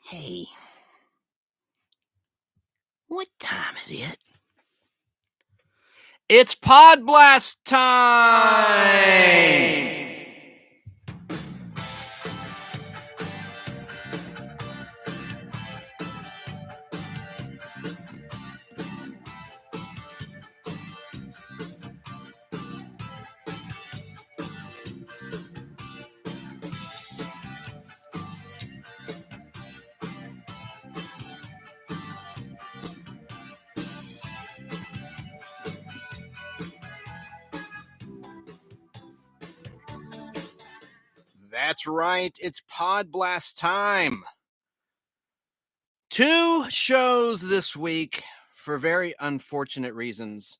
Hey, what time is it? It's Podblast time! That's right, it's Podblast time. 2 shows this week for very unfortunate reasons.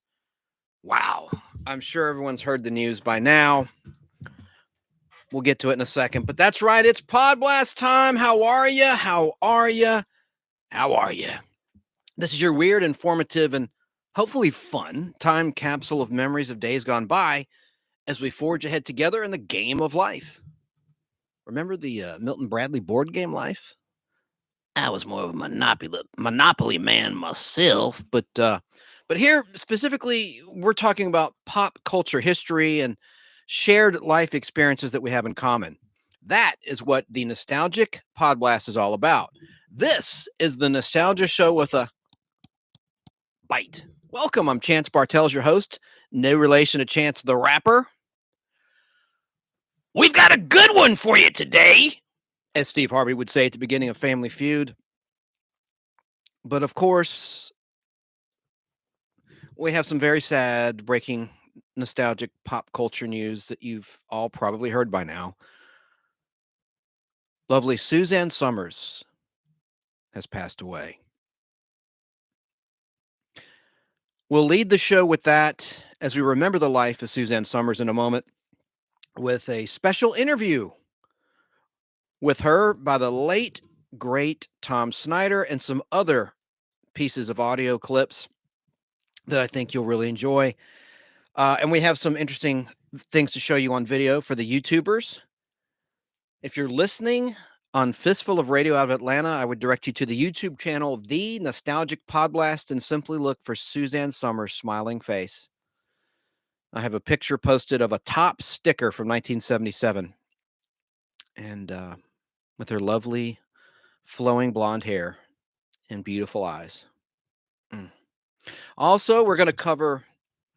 Wow, I'm sure everyone's heard the news by now. We'll get to it in a second, but that's right, it's Podblast time. How are you? How are you? How are you? This is your weird, informative, and hopefully fun time capsule of memories of days gone by as we forge ahead together in the game of life. Remember the Milton Bradley board game Life? I was more of a Monopoly man myself, but here specifically, we're talking about pop culture history and shared life experiences that we have in common. That is what the Nostalgic Podblast is all about. This is the Nostalgia Show with a bite. Welcome, I'm Chance Bartels, your host. No relation to Chance the Rapper. We've got a good one for you today, as Steve Harvey would say at the beginning of Family Feud. But of course, we have some very sad, breaking, nostalgic pop culture news that you've all probably heard by now. Lovely Suzanne Somers has passed away. We'll lead the show with that as we remember the life of Suzanne Somers in a moment with a special interview with her by the late, great Tom Snyder and some other pieces of audio clips that I think you'll really enjoy. And we have some interesting things to show you on video for the YouTubers. If you're listening on Fistful of Radio out of Atlanta, I would direct you to the YouTube channel, The Nostalgic Podblast, and simply look for Suzanne Somers' smiling face. I have a picture posted of a top sticker from 1977. And with her lovely, flowing blonde hair and beautiful eyes. Also, we're going to cover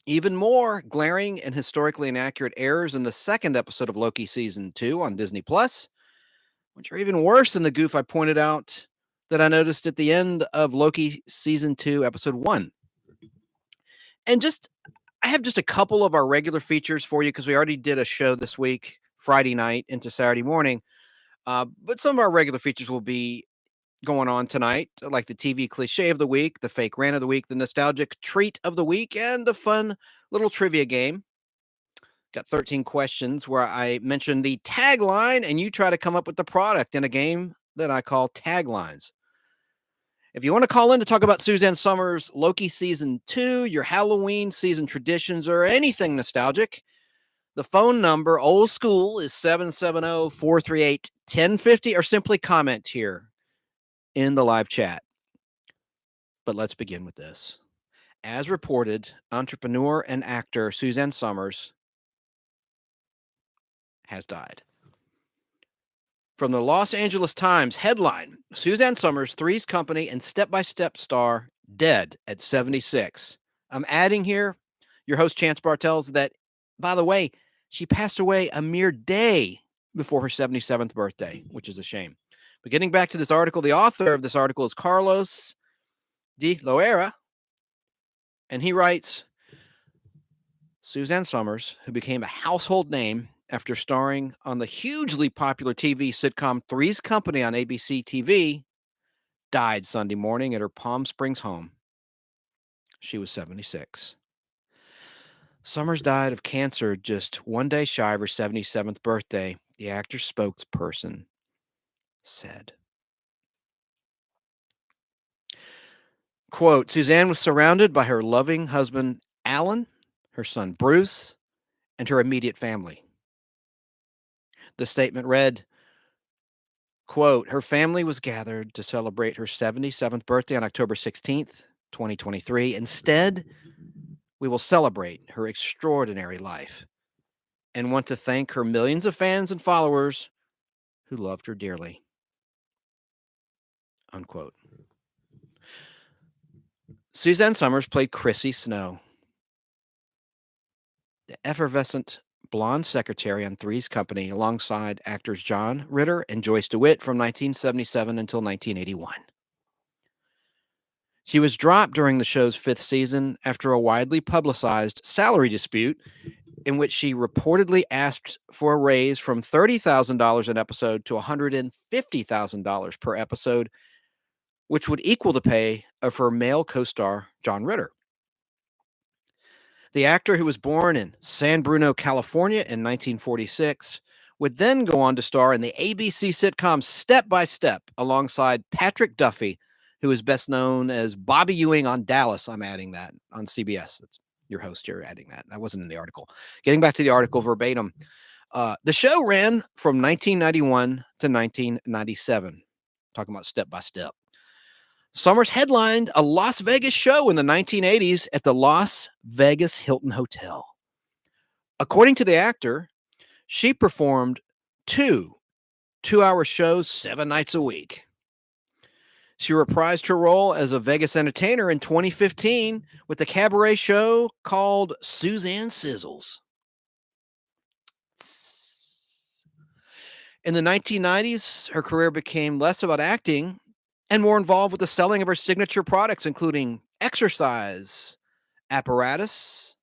even more glaring and historically inaccurate errors in the second episode of Loki Season 2 on Disney+, which are even worse than the goof I pointed out that I noticed at the end of Loki Season 2, Episode 1. And I have just a couple of our regular features for you because we already did a show this week, Friday night into Saturday morning. But some of our regular features will be going on tonight, like the TV cliche of the week, the fake rant of the week, the nostalgic treat of the week, and a fun little trivia game. Got 13 questions where I mention the tagline and you try to come up with the product in a game that I call Taglines. If you want to call in to talk about Suzanne Somers, Loki Season 2, your Halloween season traditions, or anything nostalgic, the phone number, old school, is 770-438-1050, or simply comment here in the live chat. But let's begin with this. As reported, entrepreneur and actor Suzanne Somers has died. From the Los Angeles Times headline, Suzanne Somers, Three's Company and Step-by-Step star, dead at 76. I'm adding here, your host Chance Bartels, that By the way, she passed away a mere day before her 77th birthday, which is a shame. But getting back to this article, the author of this article is Carlos de Loera, and he writes, Suzanne Somers, who became a household name after starring on the hugely popular TV sitcom Three's Company on ABC TV, died Sunday morning at her Palm Springs home. She was 76. Somers died of cancer just one day shy of her 77th birthday, the actor's spokesperson said. Quote, Suzanne was surrounded by her loving husband, Alan, her son, Bruce, and her immediate family. The statement read, quote, her family was gathered to celebrate her 77th birthday on October 16th, 2023. Instead, we will celebrate her extraordinary life and want to thank her millions of fans and followers who loved her dearly. Unquote. Suzanne Somers played Chrissy Snow, the effervescent blonde secretary on Three's Company, alongside actors John Ritter and Joyce DeWitt from 1977 until 1981. She was dropped during the show's fifth season after a widely publicized salary dispute in which she reportedly asked for a raise from $30,000 an episode to $150,000 per episode, which would equal the pay of her male co-star, John Ritter. The actor, who was born in San Bruno, California in 1946, would then go on to star in the ABC sitcom Step by Step alongside Patrick Duffy, who is best known as Bobby Ewing on Dallas. I'm adding that on CBS. That's your host here adding that. That wasn't in the article. Getting back to the article verbatim. The show ran from 1991 to 1997. Talking about Step by Step. Somers headlined a Las Vegas show in the 1980s at the Las Vegas Hilton Hotel. According to the actor, she performed two-hour shows 7 nights a week. She reprised her role as a Vegas entertainer in 2015 with a cabaret show called Suzanne Sizzles. In the 1990s, her career became less about acting and more involved with the selling of her signature products, including exercise apparatus.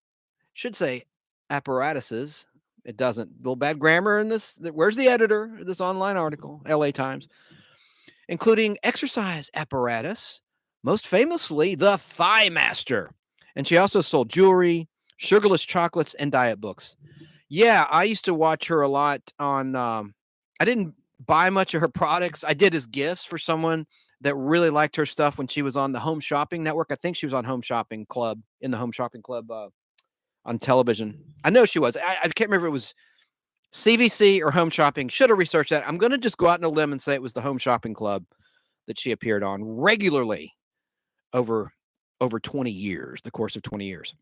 Should say apparatuses. It doesn't. A little bad grammar in this. Where's the editor of this online article? LA Times. Including exercise apparatus, most famously the Thigh Master. And she also sold jewelry, sugarless chocolates, and diet books. Yeah, I used to watch her a lot on, I didn't buy much of her products. I did as gifts for someone that really liked her stuff when she was on the Home Shopping Network. I think she was on Home Shopping Club, in the Home Shopping Club on television. I know she was. I can't remember if it was CVC or Home Shopping. Should have researched that. I'm going to just go out on a limb and say it was the Home Shopping Club that she appeared on regularly over 20 years, the course of 20 years.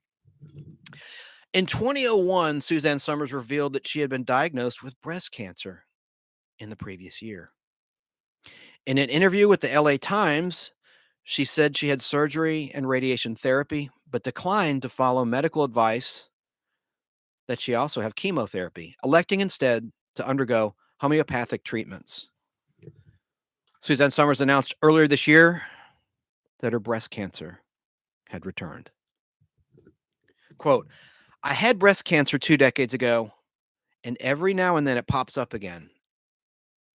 In 2001, Suzanne Somers revealed that she had been diagnosed with breast cancer in the previous year. In an interview with the LA Times, she said she had surgery and radiation therapy, but declined to follow medical advice that she also have chemotherapy, electing instead to undergo homeopathic treatments. Suzanne Somers announced earlier this year that her breast cancer had returned. Quote, I had breast cancer 2 decades ago, and every now and then it pops up again,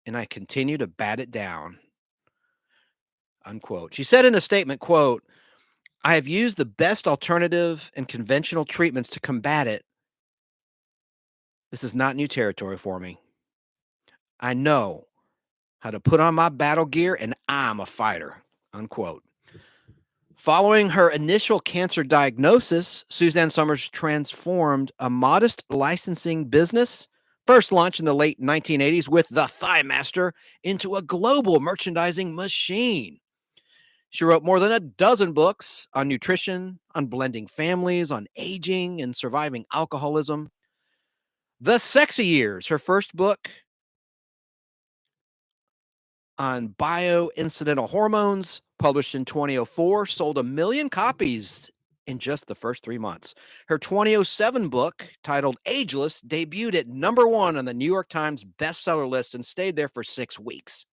and I continue to bat it down. Unquote. She said in a statement, quote, I have used the best alternative and conventional treatments to combat it. This is not new territory for me. I know how to put on my battle gear, and I'm a fighter, unquote. Following her initial cancer diagnosis, Suzanne Somers transformed a modest licensing business, first launched in the late 1980s with the Thigh Master, into a global merchandising machine. She wrote more than a dozen books on nutrition, on blending families, on aging and surviving alcoholism. The Sexy Years, her first book on bioincidental hormones, published in 2004, sold 1 million copies in just the first 3 months. Her 2007 book, titled Ageless, debuted at #1 on the New York Times bestseller list and stayed there for 6 weeks.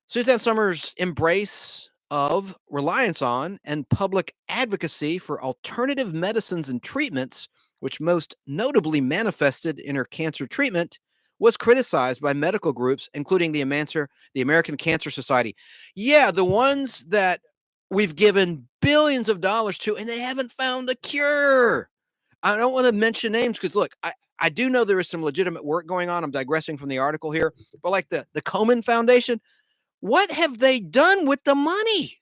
Suzanne Somers' embrace of, reliance on, and public advocacy for alternative medicines and treatments, which most notably manifested in her cancer treatment, was criticized by medical groups, including the American Cancer Society. Yeah, the ones that we've given billions of dollars to, and they haven't found a cure. I don't want to mention names because, look, I do know there is some legitimate work going on. I'm digressing from the article here, but like the Komen Foundation, what have they done with the money?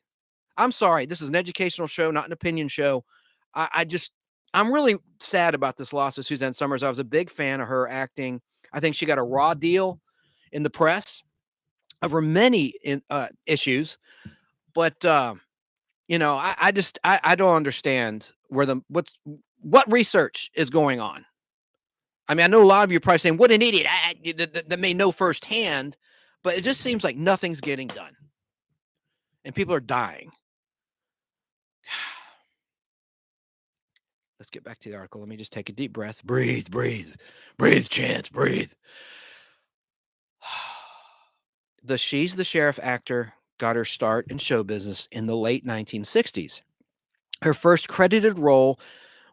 I'm sorry. This is an educational show, not an opinion show. I'm really sad about this loss of Suzanne Somers. I was a big fan of her acting. I think she got a raw deal in the press over many issues, but I don't understand what research is going on. I mean, I know a lot of you are probably saying, "What an idiot!" That may know firsthand, but it just seems like nothing's getting done, and people are dying. Let's get back to the article. Let me just take a deep breath. Breathe, breathe, breathe, Chance, breathe. The She's the Sheriff actor got her start in show business in the late 1960s. Her first credited role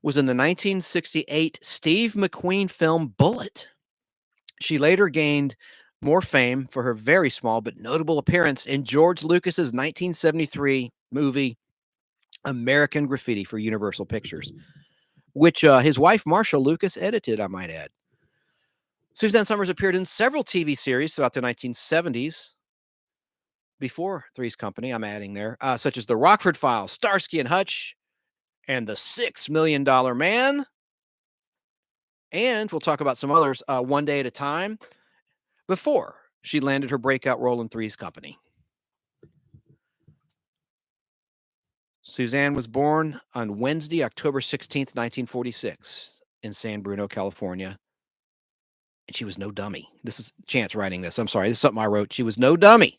was in the 1968 Steve McQueen film Bullet. She later gained more fame for her very small but notable appearance in George Lucas's 1973 movie American Graffiti for Universal Pictures, which his wife Marsha Lucas edited, I might add. Suzanne Somers appeared in several TV series throughout the 1970s, before Three's Company, I'm adding there, such as The Rockford Files, Starsky and Hutch, and The $6 Million Man. And we'll talk about some others, One Day at a Time, before she landed her breakout role in Three's Company. Suzanne was born on Wednesday, October 16th, 1946, in San Bruno, California. And she was no dummy. This is Chance writing this. I'm sorry. This is something I wrote. She was no dummy.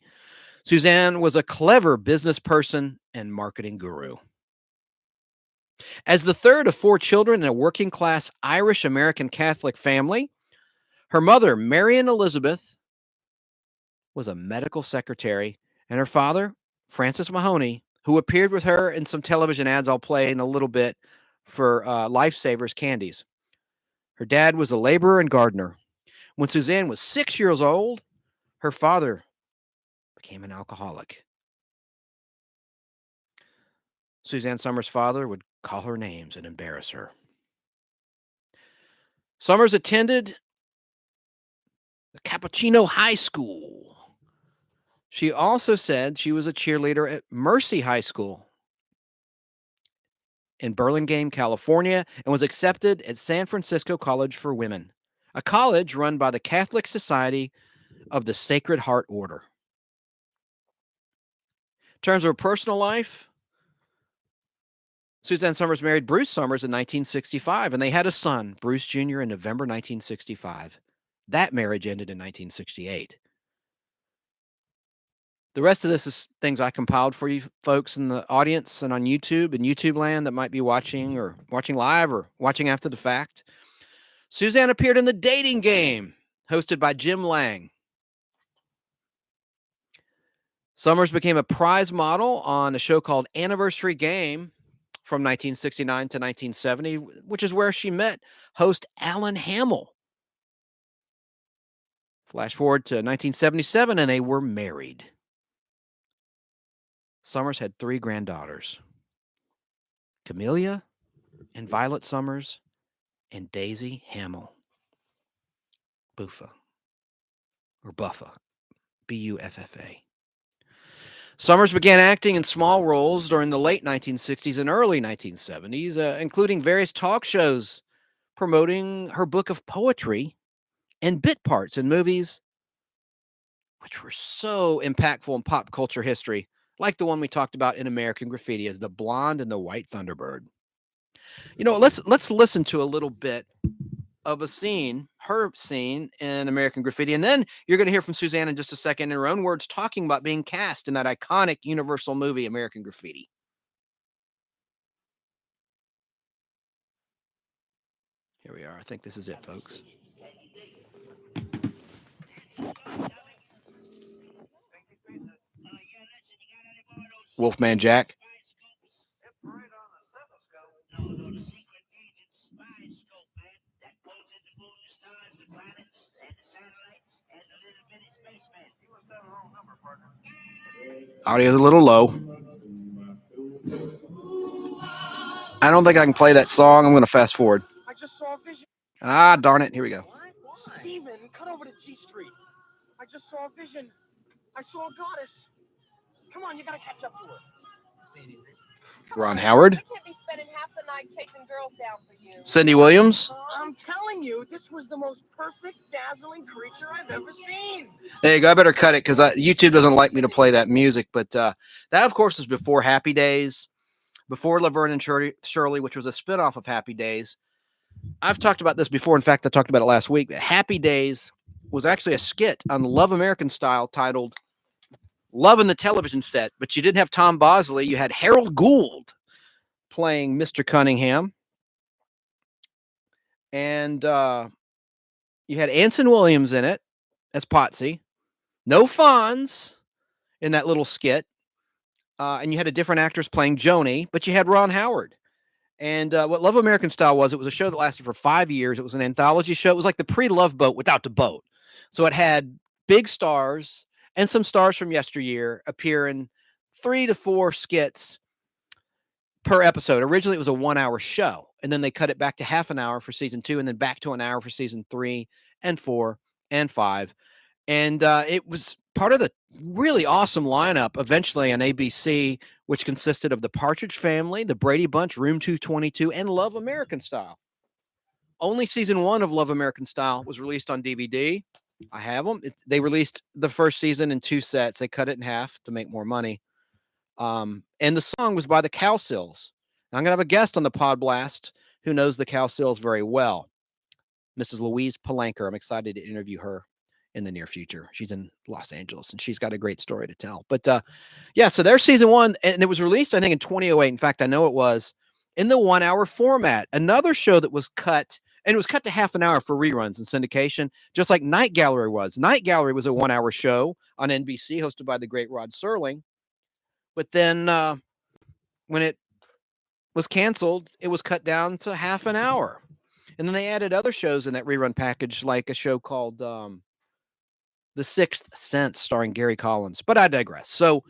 Suzanne was a clever business person and marketing guru. As the third of 4 children in a working-class Irish-American Catholic family, her mother, Marion Elizabeth, was a medical secretary, and her father, Francis Mahoney, who appeared with her in some television ads I'll play in a little bit for Lifesavers candies. Her dad was a laborer and gardener. When Suzanne was 6 years old, her father became an alcoholic. Suzanne Somers' father would call her names and embarrass her. Somers attended the Cappuccino High School. She also said she was a cheerleader at Mercy High School in Burlingame, California, and was accepted at San Francisco College for Women, a college run by the Catholic Society of the Sacred Heart Order. In terms of her personal life, Suzanne Somers married Bruce Somers in 1965, and they had a son, Bruce Jr., in November 1965. That marriage ended in 1968. The rest of this is things I compiled for you folks in the audience and on YouTube and YouTube land that might be watching or watching live or watching after the fact. Suzanne appeared in The Dating Game, hosted by Jim Lang. Somers became a prize model on a show called Anniversary Game from 1969 to 1970, which is where she met host Alan Hamill. Flash forward to 1977, and they were married. Somers had 3 granddaughters, Camellia and Violet Somers and Daisy Hamill. Buffa, or Buffa, Buffa. Somers began acting in small roles during the late 1960s and early 1970s, including various talk shows promoting her book of poetry and bit parts in movies which were so impactful in pop culture history, like the one we talked about in American Graffiti as the Blonde and the White Thunderbird. You know, let's listen to a little bit of a scene, her scene in American Graffiti, and then you're going to hear from Suzanne in just a second in her own words talking about being cast in that iconic Universal movie, American Graffiti. Here we are. I think this is it, folks. Wolfman Jack. Audio's a little low. I don't think I can play that song. I'm going to fast forward. I just saw a vision. Ah, darn it. Here we go. Steven, cut over to G Street. I just saw a vision. I saw a goddess. Come on, you gotta catch up to her. Ron Howard. I can't be spending half the night chasing girls down for you. Cindy Williams. I'm telling you, this was the most perfect, dazzling creature I've ever seen. There you go. I better cut it because YouTube doesn't like me to play that music. But that, of course, was before Happy Days, before Laverne and Shirley, which was a spinoff of Happy Days. I've talked about this before. In fact, I talked about it last week. Happy Days was actually a skit on Love American Style titled Love in the Television Set. But you didn't have Tom Bosley. You had Harold Gould playing Mr. Cunningham. And you had Anson Williams in it as Potsy. No Fonz in that little skit. And you had a different actress playing Joni, but you had Ron Howard. And what Love American Style was, it was a show that lasted for 5 years. It was an anthology show. It was like the pre-Love Boat without the boat. So it had big stars and some stars from yesteryear appear in 3 to 4 skits per episode. Originally, it was a 1-hour show, and then they cut it back to half an hour for season 2, and then back to an hour for season 3 and 4 and 5. And it was part of the really awesome lineup eventually on ABC, which consisted of The Partridge Family, The Brady Bunch, Room 222, and Love American Style. Only season 1 of Love American Style was released on DVD. I have them. They released the first season in 2 sets. They cut it in half to make more money. And the song was by the Cowsills. Now, I'm going to have a guest on the Podblast who knows the Cowsills very well, Mrs. Louise Palanker. I'm excited to interview her in the near future. She's in Los Angeles, and she's got a great story to tell. But yeah, so there's season 1, and it was released, I think, in 2008. In fact, I know it was in the 1-hour format. Another show that was cut, and it was cut to half an hour for reruns and syndication, just like Night Gallery was. Night Gallery was a 1-hour show on NBC hosted by the great Rod Serling. But then when it was canceled, it was cut down to half an hour. And then they added other shows in that rerun package, like a show called The Sixth Sense, starring Gary Collins. But I digress. So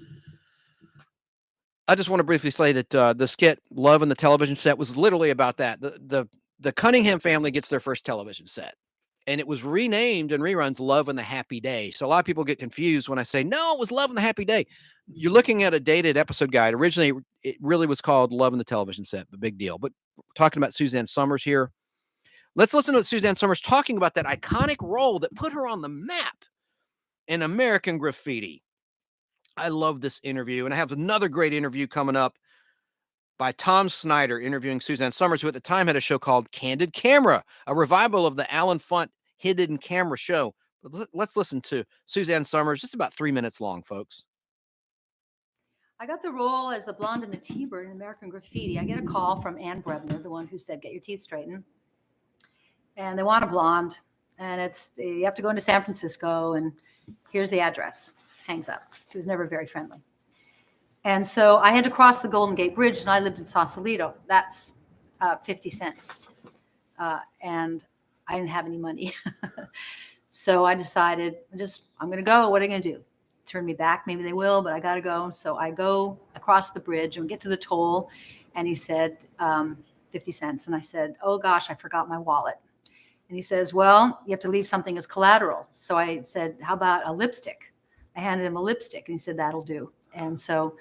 I just want to briefly say that the skit Love in the Television Set was literally about that. The Cunningham family gets their first television set, and it was renamed in reruns Love in the Happy Day. So a lot of people get confused when I say, no, it was Love in the Happy Day. You're looking at a dated episode guide. Originally, it really was called Love in the Television Set, a big deal. But talking about Suzanne Somers here, let's listen to Suzanne Somers talking about that iconic role that put her on the map in American Graffiti. I love this interview, and I have another great interview coming up by Tom Snyder interviewing Suzanne Somers, who at the time had a show called Candid Camera, a revival of the Alan Funt Hidden Camera show. But let's listen to Suzanne Somers. Just about 3 minutes long, folks. I got the role as the blonde in the T-Bird in American Graffiti. I get a call from Ann Brebner, the one who said, get your teeth straightened. And they want a blonde. And you have to go into San Francisco, and here's the address. Hangs up. She was never very friendly. And so I had to cross the Golden Gate Bridge, and I lived in Sausalito. That's 50 cents. And I didn't have any money. So I decided, I'm going to go. What are you going to do? Turn me back? Maybe they will, but I got to go. So I go across the bridge and we get to the toll. And he said, 50 cents. And I said, oh, gosh, I forgot my wallet. And he says, well, you have to leave something as collateral. So I said, how about a lipstick? I handed him a lipstick, and he said, that'll do. And so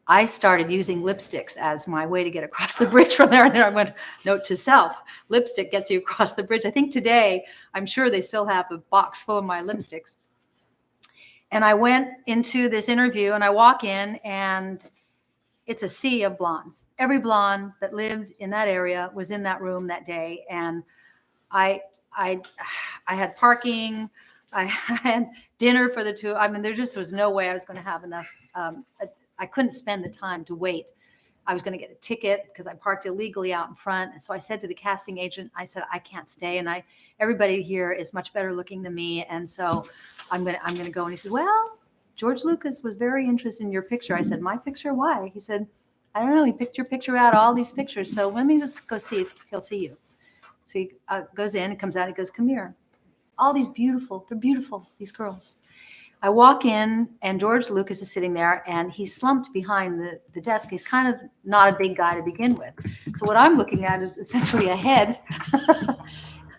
I started using lipsticks as my way to get across the bridge from there. And then I went, note to self, lipstick gets you across the bridge. I think today, I'm sure they still have a box full of my lipsticks. And I went into this interview, and I walk in, and it's a sea of blondes. Every blonde that lived in that area was in that room that day. And I had parking. I had dinner for the two. I mean, there just was no way I was going to have enough. I couldn't spend the time to wait I was going to get a ticket because I parked illegally out in front. And so I said to the casting agent, I said, I can't stay. And everybody here is much better looking than me. And so I'm going to go. And he said, well, George Lucas was very interested in your picture. I said, my picture? Why? He said, I don't know. He picked your picture out of all these pictures. So let me just go see if he'll see you. So he goes in and comes out. He goes, come here. All these they're beautiful, these girls. I walk in and George Lucas is sitting there and he's slumped behind the desk. He's kind of not a big guy to begin with. So what I'm looking at is essentially a head.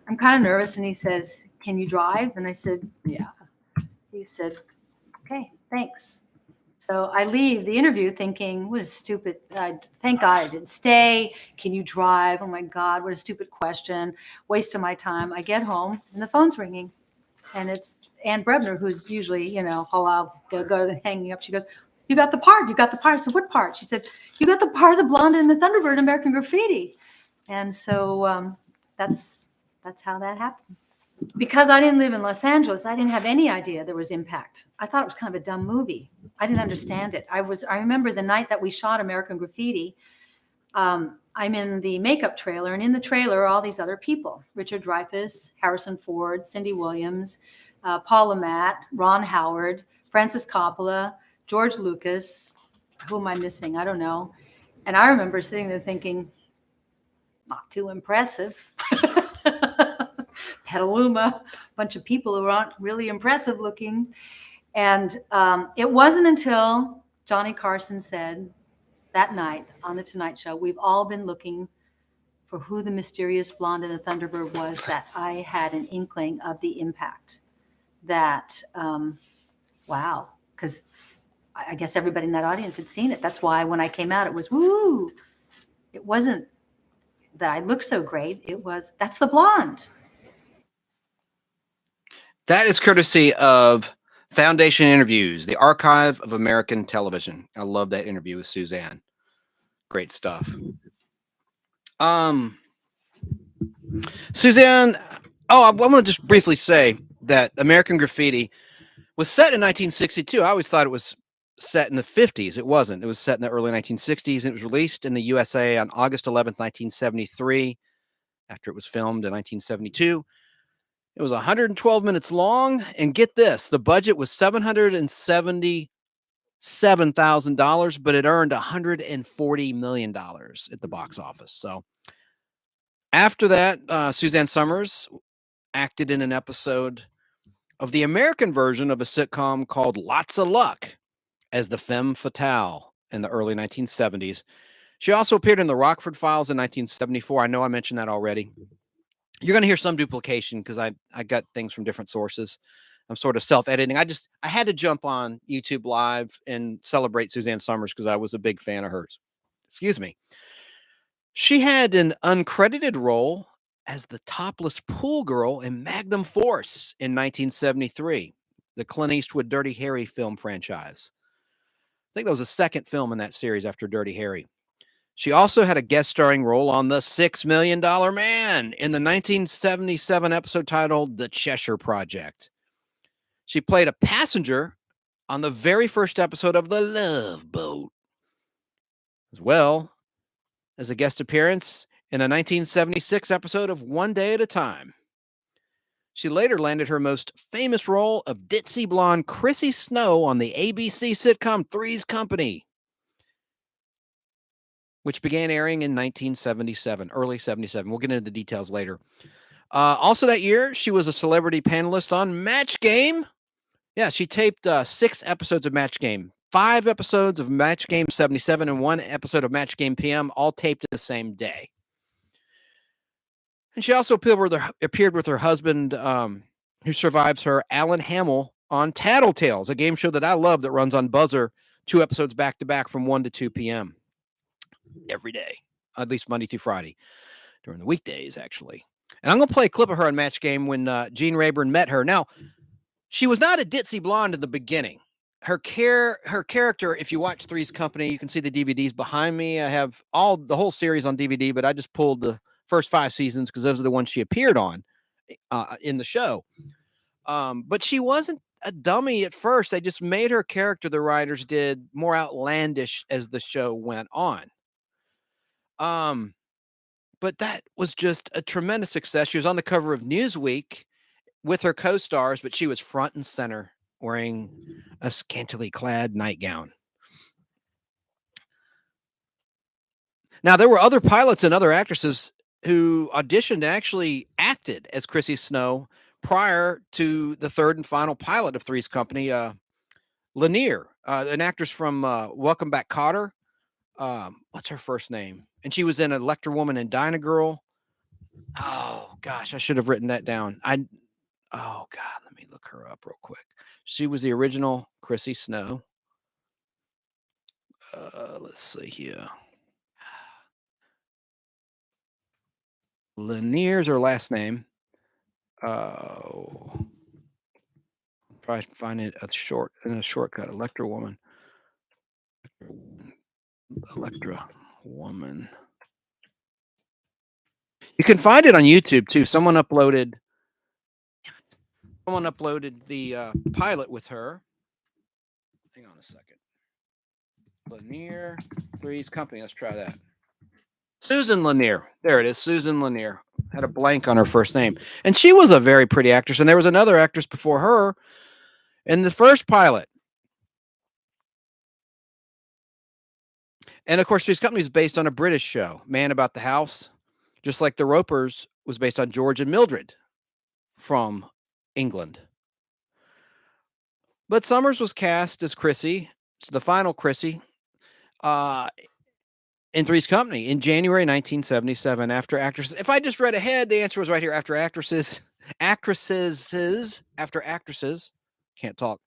I'm kind of nervous. And he says, can you drive? And I said, yeah. He said, okay, thanks. So I leave the interview thinking, what a stupid, thank God I didn't stay. Can you drive? Oh my God, what a stupid question. Waste of my time. I get home and the phone's ringing. And it's Ann Brebner, who's usually, I'll go to the hanging up. She goes, you got the part. You got the part. I said, what part? She said, you got the part of the blonde and the Thunderbird in American Graffiti. And so that's how that happened. Because I didn't live in Los Angeles, I didn't have any idea there was impact. I thought it was kind of a dumb movie. I didn't understand it. I remember the night that we shot American Graffiti, I'm in the makeup trailer, and in the trailer are all these other people: Richard Dreyfuss, Harrison Ford, Cindy Williams, Paul Matt, Ron Howard, Francis Coppola, George Lucas. Who am I missing? I don't know. And I remember sitting there thinking, not too impressive. Petaluma, a bunch of people who aren't really impressive looking. And it wasn't until Johnny Carson said that night on The Tonight Show, we've all been looking for who the mysterious blonde in the Thunderbird was, that I had an inkling of the impact that, wow, because I guess everybody in that audience had seen it. That's why when I came out, it was, woo. It wasn't that I looked so great. It was, that's the blonde. That is courtesy of Foundation Interviews, the archive of American television. I love that interview with Suzanne. Great stuff. Suzanne, I want to just briefly say that American Graffiti was set in 1962. I always thought it was set in the 50s. It wasn't. It was set in the early 1960s. And it was released in the USA on August 11th, 1973, after it was filmed in 1972. It was 112 minutes long. And get this, the budget was $777,000, but it earned $140 million at the box office. So after that, Suzanne Somers acted in an episode of the American version of a sitcom called Lots of Luck as the femme fatale in the early 1970s. She also appeared in the Rockford Files in 1974. I know I mentioned that already. You're going to hear some duplication because I got things from different sources. I'm sort of self-editing. I had to jump on YouTube Live and celebrate Suzanne Somers because I was a big fan of hers. Excuse me. She had an uncredited role as the topless pool girl in Magnum Force in 1973, the Clint Eastwood Dirty Harry film franchise. I think that was the second film in that series after Dirty Harry. She also had a guest starring role on The $6 Million Man in the 1977 episode titled The Cheshire Project. She played a passenger on the very first episode of The Love Boat, as well as a guest appearance in a 1976 episode of One Day at a Time. She later landed her most famous role of ditzy blonde Chrissy Snow on the ABC sitcom Three's Company, which began airing in 1977, early 77. We'll get into the details later. Also that year, she was a celebrity panelist on Match Game. Yeah, she taped 6 episodes of Match Game, 5 episodes of Match Game 77, and 1 episode of Match Game PM, all taped the same day. And she also appeared with her husband, who survives her, Alan Hamill, on Tattletales, a game show that I love that runs on Buzzer, 2 episodes back to back from 1 to 2 p.m. every day, at least Monday through Friday, during the weekdays, actually. And I'm going to play a clip of her on Match Game when Gene Rayburn met her. Now, she was not a ditzy blonde in the beginning. Her character, if you watch Three's Company, you can see the DVDs behind me. I have the whole series on DVD, but I just pulled the first 5 seasons because those are the ones she appeared on in the show. But she wasn't a dummy at first. They just made her character, the writers did, more outlandish as the show went on. But that was just a tremendous success. She was on the cover of Newsweek with her co-stars, but she was front and center wearing a scantily clad nightgown. Now, there were other pilots and other actresses who auditioned and actually acted as Chrissy Snow prior to the third and final pilot of Three's Company. Lanier, an actress from Welcome Back, Kotter. What's her first name? And she was in Electra Woman and Dinah Girl. Oh gosh, I should have written that down. Oh God, let me look her up real quick. She was the original Chrissy Snow. Let's see here. Lanier's her last name. Oh, probably find it in a shortcut. Electra Woman. Electra Woman. You can find it on YouTube too. Someone uploaded the pilot with her. Hang on a second. Lanier, Three's Company. Let's try that. Susan Lanier. There it is. Susan Lanier. Had a blank on her first name. And she was a very pretty actress. And there was another actress before her in the first pilot. And of course, Three's Company is based on a British show, Man About the House, just like The Ropers was based on George and Mildred from England. But Somers was cast as Chrissy, the final Chrissy, in Three's Company in January 1977 after actresses. If I just read ahead, the answer was right here. After actresses, can't talk.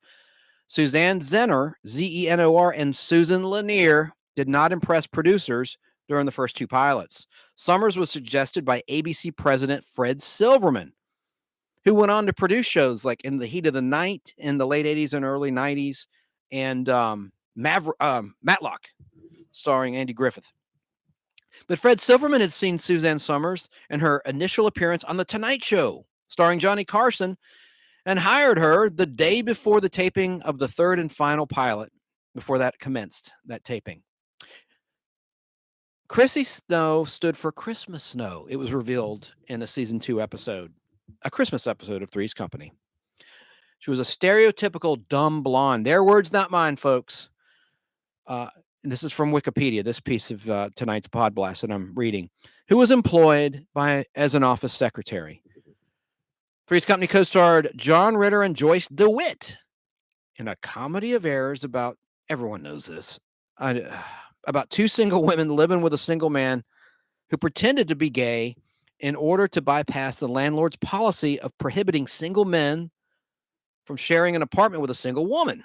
Suzanne Zenor, Zenor, and Susan Lanier did not impress producers during the first two pilots. Somers was suggested by ABC president Fred Silverman, who went on to produce shows like In the Heat of the Night in the late 80s and early 90s, and Matlock, starring Andy Griffith. But Fred Silverman had seen Suzanne Somers in her initial appearance on The Tonight Show, starring Johnny Carson, and hired her the day before the taping of the third and final pilot, before that commenced, that taping. Chrissy Snow stood for Christmas Snow. It was revealed in a season 2 episode, a Christmas episode of Three's Company. She was a stereotypical dumb blonde. Their words, not mine, folks. And this is from Wikipedia, this piece of tonight's Podblast that I'm reading, who was employed as an office secretary. Three's Company co-starred John Ritter and Joyce DeWitt in a comedy of errors about, everyone knows this, about two single women living with a single man who pretended to be gay in order to bypass the landlord's policy of prohibiting single men from sharing an apartment with a single woman.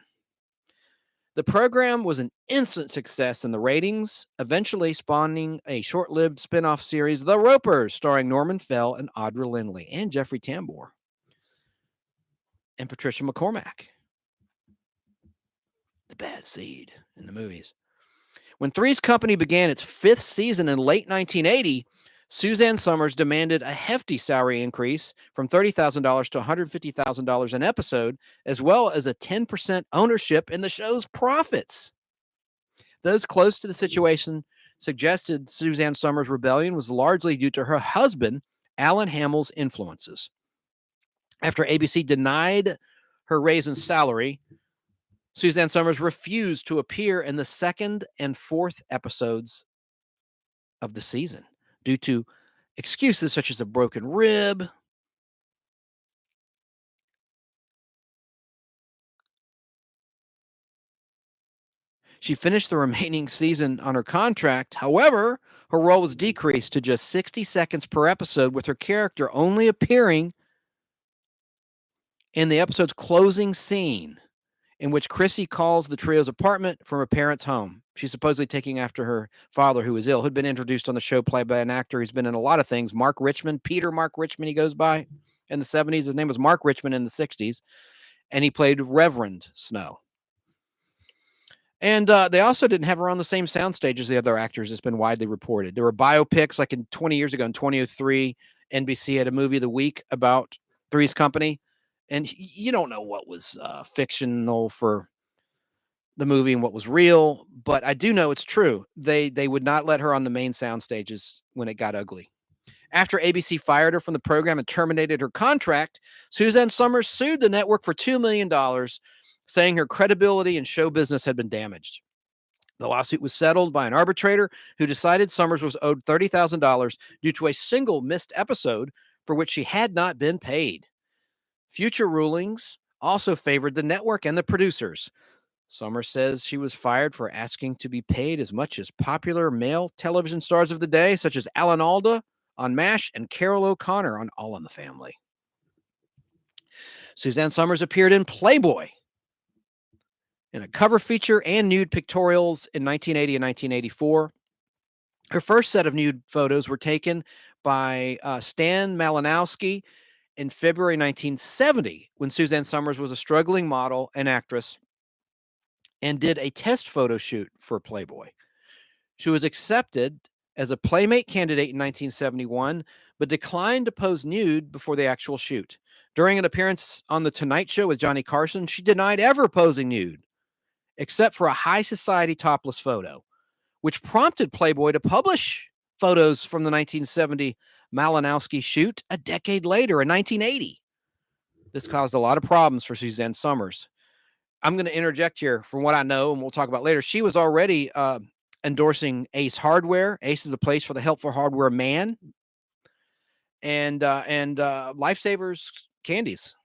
The program was an instant success in the ratings, eventually spawning a short-lived spin-off series, The Ropers, starring Norman Fell and Audra Lindley, and Jeffrey Tambor, and Patricia McCormack, the bad seed in the movies. When Three's Company began its 5th season in late 1980, Suzanne Somers demanded a hefty salary increase from $30,000 to $150,000 an episode, as well as a 10% ownership in the show's profits. Those close to the situation suggested Suzanne Somers' rebellion was largely due to her husband, Alan Hamill's influences. After ABC denied her raise in salary, Suzanne Somers refused to appear in the 2nd and 4th episodes of the season due to excuses such as a broken rib, she finished the remaining season on her contract. However, her role was decreased to just 60 seconds per episode, with her character only appearing in the episode's closing scene, in which Chrissy calls the trio's apartment from her parents' home. She's supposedly taking after her father, who was ill, who'd been introduced on the show, played by an actor who's been in a lot of things, Mark Richmond, Mark Richmond, he goes by in the 70s. His name was Mark Richmond in the 60s, and he played Reverend Snow. And they also didn't have her on the same soundstage as the other actors. It's been widely reported. There were biopics, like in 20 years ago, in 2003, NBC had a movie of the week about Three's Company. And you don't know what was fictional for the movie and what was real, but I do know it's true. They would not let her on the main sound stages when it got ugly. After ABC fired her from the program and terminated her contract, Suzanne Somers sued the network for $2 million, saying her credibility in show business had been damaged. The lawsuit was settled by an arbitrator who decided Somers was owed $30,000 due to a single missed episode for which she had not been paid. Future rulings also favored the network and the producers. Somers says she was fired for asking to be paid as much as popular male television stars of the day, such as Alan Alda on MASH and Carol O'Connor on All in the Family. Suzanne Somers appeared in Playboy in a cover feature and nude pictorials in 1980 and 1984. Her first set of nude photos were taken by Stan Malinowski in February 1970, when Suzanne Somers was a struggling model and actress and did a test photo shoot for Playboy. She was accepted as a Playmate candidate in 1971, but declined to pose nude before the actual shoot. During an appearance on The Tonight Show with Johnny Carson, she denied ever posing nude, except for a high society topless photo, which prompted Playboy to publish photos from the 1970 Malinowski shoot a decade later in 1980. This caused a lot of problems for Suzanne Somers. I'm going to interject here from what I know, and we'll talk about later. She was already endorsing Ace Hardware. Ace is the place for the helpful hardware man, and Lifesavers candies.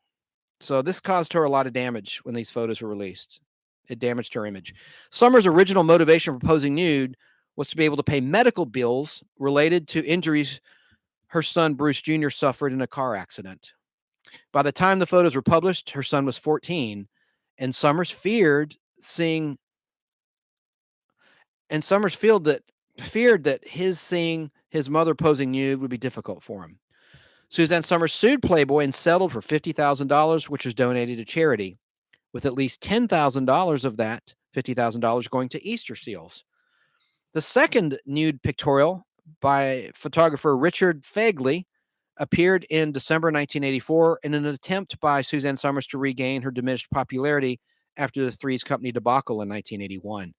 So this caused her a lot of damage when these photos were released. It damaged her image. Somers' original motivation for posing nude was to be able to pay medical bills related to injuries her son Bruce Jr. suffered in a car accident. By the time the photos were published, her son was 14, and Somers feared that his seeing his mother posing nude would be difficult for him. Suzanne Somers sued Playboy and settled for $50,000, which was donated to charity, with at least $10,000 of that $50,000 going to Easter seals. The second nude pictorial by photographer Richard Fagley appeared in December 1984 in an attempt by Suzanne Somers to regain her diminished popularity after the Three's Company debacle in 1981.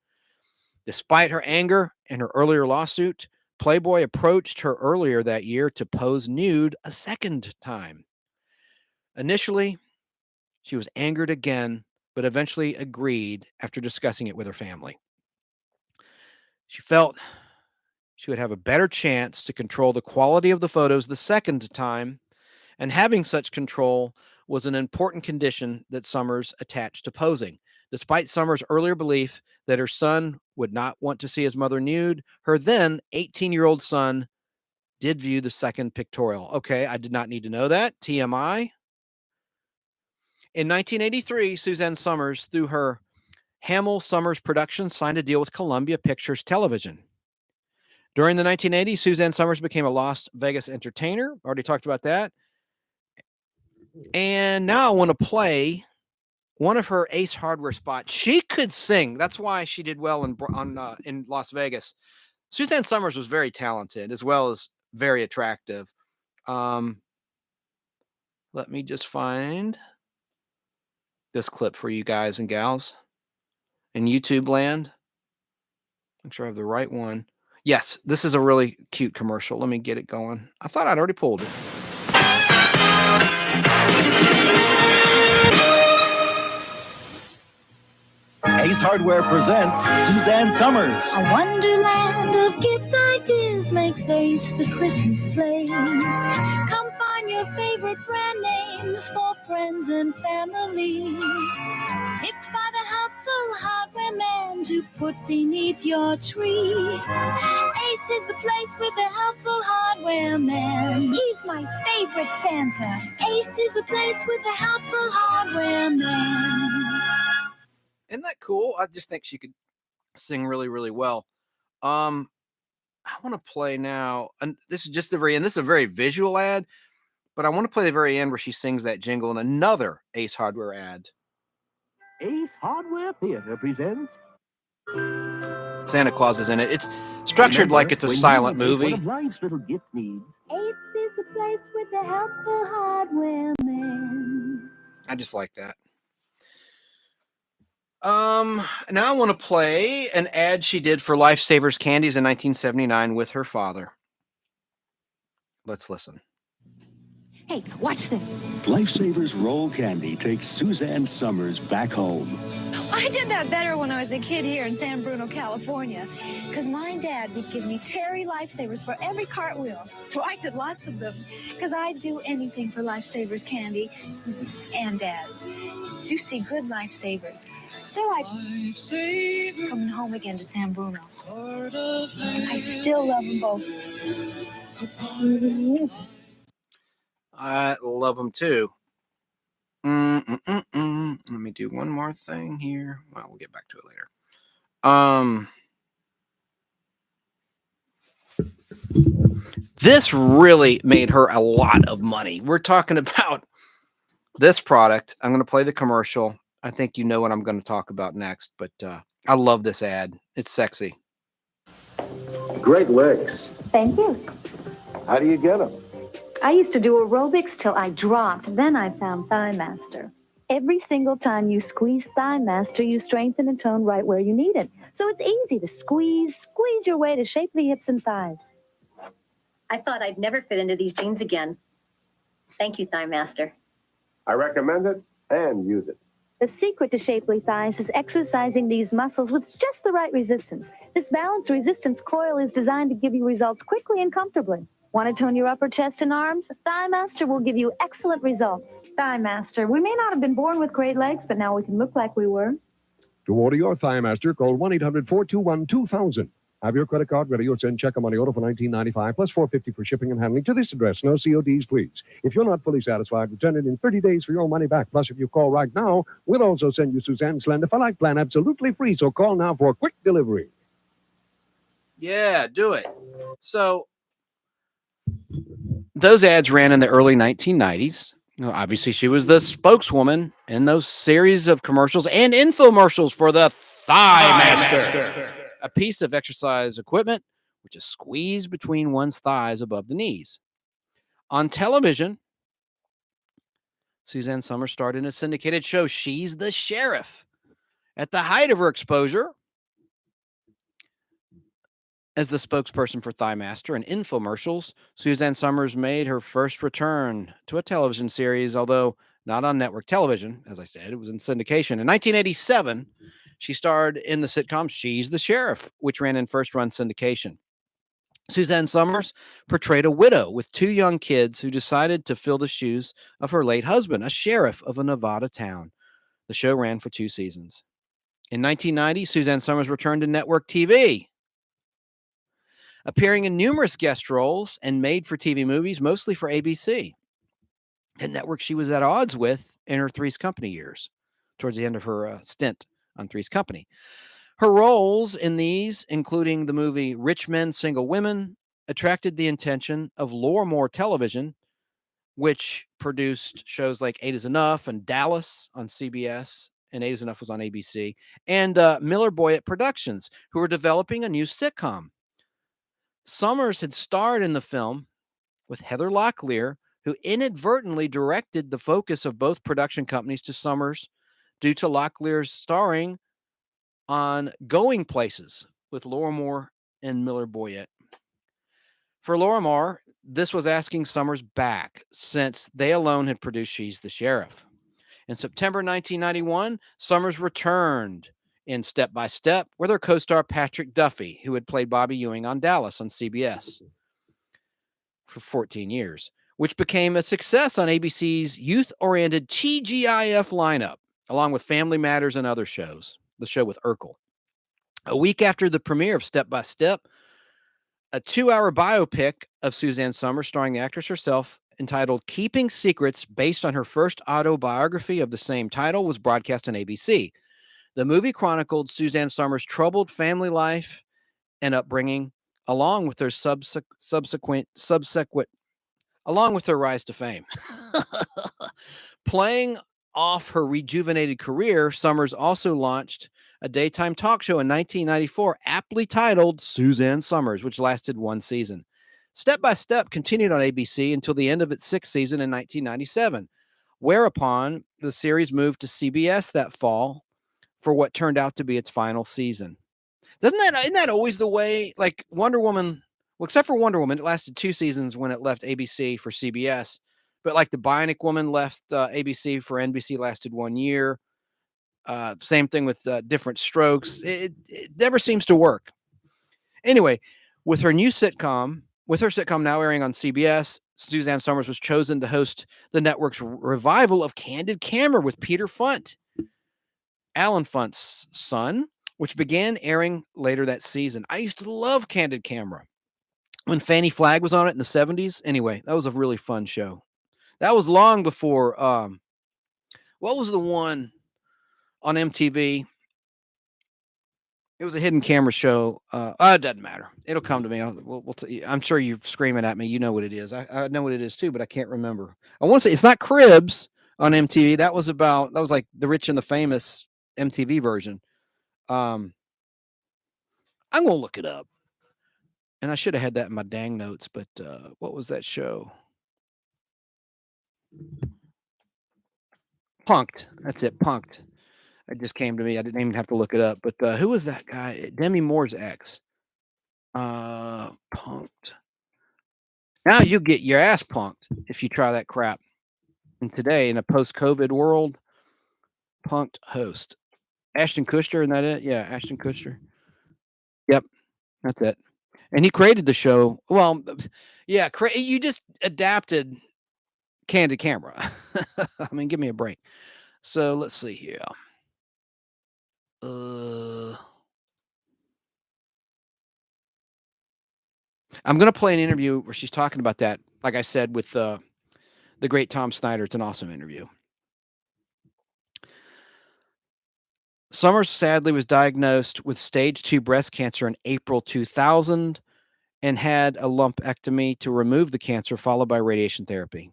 Despite her anger and her earlier lawsuit, Playboy approached her earlier that year to pose nude a second time. Initially, she was angered again, but eventually agreed after discussing it with her family. She felt she would have a better chance to control the quality of the photos the second time, and having such control was an important condition that Somers attached to posing. Despite Somers' earlier belief that her son would not want to see his mother nude, her then 18-year-old son did view the second pictorial. Okay, I did not need to know that. TMI. In 1983, Suzanne Somers, through her Hamill Somers Productions, signed a deal with Columbia Pictures Television. During the 1980s, Suzanne Somers became a Las Vegas entertainer. Already talked about that. And now I want to play one of her Ace Hardware spots. She could sing. That's why she did well in Las Vegas. Suzanne Somers was very talented as well as very attractive. Let me just find this clip for you guys and gals in YouTube land. Make sure I have the right one. Yes, this is a really cute commercial. Let me get it going. I thought I'd already pulled it. Ace Hardware presents Suzanne Somers. A wonderland of gift ideas makes Ace the Christmas place. Come find your favorite brand names for friends and family. Picked by the helpful hardware man to put beneath your tree. Ace is the place with the helpful hardware man. He's my favorite Santa. Ace is the place with the helpful hardware man. Isn't that cool? I just think she could sing really, really well. I want to play now, and this is just the very end. This is a very visual ad, but I want to play the very end where she sings that jingle in another Ace Hardware ad. Ace Hardware Theater presents Santa Claus is in it. It's structured like it's a silent movie. One of life's little gift needs. Ace is the place with the helpful hardware man. I just like that. Now I want to play an ad she did for Lifesavers Candies in 1979 with her father. Let's listen. Hey, watch this. Lifesavers Roll Candy takes Suzanne Summers back home. I did that better when I was a kid here in San Bruno, California, because my dad would give me cherry Lifesavers for every cartwheel. So I did lots of them, because I'd do anything for Lifesavers candy and Dad. Juicy, good Lifesavers. They're like coming home again to San Bruno. I still love them both. I love them too. Let me do one more thing here. Well, we'll get back to it later. This really made her a lot of money. We're talking about this product. I'm going to play the commercial. I think you know what I'm going to talk about next, but I love this ad. It's sexy. Great legs. Thank you. How do you get them? I used to do aerobics till I dropped. Then I found Thigh Master. Every single time you squeeze Thigh Master, you strengthen and tone right where you need it. So it's easy to squeeze your way to shapely hips and thighs. I thought I'd never fit into these jeans again. Thank you, Thigh Master. I recommend it and use it. The secret to shapely thighs is exercising these muscles with just the right resistance. This balanced resistance coil is designed to give you results quickly and comfortably. Want to tone your upper chest and arms? Thigh Master will give you excellent results. Thigh Master. We may not have been born with great legs, but now we can look like we were. To order your Thigh Master, call 1-800-421-2000. Have your credit card ready or send check or money order for $19.95 plus $4.50 for shipping and handling to this address. No CODs, please. If you're not fully satisfied, return it in 30 days for your money back. Plus, if you call right now, we'll also send you Suzanne's Slender for Life plan absolutely free. So call now for a quick delivery. Yeah, do it. So those ads ran in the early 1990s. Obviously, she was the spokeswoman in those series of commercials and infomercials for the Thigh Master, a piece of exercise equipment which is squeezed between one's thighs above the knees. On television, Suzanne Summers starred in a syndicated show, She's the Sheriff. At the height of her exposure as the spokesperson for Thigh Master and infomercials, Suzanne Summers made her first return to a television series, although not on network television. As I said, it was in syndication. In 1987, she starred in the sitcom She's the Sheriff, which ran in first-run syndication. Suzanne Summers portrayed a widow with two young kids who decided to fill the shoes of her late husband, a sheriff of a Nevada town. The show ran for 2 seasons. In 1990, Suzanne Summers returned to network TV, appearing in numerous guest roles and made-for-TV movies, mostly for ABC, a network she was at odds with in her Three's Company years, towards the end of her stint on Three's Company. Her roles in these, including the movie Rich Men, Single Women, attracted the attention of Lorimor Television, which produced shows like 8 is Enough and Dallas on CBS, and 8 is Enough was on ABC, and Miller Boyett Productions, who were developing a new sitcom. Summers had starred in the film with Heather Locklear, who inadvertently directed the focus of both production companies to Summers due to Locklear's starring on Going Places with Lorimor and Miller Boyett. For Lorimor, this was asking Summers back since they alone had produced She's the Sheriff. In September 1991, Summers returned in Step by Step with her co-star Patrick Duffy, who had played Bobby Ewing on Dallas on CBS for 14 years, which became a success on ABC's youth-oriented TGIF lineup, along with Family Matters and other shows, the show with Urkel. A week after the premiere of Step by Step, a 2-hour biopic of Suzanne Summers starring the actress herself, entitled Keeping Secrets, based on her first autobiography of the same title, was broadcast on ABC. The movie chronicled Suzanne Summers' troubled family life and upbringing, along with her along with her rise to fame. Playing off her rejuvenated career, Summers also launched a daytime talk show in 1994, aptly titled Suzanne Summers, which lasted 1 season. Step by Step continued on ABC until the end of its 6th season in 1997, whereupon the series moved to CBS that fall for what turned out to be its final season. Isn't that always the way? Like Wonder Woman, well, except for Wonder Woman, it lasted 2 seasons when it left ABC for CBS. But like the Bionic Woman left ABC for NBC, lasted 1 year. Same thing with Different Strokes. It never seems to work. Anyway, with her sitcom now airing on CBS, Suzanne Somers was chosen to host the network's revival of Candid Camera with Peter Funt, Alan Funt's son, which began airing later that season. I used to love Candid Camera when Fannie Flagg was on it in the 70s. Anyway, that was a really fun show. That was long before, what was the one on MTV? It was a hidden camera show. It doesn't matter. It'll come to me. I'm sure you're screaming at me. You know what it is. I know what it is too, but I can't remember. I want to say it's not Cribs on MTV. That was like the Rich and the Famous MTV version. I'm gonna look it up. And I should have had that in my dang notes, but what was that show? Punked. That's it. Punked. It just came to me. I didn't even have to look it up. But who was that guy? Demi Moore's ex. Punked. Now you get your ass punked if you try that crap. And today, in a post-COVID world, punked host. Ashton Kutcher, isn't that it? Yeah, Ashton Kutcher. Yep, that's it. And he created the show. Well, yeah, you just adapted Candid Camera. I mean, give me a break. So let's see here. I'm going to play an interview where she's talking about that, like I said, with the great Tom Snyder. It's an awesome interview. Somers sadly was diagnosed with stage 2 breast cancer in April 2000 and had a lumpectomy to remove the cancer, followed by radiation therapy.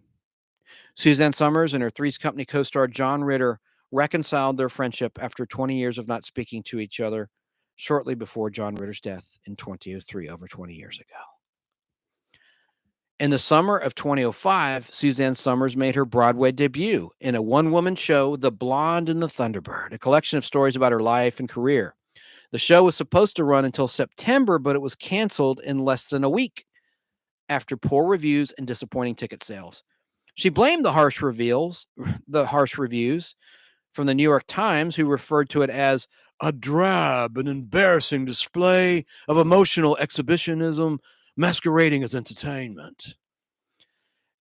Suzanne Somers and her Three's Company co-star John Ritter reconciled their friendship after 20 years of not speaking to each other, shortly before John Ritter's death in 2003, over 20 years ago. In the summer of 2005, Suzanne Somers made her Broadway debut in a one-woman show, The Blonde and the Thunderbird, a collection of stories about her life and career. The show was supposed to run until September, but it was canceled in less than a week after poor reviews and disappointing ticket sales. She blamed the harsh reviews from the New York Times, who referred to it as a drab and embarrassing display of emotional exhibitionism masquerading as entertainment,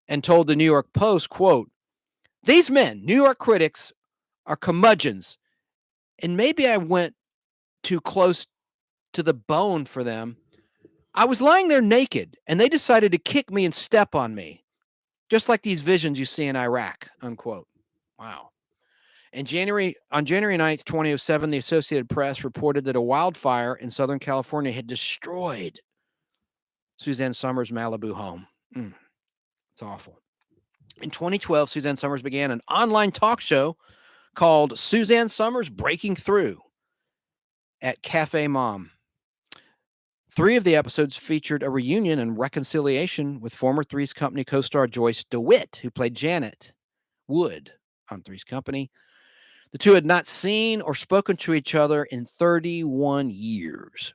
and told the New York Post, quote, "These men, New York critics, are curmudgeons, and maybe I went too close to the bone for them. I was lying there naked, and they decided to kick me and step on me, just like these visions you see in Iraq," unquote. Wow. On January 9th, 2007, the Associated Press reported that a wildfire in Southern California had destroyed Suzanne Somers' Malibu home. It's awful. In 2012, Suzanne Somers began an online talk show called Suzanne Somers Breaking Through at Cafe Mom. 3 of the episodes featured a reunion and reconciliation with former Three's Company co-star Joyce DeWitt, who played Janet Wood on Three's Company. The two had not seen or spoken to each other in 31 years.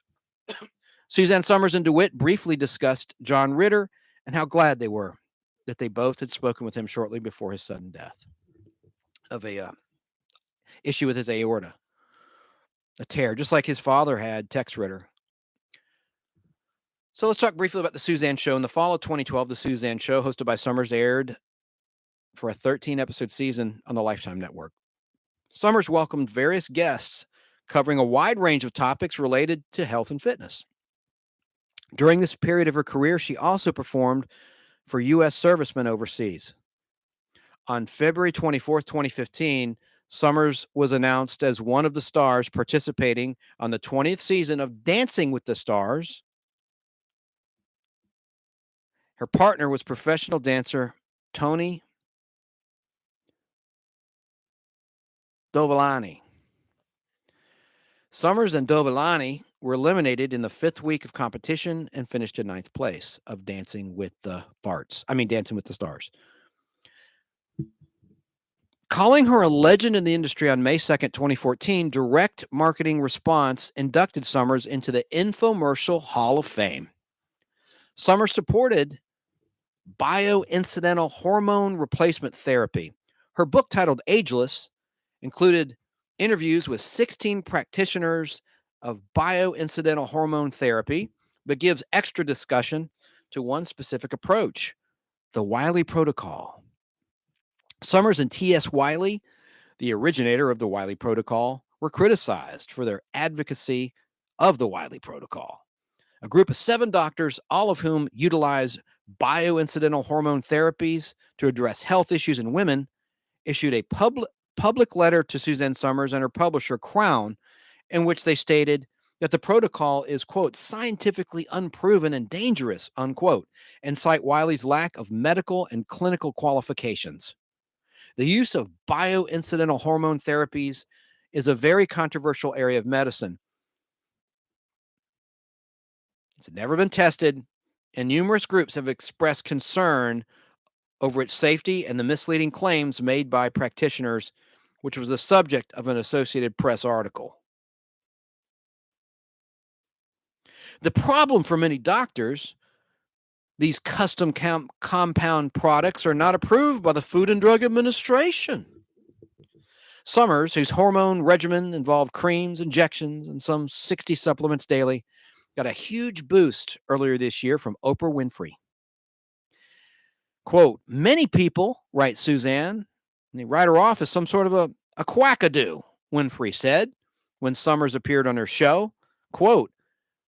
Suzanne Somers and DeWitt briefly discussed John Ritter and how glad they were that they both had spoken with him shortly before his sudden death of a issue with his aorta, a tear, just like his father had, Tex Ritter. So let's talk briefly about the Suzanne Show. In the fall of 2012, the Suzanne Show, hosted by Somers, aired for a 13-episode season on the Lifetime Network. Somers welcomed various guests covering a wide range of topics related to health and fitness. During this period of her career, she also performed for U.S. servicemen overseas. On February 24th, 2015, Somers was announced as one of the stars participating on the 20th season of Dancing with the Stars. Her partner was professional dancer Tony Dovolani. Somers and Dovolani were eliminated in the 5th week of competition and finished in 9th place of Dancing with the Stars. Calling her a legend in the industry on May 2nd, 2014, Direct Marketing Response inducted Somers into the Infomercial Hall of Fame. Somers supported bioincidental hormone replacement therapy. Her book, titled Ageless, included interviews with 16 practitioners of bioincidental hormone therapy, but gives extra discussion to one specific approach, the Wiley Protocol. Somers and T.S. Wiley, the originator of the Wiley Protocol, were criticized for their advocacy of the Wiley Protocol. A group of 7 doctors, all of whom utilize bioincidental hormone therapies to address health issues in women, issued a public letter to Suzanne Somers and her publisher, Crown, in which they stated that the protocol is, quote, scientifically unproven and dangerous, unquote, and cite Wiley's lack of medical and clinical qualifications. The use of bioincidental hormone therapies is a very controversial area of medicine. It's never been tested, and numerous groups have expressed concern over its safety and the misleading claims made by practitioners, which was the subject of an Associated Press article. The problem for many doctors, these custom compound products are not approved by the Food and Drug Administration. Somers, whose hormone regimen involved creams, injections, and some 60 supplements daily, got a huge boost earlier this year from Oprah Winfrey. Quote, many people, writes Suzanne, and they write her off as some sort of a quackadoo, Winfrey said when Somers appeared on her show. Quote,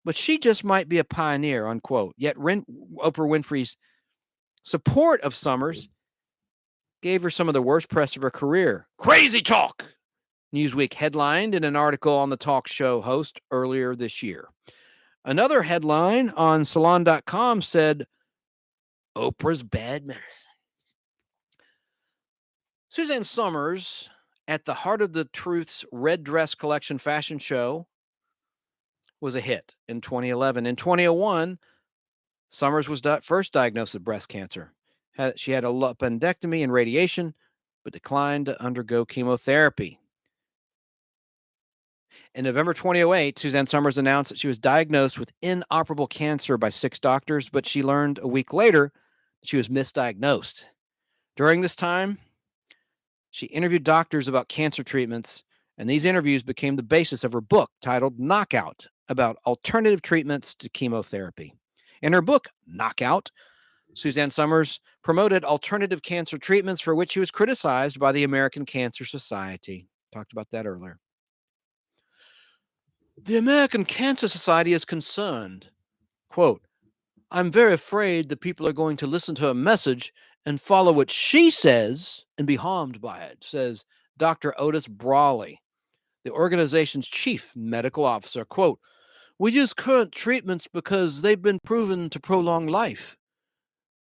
but she just might be a pioneer, unquote. Yet Oprah Winfrey's support of Somers gave her some of the worst press of her career. Crazy talk, Newsweek headlined in an article on the talk show host earlier this year. Another headline on Salon.com said, Oprah's bad medicine. Suzanne Somers, at the Heart of the Truth's Red Dress Collection fashion show, was a hit in 2011. In 2001, Somers was first diagnosed with breast cancer. She had a appendectomy and radiation, but declined to undergo chemotherapy. In November 2008, Suzanne Somers announced that she was diagnosed with inoperable cancer by 6 doctors, but she learned a week later she was misdiagnosed. During this time, she interviewed doctors about cancer treatments, and these interviews became the basis of her book titled Knockout, about alternative treatments to chemotherapy. In her book, Knockout, Suzanne Somers promoted alternative cancer treatments for which she was criticized by the American Cancer Society. Talked about that earlier. The American Cancer Society is concerned. Quote, I'm very afraid that people are going to listen to her message and follow what she says and be harmed by it, says Dr. Otis Brawley, the organization's chief medical officer. Quote, we use current treatments because they've been proven to prolong life.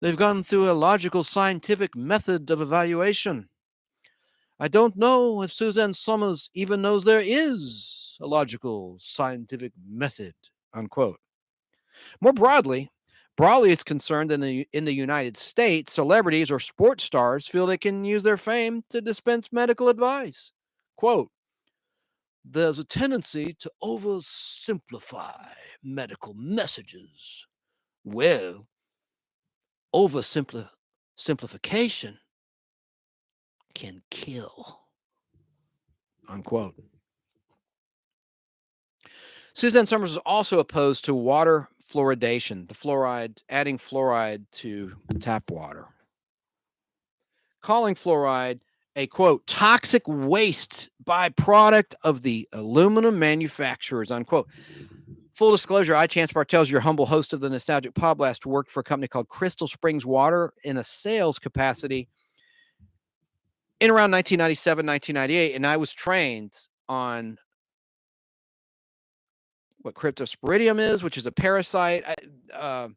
They've gone through a logical scientific method of evaluation. I don't know if Suzanne Somers even knows there is a logical scientific method, unquote. More broadly, Brawley is concerned that in the United States, celebrities or sports stars feel they can use their fame to dispense medical advice. Quote, there's a tendency to oversimplify medical messages. Well, oversimplification can kill, unquote. Suzanne Somers is also opposed to water fluoridation, adding fluoride to tap water, calling fluoride a, quote, toxic waste byproduct of the aluminum manufacturers, unquote. Full disclosure, I, Chance Bartels, your humble host of the Nostalgic Podblast, worked for a company called Crystal Springs Water in a sales capacity in around 1997, 1998, and I was trained on what cryptosporidium is, which is a parasite, 1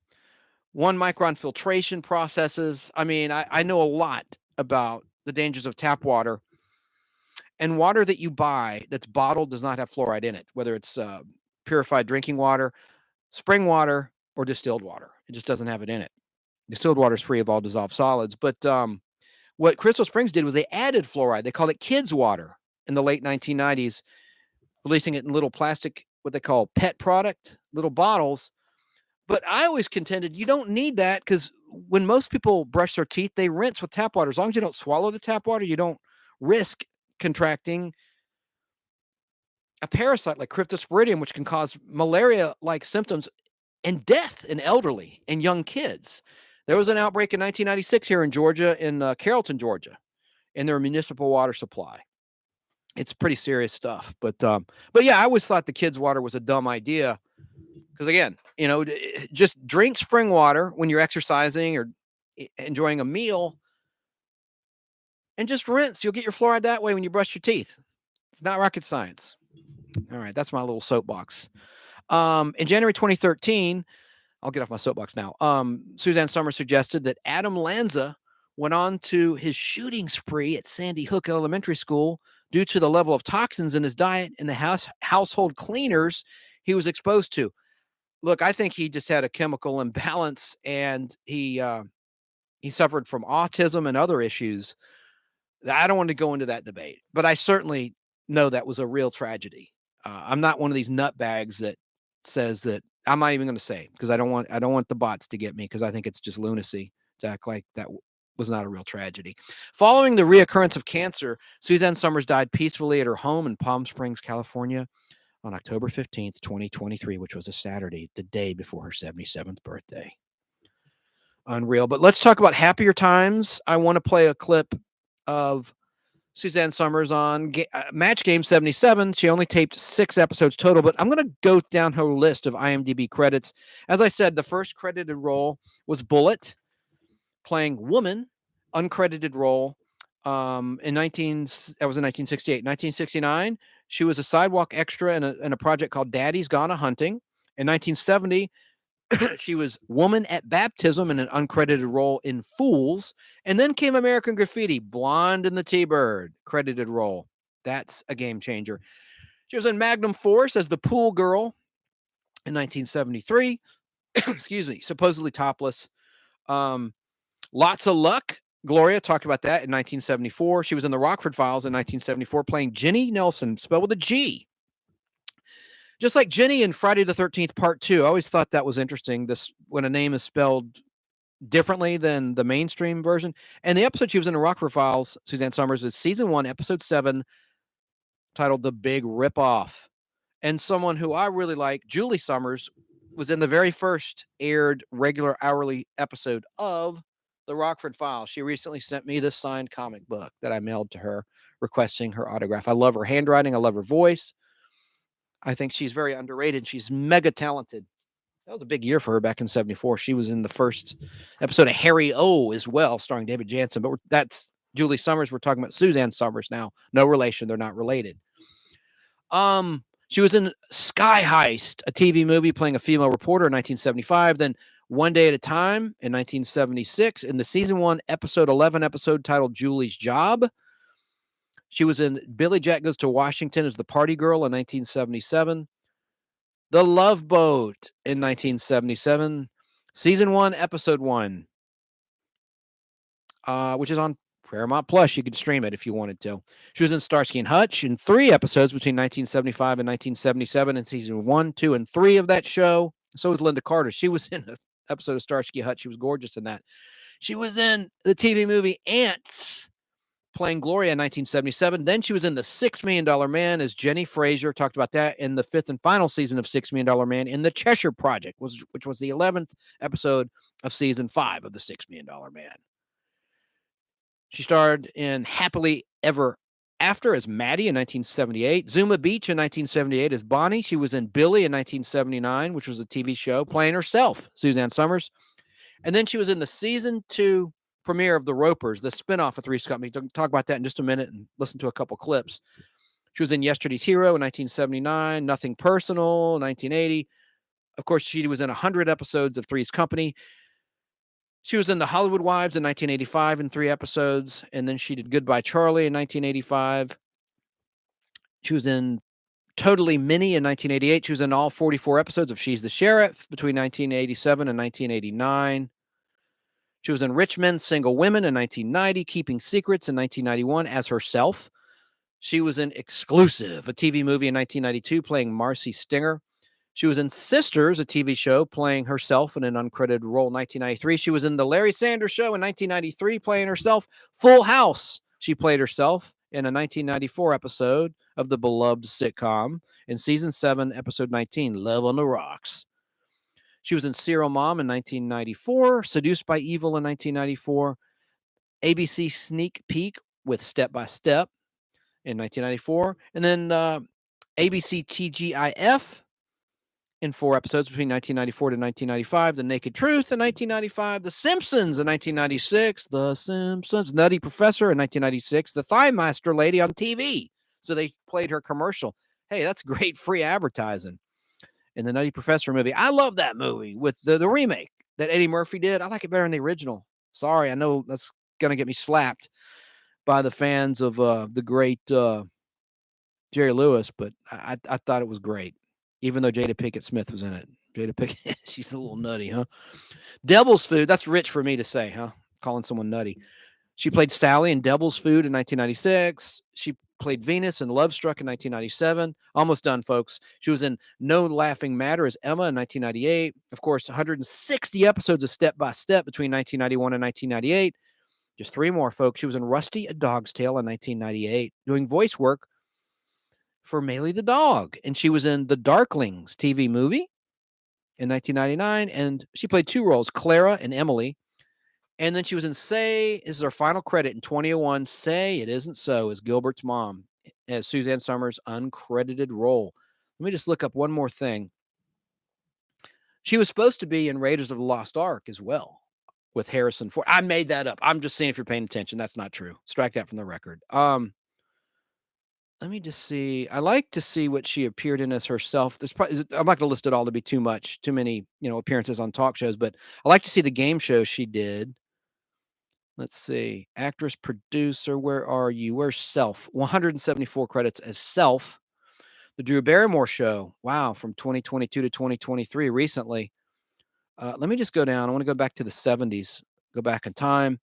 micron filtration processes. I mean, I know a lot about the dangers of tap water, and water that you buy that's bottled does not have fluoride in it, whether it's purified drinking water, spring water, or distilled water. It just doesn't have it in it. Distilled water is free of all dissolved solids. But what Crystal Springs did was they added fluoride. They called it kids water in the late 1990s, releasing it in little plastic, what they call pet product, little bottles. But I always contended you don't need that because when most people brush their teeth, they rinse with tap water. As long as you don't swallow the tap water, you don't risk contracting a parasite like cryptosporidium, which can cause malaria-like symptoms and death in elderly and young kids. There was an outbreak in 1996 here in Georgia, in Carrollton, Georgia, in their municipal water supply. It's pretty serious stuff. But yeah, I always thought the kids' water was a dumb idea because, again, just drink spring water when you're exercising or enjoying a meal and just rinse. You'll get your fluoride that way when you brush your teeth. It's not rocket science. All right, that's my little soapbox. In January 2013, I'll get off my soapbox now. Suzanne Somers suggested that Adam Lanza went on to his shooting spree at Sandy Hook Elementary School due to the level of toxins in his diet and the household cleaners he was exposed to. Look, I think he just had a chemical imbalance, and he suffered from autism and other issues. I don't want to go into that debate, but I certainly know that was a real tragedy. I'm not one of these nutbags that says that. I'm not even going to say because I don't want the bots to get me because I think it's just lunacy to act like that was not a real tragedy. Following the reoccurrence of cancer, Suzanne Somers died peacefully at her home in Palm Springs, California on October 15th, 2023, which was a Saturday, the day before her 77th birthday. Unreal. But let's talk about happier times. I want to play a clip of Suzanne Somers on Match Game 77. She only taped 6 episodes total, but I'm going to go down her list of IMDb credits. As I said, the first credited role was Bullet, playing Woman, uncredited role. That was in 1968. 1969, she was a sidewalk extra in a project called Daddy's Gone A-Hunting. In 1970, she was Woman at Baptism in an uncredited role in Fools. And then came American Graffiti, Blonde in the T-Bird, credited role. That's a game changer. She was in Magnum Force as the pool girl in 1973. Excuse me, supposedly topless. Lots of Luck. Gloria talked about that in 1974. She was in the Rockford Files in 1974, playing Jenny Nelson, spelled with a G. Just like Jenny in Friday the 13th Part 2. I always thought that was interesting. This when a name is spelled differently than the mainstream version. And the episode she was in the Rockford Files, Suzanne Somers, is season 1, episode 7, titled The Big Ripoff. And someone who I really like, Julie Somers, was in the very first aired regular hourly episode of the Rockford Files. She recently sent me this signed comic book that I mailed to her requesting her autograph. I love her handwriting. I love her voice. I think she's very underrated. She's mega talented. That was a big year for her back in 74. She was in the first episode of Harry O as well, starring David Jansen. But that's Julie Somers. We're talking about Suzanne Somers now. No relation. They're not related. She was in Sky Heist, a TV movie playing a female reporter in 1975. Then One Day at a Time in 1976. In the season 1, episode 11 episode titled Julie's Job. She was in Billy Jack Goes to Washington as the party girl in 1977. The Love Boat in 1977. Season 1, episode 1. Which is on Paramount Plus. You could stream it if you wanted to. She was in Starsky and Hutch in 3 episodes between 1975 and 1977 in season 1, 2, and 3 of that show. So was Linda Carter. She was in an episode of Starsky and Hutch. She was gorgeous in that. She was in the TV movie Ants, playing Gloria in 1977. Then she was in The $6 Million Man as Jenny Fraser. Talked about that in the 5th and final season of $6 Million Man in The Cheshire Project, which was the 11th episode of season 5 of The $6 Million Man. She starred in Happily Ever After as Maddie in 1978. Zuma Beach in 1978 as Bonnie. She was in Billy in 1979, which was a TV show, playing herself, Suzanne Somers. And then she was in the season 2 premiere of The Ropers, the spinoff of Three's Company. Talk about that in just a minute and listen to a couple clips. She was in Yesterday's Hero in 1979, Nothing Personal, 1980. Of course, she was in 100 episodes of Three's Company. She was in The Hollywood Wives in 1985 in 3 episodes, and then she did Goodbye Charlie in 1985. She was in Totally Minnie in 1988. She was in all 44 episodes of She's the Sheriff between 1987 and 1989. She was in Rich Men, Single Women in 1990, Keeping Secrets in 1991 as herself. She was in Exclusive, a TV movie in 1992, playing Marcy Stinger. She was in Sisters, a TV show, playing herself in an uncredited role in 1993. She was in The Larry Sanders Show in 1993, playing herself. Full House, she played herself in a 1994 episode of the beloved sitcom. In season 7, episode 19, Love on the Rocks. She was in Serial Mom in 1994, Seduced by Evil in 1994, ABC Sneak Peek with Step by Step in 1994, and then ABC TGIF in 4 episodes between 1994 to 1995, The Naked Truth in 1995, The Simpsons in 1996, The Simpsons, Nutty Professor in 1996, The Thigh Master Lady on TV. So they played her commercial. Hey, that's great free advertising. In the Nutty Professor movie. I love that movie with the remake that Eddie Murphy did. I like it better than the original. Sorry, I know that's going to get me slapped by the fans of the great Jerry Lewis, but I thought it was great, even though Jada Pinkett Smith was in it. Jada Pinkett, she's a little nutty, huh? Devil's Food, that's rich for me to say, huh? Calling someone nutty. She played Sally in Devil's Food in 1996. She played Venus in Love Struck in 1997. Almost done, folks. She was in No Laughing Matter as Emma in 1998. Of course, 160 episodes of Step by Step between 1991 and 1998. Just 3 more, folks. She was in Rusty, A Dog's Tale in 1998, doing voice work for Maylie the dog. And she was in The Darklings TV movie in 1999. And she played 2 roles, Clara and Emily. And then she was in Say, this is her final credit in 2001, Say It Isn't So, as Gilbert's mom, as Suzanne Somers' uncredited role. Let me just look up one more thing. She was supposed to be in Raiders of the Lost Ark as well with Harrison Ford. I made that up. I'm just seeing if you're paying attention. That's not true. Strike that from the record. Let me just see. I like to see what she appeared in as herself. There's probably, I'm not going to list it all to be too many, appearances on talk shows, but I like to see the game shows she did. Let's see. Actress, producer, where are you? Where's Self? 174 credits as Self. The Drew Barrymore Show. Wow, from 2022 to 2023 recently. Let me just go down. I want to go back to the 70s, go back in time.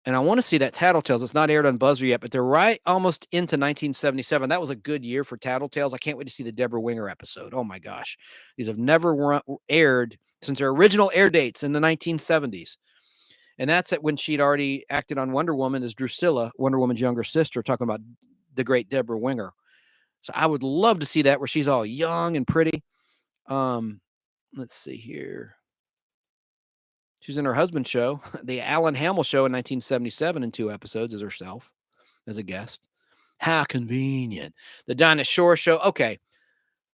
And I want to see that Tattletales. It's not aired on Buzzer yet, but they're right almost into 1977. That was a good year for Tattletales. I can't wait to see the Deborah Winger episode. Oh my gosh. These have never aired since their original air dates in the 1970s. And that's when she'd already acted on Wonder Woman as Drusilla, Wonder Woman's younger sister, talking about the great Deborah Winger. So I would love to see that where she's all young and pretty. Let's see here. She's in her husband's show, the Alan Hamill Show in 1977 in 2 episodes as herself, as a guest. How convenient. The Dinah Shore Show. Okay.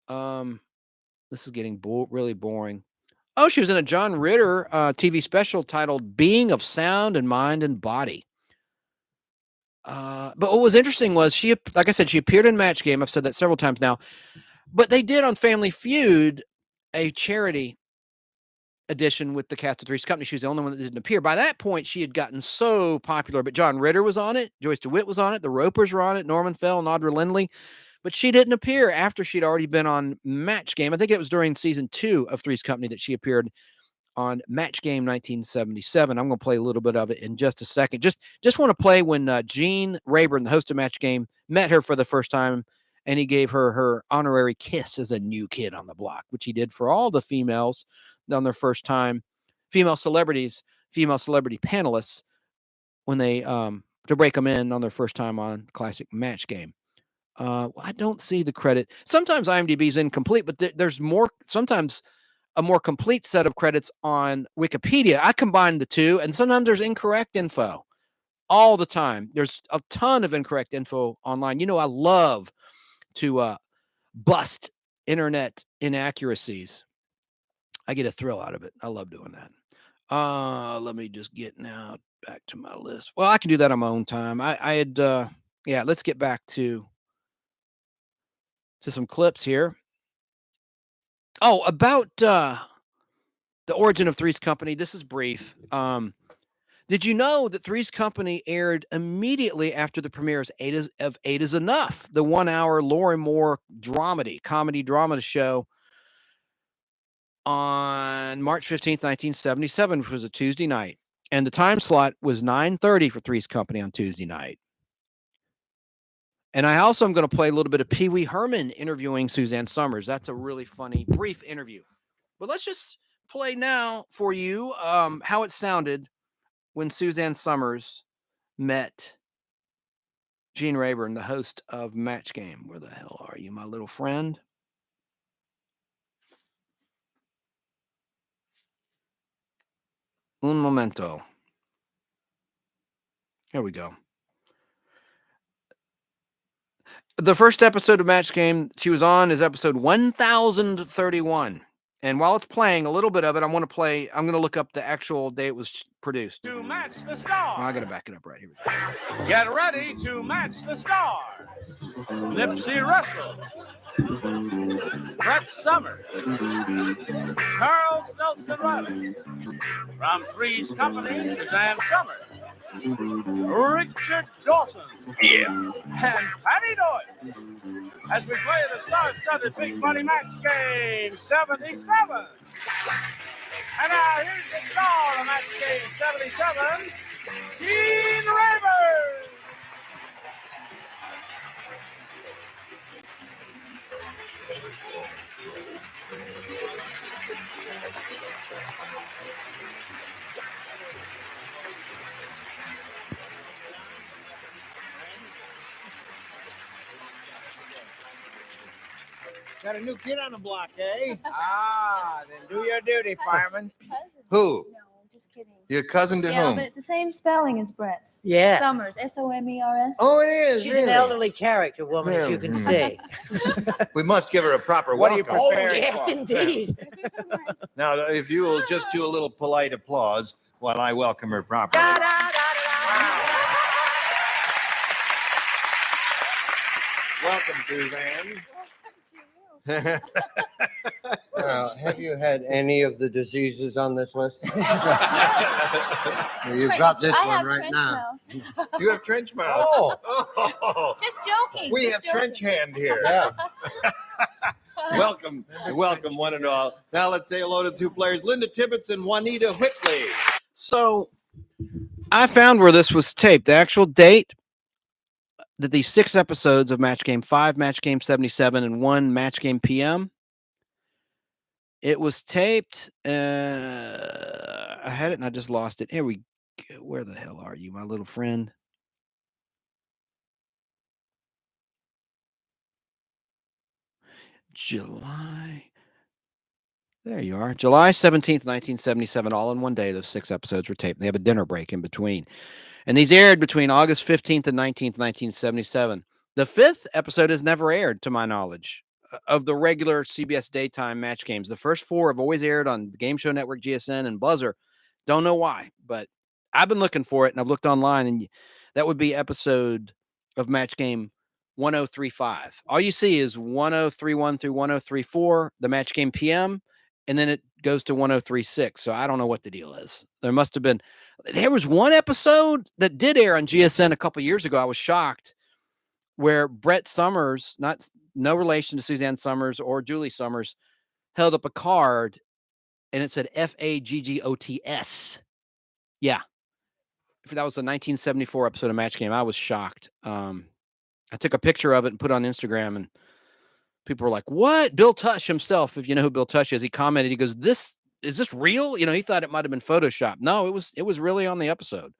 This is getting really boring. Oh, she was in a John Ritter TV special titled Being of Sound and Mind and Body. But what was interesting was she, like I said, she appeared in Match Game. I've said that several times now. But they did on Family Feud a charity edition with the cast of Three's Company. She was the only one that didn't appear. By that point, she had gotten so popular. But John Ritter was on it. Joyce DeWitt was on it. The Ropers were on it. Norman Fell and Audra Lindley. But she didn't appear after she'd already been on Match Game. I think it was during season 2 of Three's Company that she appeared on Match Game 1977. I'm going to play a little bit of it in just a second. Just want to play when Gene Rayburn, the host of Match Game, met her for the first time, and he gave her her honorary kiss as a new kid on the block, which he did for all the females on their first time, female celebrity panelists, when they to break them in on their first time on classic Match Game. I don't see the credit. Sometimes IMDb is incomplete, but there's more, sometimes a more complete set of credits on Wikipedia. I combine the two, and sometimes there's incorrect info all the time. There's a ton of incorrect info online. You know, I love to bust internet inaccuracies. I get a thrill out of it. I love doing that. Let me just get now back to my list. Well, I can do that on my own time. Let's get back to some clips here. Oh, about the origin of Three's Company. This is brief. Did you know that Three's Company aired immediately after the premiere of Eight Is Enough, the 1-hour Lorrie Moore comedy drama show on March 15th, 1977, which was a Tuesday night. And the time slot was 9:30 for Three's Company on Tuesday night. And I also am going to play a little bit of Pee Wee Herman interviewing Suzanne Somers. That's a really funny, brief interview. But let's just play now for you how it sounded when Suzanne Somers met Gene Rayburn, the host of Match Game. Where the hell are you, my little friend? Un momento. Here we go. The first episode of Match Game she was on is episode 1031. And while it's playing a little bit of it, I'm going to look up the actual day it was produced. To match the star. Oh, I got to back it up right here. Get ready to match the star. Nipsey Russell. Brett Summers. Charles Nelson Riley. From Three's Company, Suzanne Somers. Richard Dawson. Yeah. And Patty Doyle. As we play the star-studded Big Money Match Game 77. And now here's the star of Match Game 77, Gene Rayburn. Got a new kid on the block, eh? Then do your duty, fireman. Who? No, just kidding. Your cousin to Yeah, whom? but it's the same spelling as Brett's. Yes. Somers, Somers. Oh, it is. She's really? an elderly character woman, as you can see. We must give her a proper What are you welcome. preparing Yes, for? Indeed. Now, if you will just do a little polite applause while I welcome her properly. Welcome, Suzanne. Have you had any of the diseases on this list? You've got this I one have right trench now. mouth. You have trench mouth. Oh. Just joking. We just have joking. trench hand here. Yeah. Welcome, one and all. Now let's say hello to the two players, Linda Tibbetts and Juanita Whitley. So I found where this was taped. The actual date that these 6 episodes of Match Game 5, Match Game 77, and 1 Match Game PM, it was taped. I had it and I just lost it. Here we go. Where the hell are you, my little friend? July. There you are. July 17th, 1977. All in one day. Those 6 episodes were taped. They have a dinner break in between. And these aired between August 15th and 19th, 1977. The 5th episode has never aired, to my knowledge, of the regular CBS daytime Match Games. The first 4 have always aired on the Game Show Network, GSN, and Buzzer. Don't know why, but I've been looking for it, and I've looked online, and that would be episode of Match Game 1035. All you see is 1031 through 1034, the Match Game PM, and then it goes to 1036. So I don't know what the deal is. There was one episode that did air on GSN a couple years ago. I was shocked, where Brett Summers, no relation to Suzanne Somers or Julie Somers, held up a card and it said FAGGOTS. Yeah. That was a 1974 episode of Match Game. I was shocked. I took a picture of it and put it on Instagram, and people were like, what? Bill Tush himself, if you know who Bill Tush is, he commented, he goes, is this real? You know, he thought it might have been Photoshopped. No, it was really on the episode.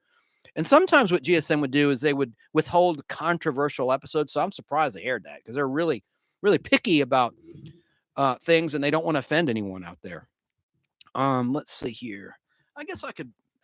And sometimes what GSM would do is they would withhold controversial episodes. So I'm surprised they aired that, because they're really, really picky about things, and they don't want to offend anyone out there. Let's see here.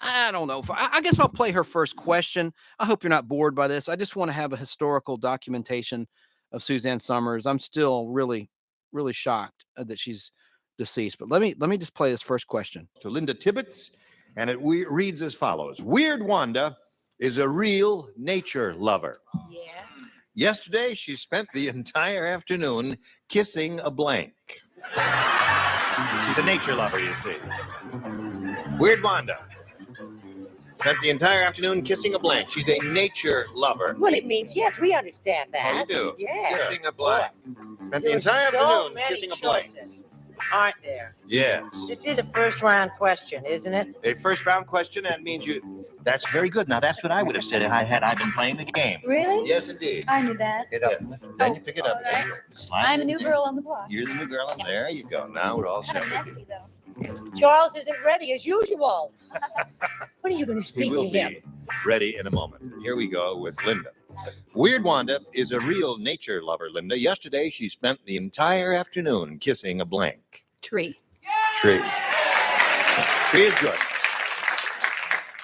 I don't know. I guess I'll play her first question. I hope you're not bored by this. I just want to have a historical documentation of Suzanne Somers. I'm still really, really shocked that she's deceased. But let me just play this first question. To Linda Tibbetts, and it reads as follows. Weird Wanda is a real nature lover. Yeah. Yesterday, she spent the entire afternoon kissing a blank. She's a nature lover, you see. Weird Wanda spent the entire afternoon kissing a blank. She's a nature lover. Well, it means, yes, we understand that. Oh, you do? Yeah. Kissing a blank. Spent the entire afternoon kissing a blank. aren't there? Yes. This is a first round question, isn't it? A first round question, that means you. That's very good. Now, that's what I would have said had I been playing the game. Really? Yes, indeed. I knew that. Pick it up. Then you pick it up. all right. Slide I'm it a new in. girl on the block. You're the new girl. And there you go. Now we're all set. Kind of messy, though. Charles isn't ready as usual. When are you going to He speak will to him? be ready in a moment. Here we go with Linda. Weird Wanda is a real nature lover, Linda. Yesterday, she spent the entire afternoon kissing a blank Tree. tree. Tree is good.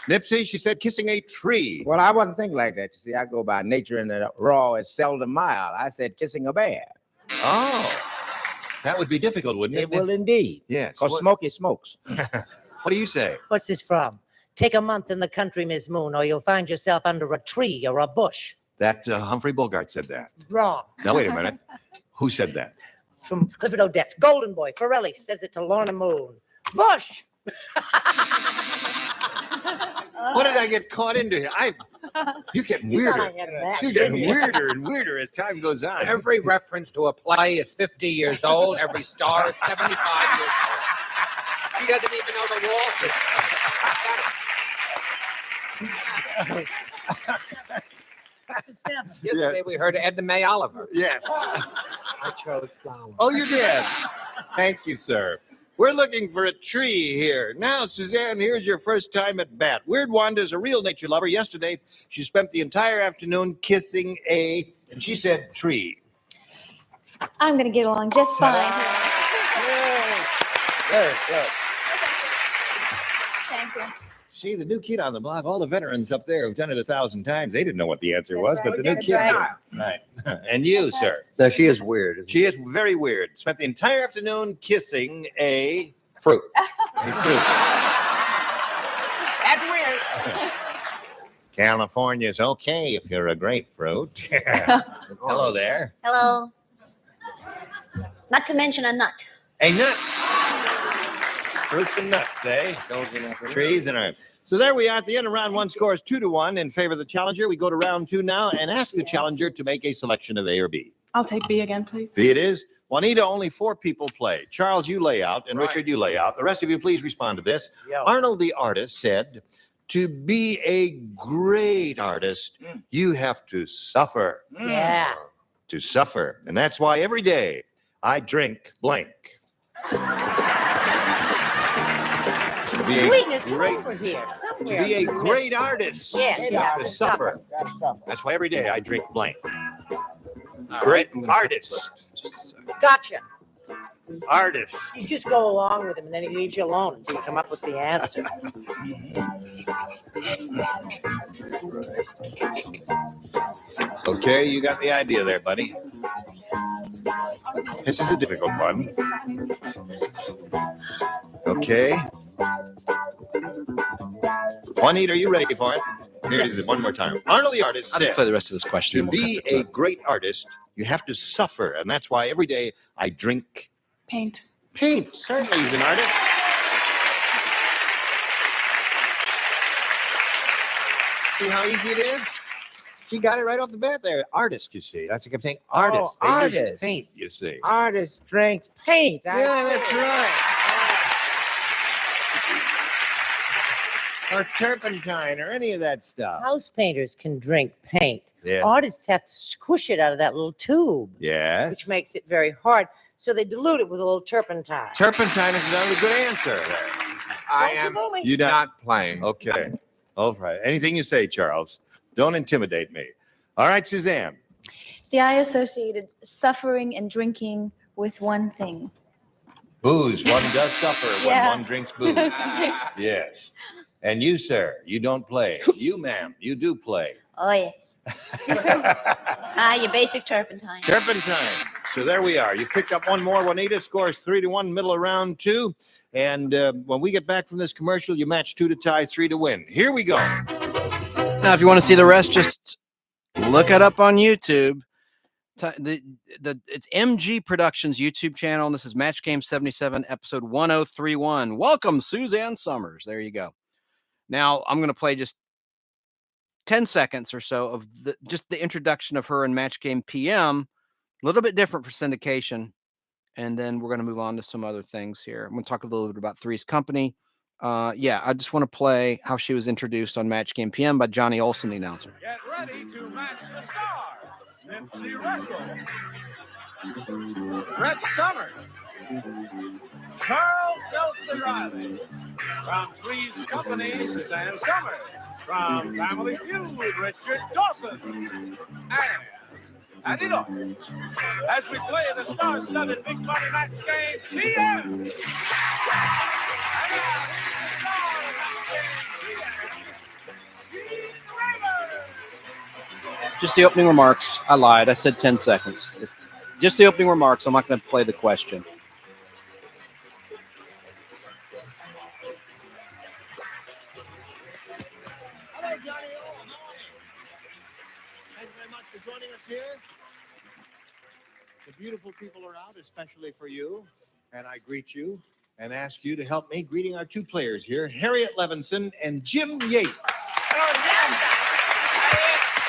Nipsey, she said kissing a tree. Well, I wasn't thinking like that. You see, I go by nature and the raw is seldom mild. I said kissing a bear. Oh, that would be difficult, wouldn't it? It will indeed. Yes. Because What, Smokey smokes. what do you say? What's this from? Take a month in the country, Miss Moon, or you'll find yourself under a tree or a bush. That Humphrey Bogart said that. Wrong. Now, wait a minute. Who said that? From Clifford Odets. Golden Boy. Forelli says it to Lorna Moon. Bush! What did I get caught into here? You're getting You thought weirder. I had that, You're didn't getting you? weirder and weirder as time goes on. Every reference to a play is 50 years old. Every star is 75 years old. She doesn't even know the walls. Yesterday we heard Edna May Oliver. Yes. I chose flowers. Oh, you did. Thank you, sir. We're looking for a tree here. Now, Suzanne, here's your first time at bat. Weird Wanda's a real nature lover. Yesterday, she spent the entire afternoon kissing and she said tree. I'm going to get along just fine. Very good. Thank you. See, the new kid on the block, all the veterans up there have done it 1,000 times. They didn't know what the answer was, but the new That's kid right. did. Right. And you, sir. No, she is weird. She is very weird. Spent the entire afternoon kissing a Fruit. fruit. That's weird. California's okay if you're a grapefruit. Hello there. Hello. Not to mention a nut. A nut. Fruits and nuts, eh? Trees and earth. So there we are at the end of round one. Scores 2-1 in favor of the challenger. We go to round two now and ask the challenger to make a selection of A or B. I'll take B again, please. B it is. Juanita, only 4 people play. Charles, you lay out, and Richard, you lay out. The rest of you, please respond to this. Yo. Arnold, the artist, said, to be a great artist, you have to suffer. Yeah. To suffer. And that's why every day I drink blank. To be a Sweetness, come great- over here. To Somewhere. be a great artist, Yeah, you yeah. have to suffer. Gotta suffer. That's why every day I drink blank. All Great right, I'm gonna put artist. this- just a second. Gotcha. Artist. You just go along with him, and then he leaves you alone until you come up with the answer. Okay, you got the idea there, buddy. This is a difficult one. Okay. Juanita, are you ready for it? Here it is one more time. Arnold the artist I'll just said, play the rest of this question. to and we'll be cut the a clip. great artist, you have to suffer. And that's why every day I drink Paint. paint. Certainly he's an artist. See how easy it is? She got it right off the bat there. Artist, you see. That's what I kept saying. Artist. Oh, They use artist. paint, you see. Artist drinks paint. Yeah, that's right. Or turpentine or any of that stuff. House painters can drink paint. Yes. Artists have to squish it out of that little tube, Yes. which makes it very hard. So they dilute it with a little turpentine. Turpentine is another good answer. I Don't you am boo me. You not. not playing. Okay. All right. Anything you say, Charles. Don't intimidate me. All right, Suzanne. See, I associated suffering and drinking with one thing. Booze. One does suffer when Yeah. one drinks booze. Yes. And you, sir, you don't play. You, ma'am, you do play. Oh, yes. Your basic turpentine. Turpentine. So there we are. You picked up one more. Juanita scores 3-1, middle of round two. And when we get back from this commercial, you match 2 to tie, 3 to win. Here we go. Now, if you want to see the rest, just look it up on YouTube. It's MG Productions YouTube channel, and this is Match Game 77, episode 1031. Welcome, Suzanne Summers. There you go. Now, I'm going to play just 10 seconds or so of just the introduction of her in Match Game PM. A little bit different for syndication. and then we're going to move on to some other things here. I'm going to talk a little bit about Three's Company. Yeah, I just want to play how she was introduced on Match Game PM by Johnny Olson, the announcer. Get ready to match the stars. Nipsey Russell, Brett Summers, Charles Nelson Riley. From Three's Company, Suzanne Summers. From Family Feud, Richard Dawson. And Patty Doyle. As we play the star-studded Big Money Match Game PM. And now, here's the star of Match Game PM, Gene Raymond. Just the opening remarks. I lied. I said 10 seconds. Just the opening remarks. I'm not going to play the question. Hello, Johnny. Oh, how are you? Thank you very much for joining us here. The beautiful people are out, especially for you. And I greet you and ask you to help me greeting our two players here, Harriet Levinson and Jim Yates. Hello, Jim.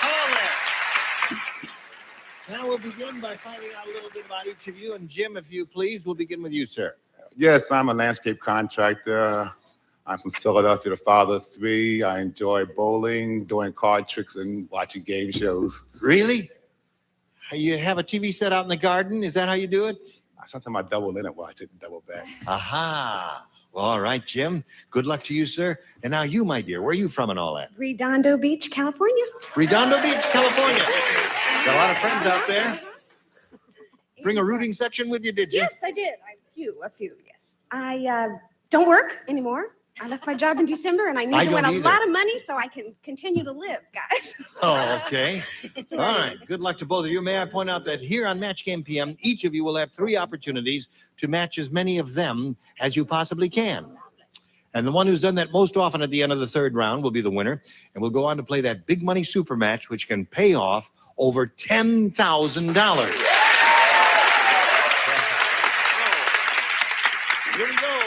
Hello there. Now we'll begin by finding out a little bit about each of you. And Jim, if you please, we'll begin with you, sir. Yes, I'm a landscape contractor. I'm from Philadelphia, the father of three. I enjoy bowling, doing card tricks, and watching game shows. Really? You have a TV set out in the garden? Is that how you do it? Sometimes I double in and watch it and double back. Aha. Well, all right, Jim. Good luck to you, sir. And now you, my dear, where are you from and all that? Redondo Beach, California. Redondo Beach, California. Got a lot of friends out there. Bring a rooting section with you, did you? Yes, I did. A few, yes. I don't work anymore. I left my job in December, and I need to win a lot of money so I can continue to live, guys. Oh, okay. All right. Good luck to both of you. May I point out that here on Match Game PM, each of you will have 3 opportunities to match as many of them as you possibly can. And the one who's done that most often at the end of the 3rd round will be the winner. And we'll go on to play that big money super match, which can pay off over $10,000. Here we go.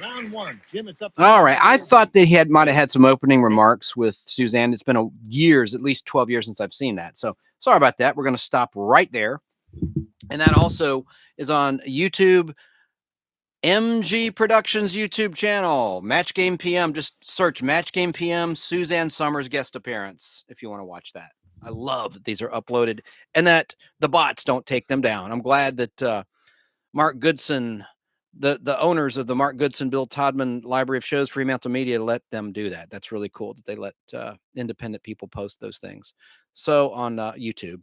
Round 1. Jim, it's up to you. All right. I thought that he might have had some opening remarks with Suzanne. It's been years, at least 12 years since I've seen that. So sorry about that. We're going to stop right there. And that also is on YouTube, MG Productions YouTube channel, Match Game PM. Just search Match Game PM, Suzanne Summers guest appearance if you want to watch that. I love that these are uploaded and that the bots don't take them down. I'm glad that Mark Goodson, the owners of the Mark Goodson, Bill Todman Library of Shows, Fremantle Media, let them do that. That's really cool that they let independent people post those things. So on YouTube.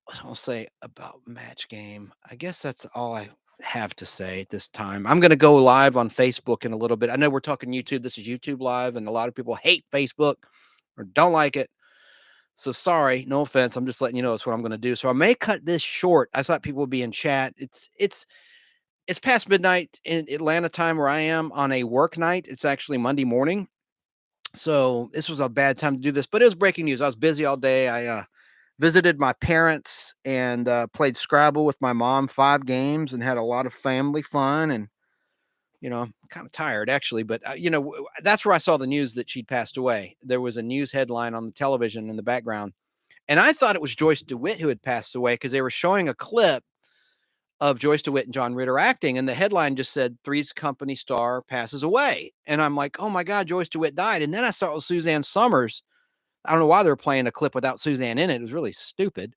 What I'll say about Match Game, I guess that's all I have to say at this time. I'm going to go live on Facebook in a little bit. I know we're talking YouTube. This is YouTube Live, and a lot of people hate Facebook or don't like it. So sorry, no offense. I'm just letting you know that's what I'm going to do. So I may cut this short. I thought people would be in chat. It's past midnight in Atlanta time where I am on a work night. It's actually Monday morning. So this was a bad time to do this, but it was breaking news. I was busy all day. I visited my parents and played Scrabble with my mom 5 games and had a lot of family fun. And, you know, I'm kind of tired actually, but you know, that's where I saw the news that she'd passed away. There was a news headline on the television in the background. And I thought it was Joyce DeWitt who had passed away because they were showing a clip of Joyce DeWitt and John Ritter acting. And the headline just said, Three's Company star passes away. And I'm like, oh my God, Joyce DeWitt died. And then I saw it was Suzanne Summers. I don't know why they were playing a clip without Suzanne in it. It was really stupid.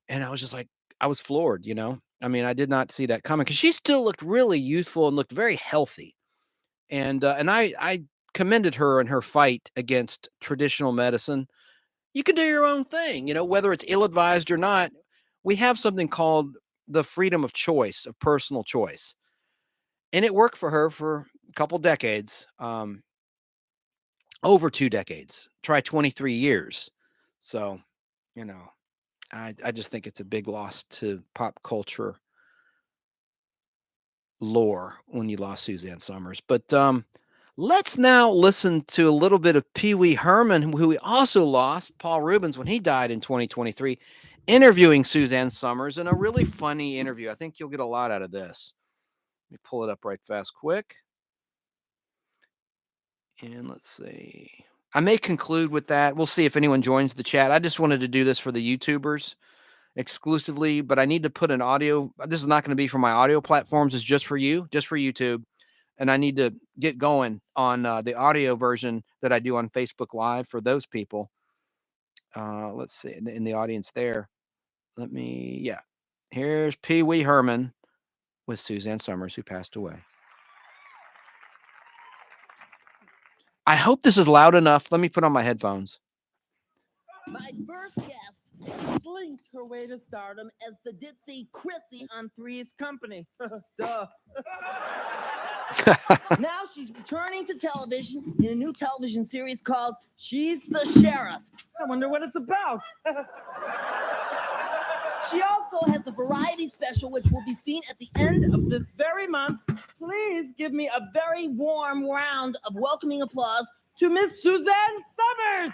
And I was just like, I was floored, you know? I mean, I did not see that coming because she still looked really youthful and looked very healthy. And I commended her in her fight against traditional medicine. You can do your own thing, you know, whether it's ill-advised or not. We have something called the freedom of choice, of personal choice. And it worked for her for a couple decades, over 2 decades, try 23 years. So, you know, I just think it's a big loss to pop culture lore when you lost Suzanne Summers. But let's now listen to a little bit of Pee Wee Herman, who we also lost, Paul Rubens, when he died in 2023, interviewing Suzanne Summers in a really funny interview. I think you'll get a lot out of this. Let me pull it up right fast quick. And let's see. I may conclude with that. We'll see if anyone joins the chat. I just wanted to do this for the YouTubers. exclusively, but I need to put an audio. This is not going to be for my audio platforms. It's just for you, just for YouTube. And I need to get going on the audio version that I do on Facebook Live for those people. Let's see, in the audience there. Yeah. Here's Pee Wee Herman with Suzanne Somers, who passed away. I hope this is loud enough. Let me put on my headphones. My first guest slinked her way to stardom as the ditzy Chrissy on Three's Company. Duh. Now she's returning to television in a new television series called She's the Sheriff. I wonder what it's about. She also has a variety special which will be seen at the end of this very month. Please give me a very warm round of welcoming applause to Miss Suzanne Somers.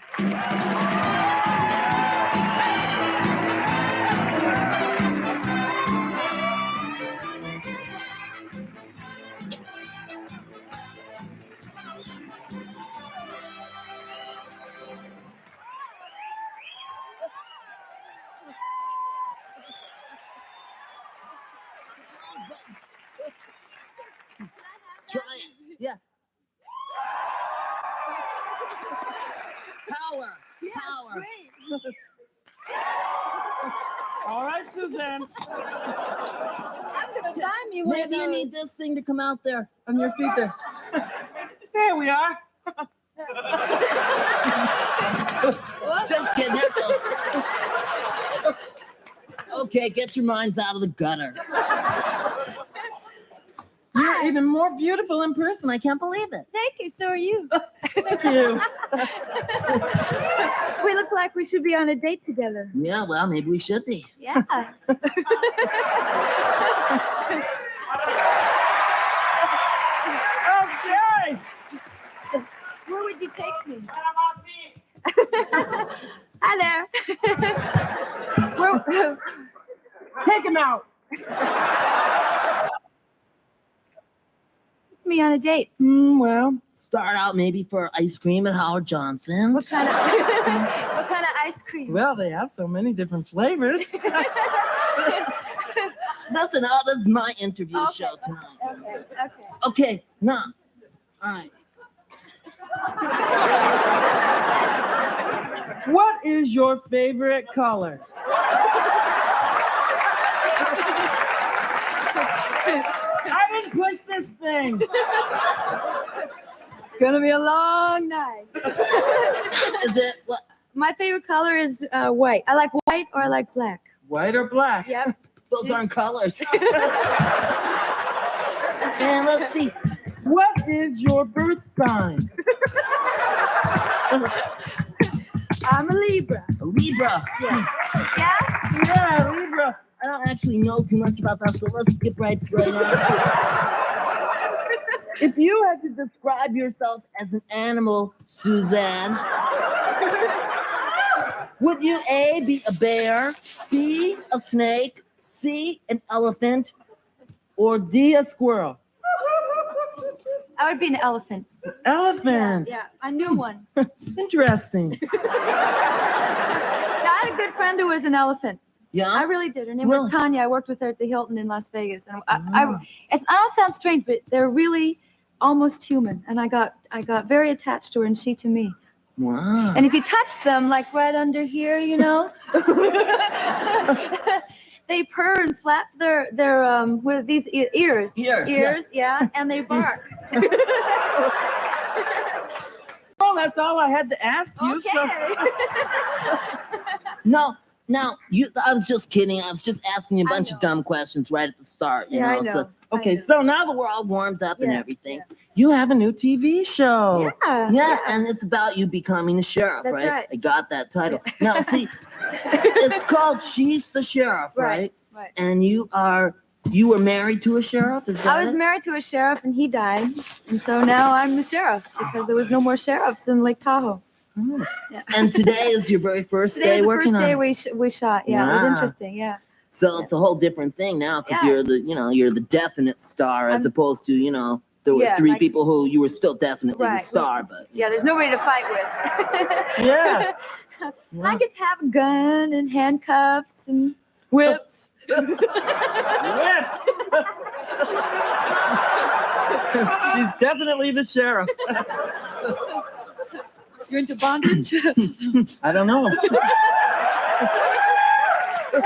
Try it. Yeah. Power. Yeah, Power. great. All right, Suzanne. I'm gonna buy me one of Maybe you those. need this thing to come out there on your feet there. There we are. Just kidding. Okay, get your minds out of the gutter. You're even more beautiful in person. I can't believe it. Thank you. So are you. Thank you. We look like we should be on a date together. Yeah, well, maybe we should be. Yeah. Okay. Where would you take me? Hi there. Take him out. Me on a date. Well, start out maybe for ice cream at Howard Johnson. What kind of ice cream? Well, they have so many different flavors. Listen, this is my interview show tonight. Okay. Okay, now, all right. What is your favorite color? I didn't push this thing. It's gonna be a long night. Is it what? My favorite color is white. I like white or I like black. White or black? Yep. Those aren't colors. And let's see. What is your birth sign? I'm a Libra. A Libra. Yeah. Yeah, Libra. I don't actually know too much about that, so let's skip right on. If you had to describe yourself as an animal, Suzanne, would you A, be a bear, B, a snake, C, an elephant, or D, a squirrel? I would be an elephant. Elephant. Yeah, I knew one. Interesting. I had a good friend who was an elephant. Yeah? I really did. Her name was Tanya. I worked with her at the Hilton in Las Vegas. And I don't sound strange, but they're really almost human. And I got very attached to her and she to me. Wow. And if you touch them, like right under here, you know, they purr and flap their with these ears. Ears, yeah, and they bark. Well, that's all I had to ask you. Okay. So. No, I was just kidding. I was just asking you a bunch of dumb questions right at the start. You know? I know. Okay, so now that we're all warmed up and everything, you have a new TV show. Yeah. And it's about you becoming a sheriff, That's right? right. I got that title. Now, see, it's called She's the Sheriff, right? Right. And you were married to a sheriff, is that I was married to a sheriff and he died. And so now I'm the sheriff because there was no more sheriffs in Lake Tahoe. Oh. Yeah. And today is your very first day working on it. Today was the first day we shot. Yeah, it was interesting. Yeah. So it's a whole different thing now because Yeah. you're the definite star as opposed to, there were three people who you were still definitely the star, but Yeah, there's nobody to fight with. Yeah. I get to have a gun and handcuffs and Whip. She's definitely the sheriff. You're into bondage? I don't know. I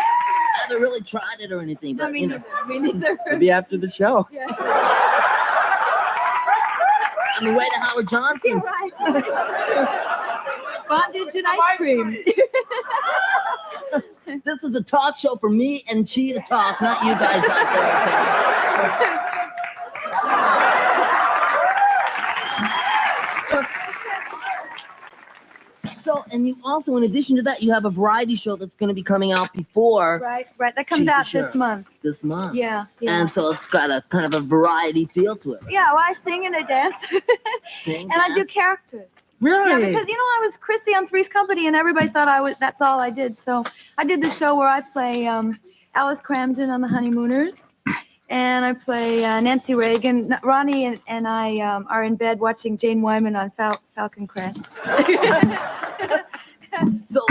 haven't really tried it or anything, but me neither. Me neither. Maybe after the show. Yeah. On the way to Howard Johnson. You're right. Bondage and ice cream. This is a talk show for me and Chi to talk, not you guys out there. So, and you also, in addition to that, you have a variety show that's going to be coming out before. Right. That comes She's the out this sheriff. month. This month. Yeah. And so it's got a kind of a variety feel to it. Yeah, well, I sing and I dance. Sing, And I do characters. Really? Yeah, because I was Chrissy on Three's Company, and everybody thought that's all I did. So I did the show where I play Alice Cramden on The Honeymooners, and I play Nancy Reagan. Ronnie and I are in bed watching Jane Wyman on Falcon Crest. So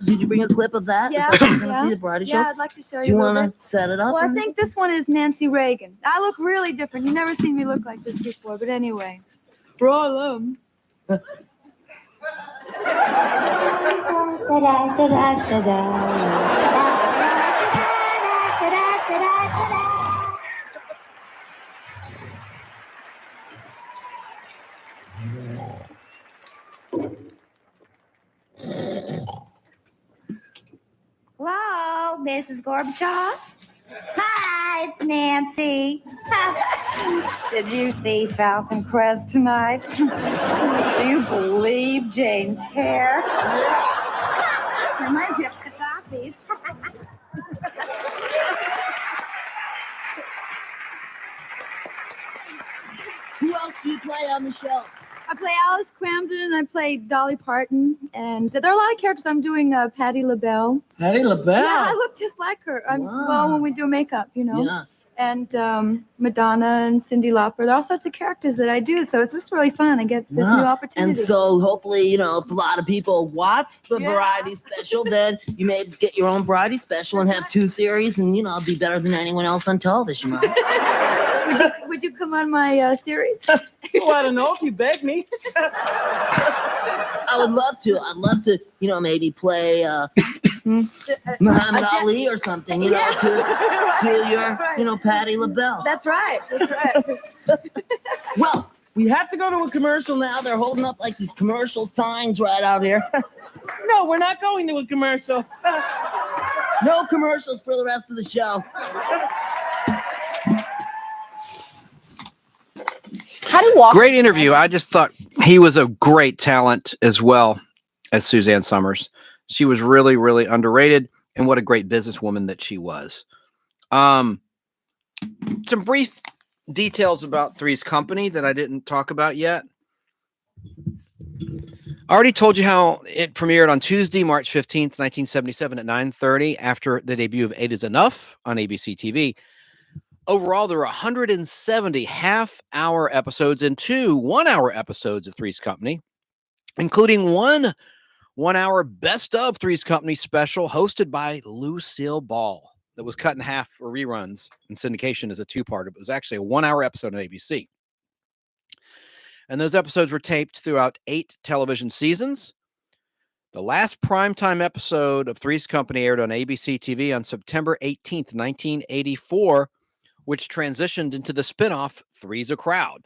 did you bring a clip of that? Yeah, Is that yeah. see the variety show? Yeah, I'd like to show you. Do you a little want bit. to set it up? Well, I think this one is Nancy Reagan. I look really different. You've never seen me look like this before, but anyway. Roll 'em. Hello, Mrs. Gorbachev. Hi, it's Nancy. Did you see Falcon Crest tonight? Do you believe Jane's hair? Reminds me of Gaddafi's. Who else do you play on the show? I play Alice Cramden, and I play Dolly Parton, and there are a lot of characters. I'm doing Patti LaBelle. Patti LaBelle? Yeah, I look just like her. Wow. Well, when we do makeup, Yeah. And Madonna and Cyndi Lauper. There are all sorts of characters that I do, so it's just really fun. I get this new opportunity. And so hopefully, if a lot of people watch the variety special, then you may get your own variety special and have 2 series and, be better than anyone else on television, right? Would you come on my series? Well, I don't know if you beg me. I would love to. I'd love to, maybe play Muhammad Ali or something, to your, Patti LaBelle. That's right. That's right. Well, we have to go to a commercial now. They're holding up like these commercial signs right out here. No, we're not going to a commercial. No commercials for the rest of the show. How do you walk? Great interview. I just thought he was a great talent as well as Suzanne Somers. She was really, really underrated, and what a great businesswoman that she was. Some brief details about Three's Company that I didn't talk about yet. I already told you how it premiered on Tuesday, March 15th, 1977 at 9:30 after the debut of 8 is Enough on ABC TV. Overall, there were 170 half-hour episodes and 2 one-hour episodes of Three's Company, including one 1-hour Best of Three's Company special hosted by Lucille Ball that was cut in half for reruns and syndication as a 2-part. It was actually a 1-hour episode on ABC. And those episodes were taped throughout 8 television seasons. The last primetime episode of Three's Company aired on ABC TV on September 18th, 1984, which transitioned into the spinoff Three's a Crowd,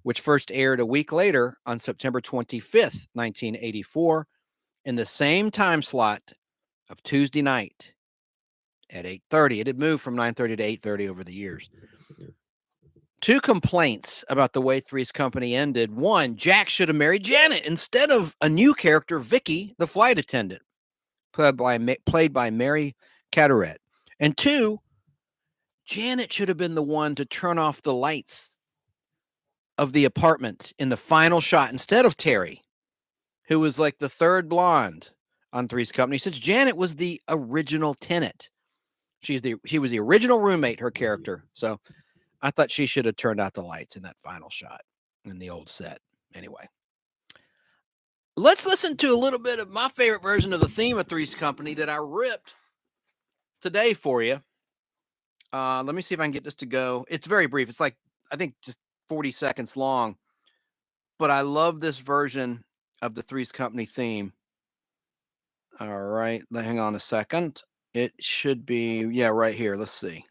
which first aired a week later on September 25th, 1984, in the same time slot of Tuesday night at 8:30. It had moved from 9:30 to 8:30 over the years. 2 complaints about the way Three's Company ended. 1, Jack should have married Janet instead of a new character, Vicky, the flight attendant, played by Mary Carteret. And 2, Janet should have been the one to turn off the lights of the apartment in the final shot instead of Terry, who was like the third blonde on Three's Company, since Janet was the original tenant. She was the original roommate, her character. So I thought she should have turned out the lights in that final shot in the old set. Anyway, let's listen to a little bit of my favorite version of the theme of Three's Company that I ripped today for you. Let me see if I can get this to go. It's very brief. It's like, I think, just 40 seconds long. But I love this version of the Three's Company theme. All right. Hang on a second. It should be, yeah, right here. Let's see.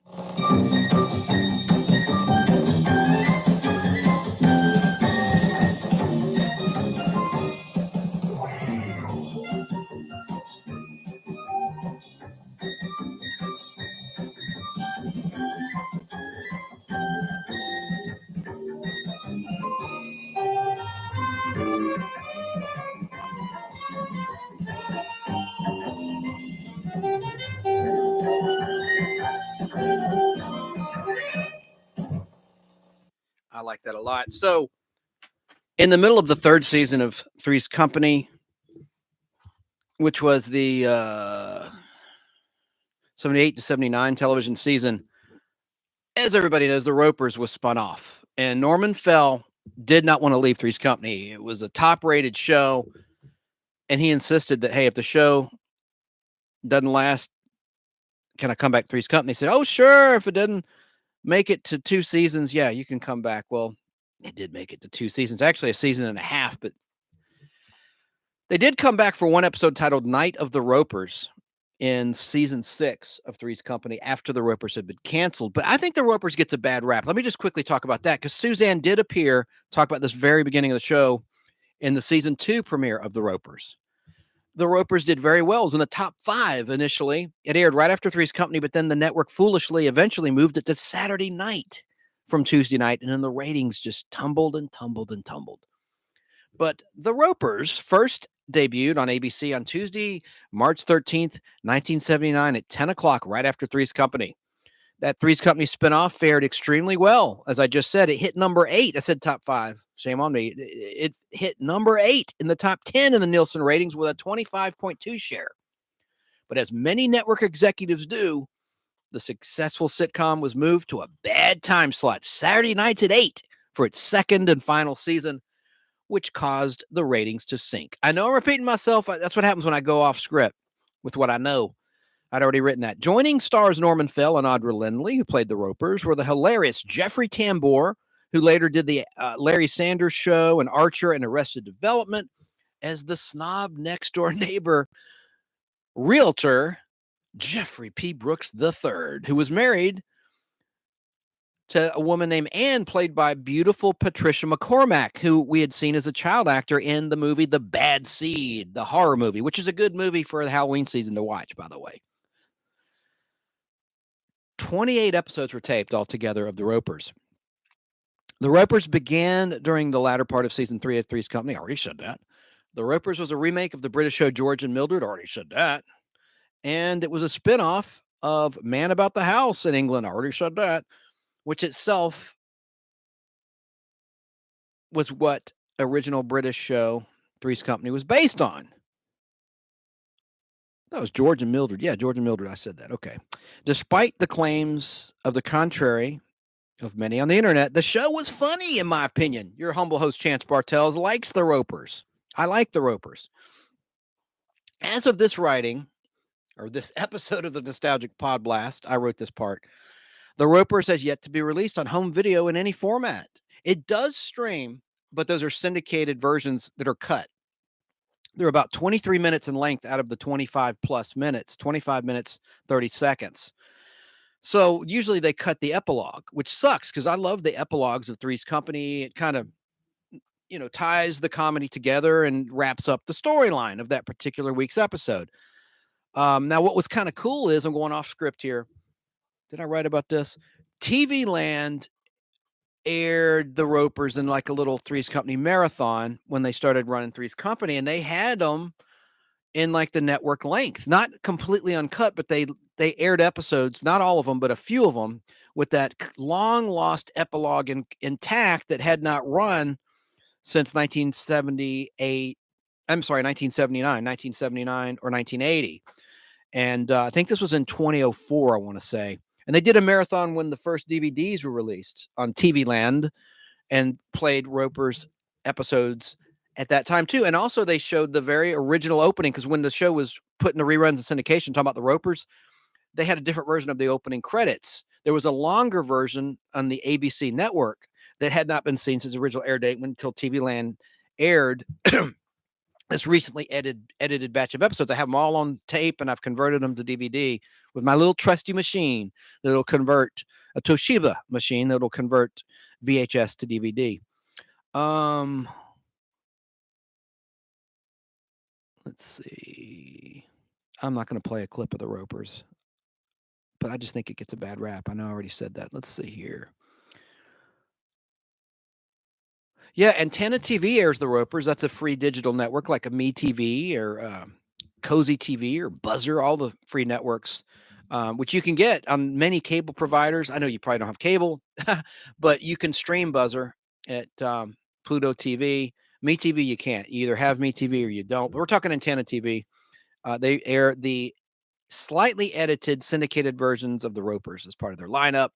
I like that a lot. So, in the middle of the third season of Three's Company, which was the 78 to 79 television season, as everybody knows, the Ropers was spun off. And Norman Fell did not want to leave Three's Company. It was a top-rated show, and he insisted that, hey, if the show doesn't last, can I come back to Three's Company? He said, oh, sure. If it didn't make it to 2 seasons, yeah, you can come back. Well, it did make it to 2 seasons, actually a season and a half, but they did come back for one episode titled Night of the Ropers in season 6 of Three's Company after the Ropers had been canceled. But I think the Ropers gets a bad rap. Let me just quickly talk about that, because Suzanne did appear, talk about this very beginning of the show, in the season 2 premiere of the Ropers. The Ropers did very well. It was in the top 5 initially. It aired right after Three's Company, but then the network foolishly eventually moved it to Saturday night from Tuesday night, and then the ratings just tumbled and tumbled and tumbled. But the Ropers first debuted on ABC on Tuesday, March 13th, 1979 at 10 o'clock, right after Three's Company. That Three's Company spinoff fared extremely well. As I just said, it hit number 8. I said top 5. Shame on me. It hit number 8 in the top 10 in the Nielsen ratings with a 25.2 share. But as many network executives do, the successful sitcom was moved to a bad time slot, Saturday nights at 8, for its second and final season, which caused the ratings to sink. I know I'm repeating myself. That's what happens when I go off script with what I know. I'd already written that. Joining stars Norman Fell and Audra Lindley, who played the Ropers, were the hilarious Jeffrey Tambor, who later did the Larry Sanders Show and Archer and Arrested Development, as the snob next-door neighbor realtor Jeffrey P. Brooks III, who was married to a woman named Anne, played by beautiful Patricia McCormack, who we had seen as a child actor in the movie The Bad Seed, the horror movie, which is a good movie for the Halloween season to watch, by the way. 28 episodes were taped altogether of The Ropers. The Ropers began during the latter part of season 3 of Three's Company. I already said that. The Ropers was a remake of the British show George and Mildred. Already said that. And it was a spinoff of Man About the House in England. Already said that. Which itself was what original British show Three's Company was based on. That was George and Mildred. Yeah, George and Mildred. I said that. Okay. Despite the claims of the contrary of many on the internet, the show was funny, in my opinion. Your humble host, Chance Bartels, likes the Ropers. I like the Ropers. As of this writing, or this episode of the Nostalgic Podblast, I wrote this part. The Ropers has yet to be released on home video in any format. It does stream, but those are syndicated versions that are cut. They're about 23 minutes in length out of the 25 plus minutes, 25 minutes, 30 seconds. So usually they cut the epilogue, which sucks because I love the epilogues of Three's Company. It kind of, ties the comedy together and wraps up the storyline of that particular week's episode. Now, what was kind of cool is, I'm going off script here. Did I write about this? TV Land aired the Ropers in like a little Three's Company marathon when they started running Three's Company, and they had them in like the network length, not completely uncut, but they aired episodes, not all of them, but a few of them, with that long lost epilogue intact that had not run since 1978. I'm sorry, 1979 or 1980. And I think this was in 2004, I want to say. And they did a marathon when the first DVDs were released on TV Land and played Ropers episodes at that time too. And also they showed the very original opening, because when the show was put into reruns and syndication, talking about the Ropers, they had a different version of the opening credits. There was a longer version on the ABC network that had not been seen since the original air date until TV Land aired this recently edited batch of episodes. I have them all on tape, and I've converted them to DVD with my little trusty machine that'll convert, a Toshiba machine that'll convert VHS to DVD. Let's see. I'm not going to play a clip of the Ropers, but I just think it gets a bad rap. I know I already said that. Let's see here. Yeah, Antenna TV airs the Ropers. That's a free digital network like a Me TV or Cozy TV or Buzzer, all the free networks, which you can get on many cable providers. I know you probably don't have cable, but you can stream Buzzer at Pluto TV. Me TV, you can't. You either have Me TV or you don't. But we're talking Antenna TV. They air the slightly edited syndicated versions of the Ropers as part of their lineup.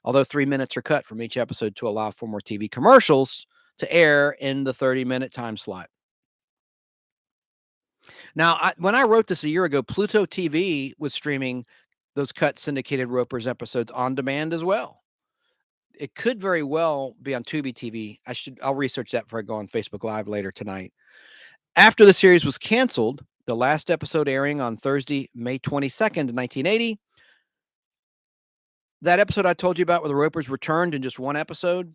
Although 3 minutes are cut from each episode to allow for more TV commercials to air in the 30-minute time slot. Now, when I wrote this a year ago, Pluto TV was streaming those cut syndicated Ropers episodes on demand as well. It could very well be on Tubi TV. I'll research that before I go on Facebook Live later tonight. After the series was canceled, the last episode airing on Thursday, May 22nd, 1980, that episode I told you about where the Ropers returned in just one episode,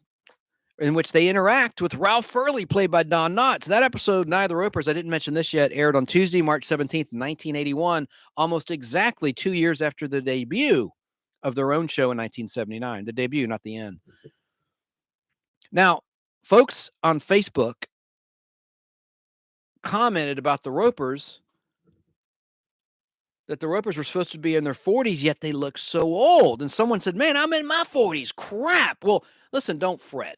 in which they interact with Ralph Furley, played by Don Knotts. That episode, Night of the Ropers, I didn't mention this yet, aired on Tuesday, March 17th, 1981, almost exactly 2 years after the debut of their own show in 1979. The debut, not the end. Now, folks on Facebook commented about the Ropers, that the Ropers were supposed to be in their 40s, yet they look so old. And someone said, man, I'm in my 40s. Crap. Well, listen, don't fret.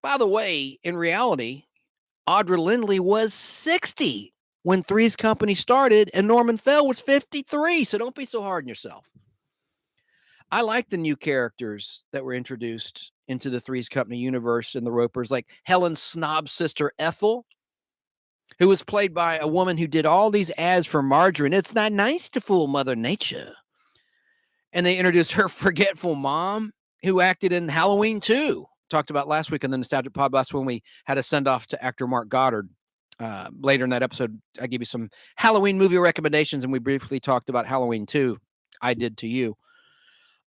By the way, in reality, Audra Lindley was 60 when Three's Company started, and Norman Fell was 53. So don't be so hard on yourself. I like the new characters that were introduced into the Three's Company universe in the Ropers, like Helen's snob sister Ethel, who was played by a woman who did all these ads for margarine. It's not nice to fool Mother Nature. And they introduced her forgetful mom, who acted in Halloween 2. Talked about last week on the Nostalgic Podblast when we had a send-off to actor Mark Goddard. Later in that episode, I gave you some Halloween movie recommendations, and we briefly talked about Halloween 2. I did to you.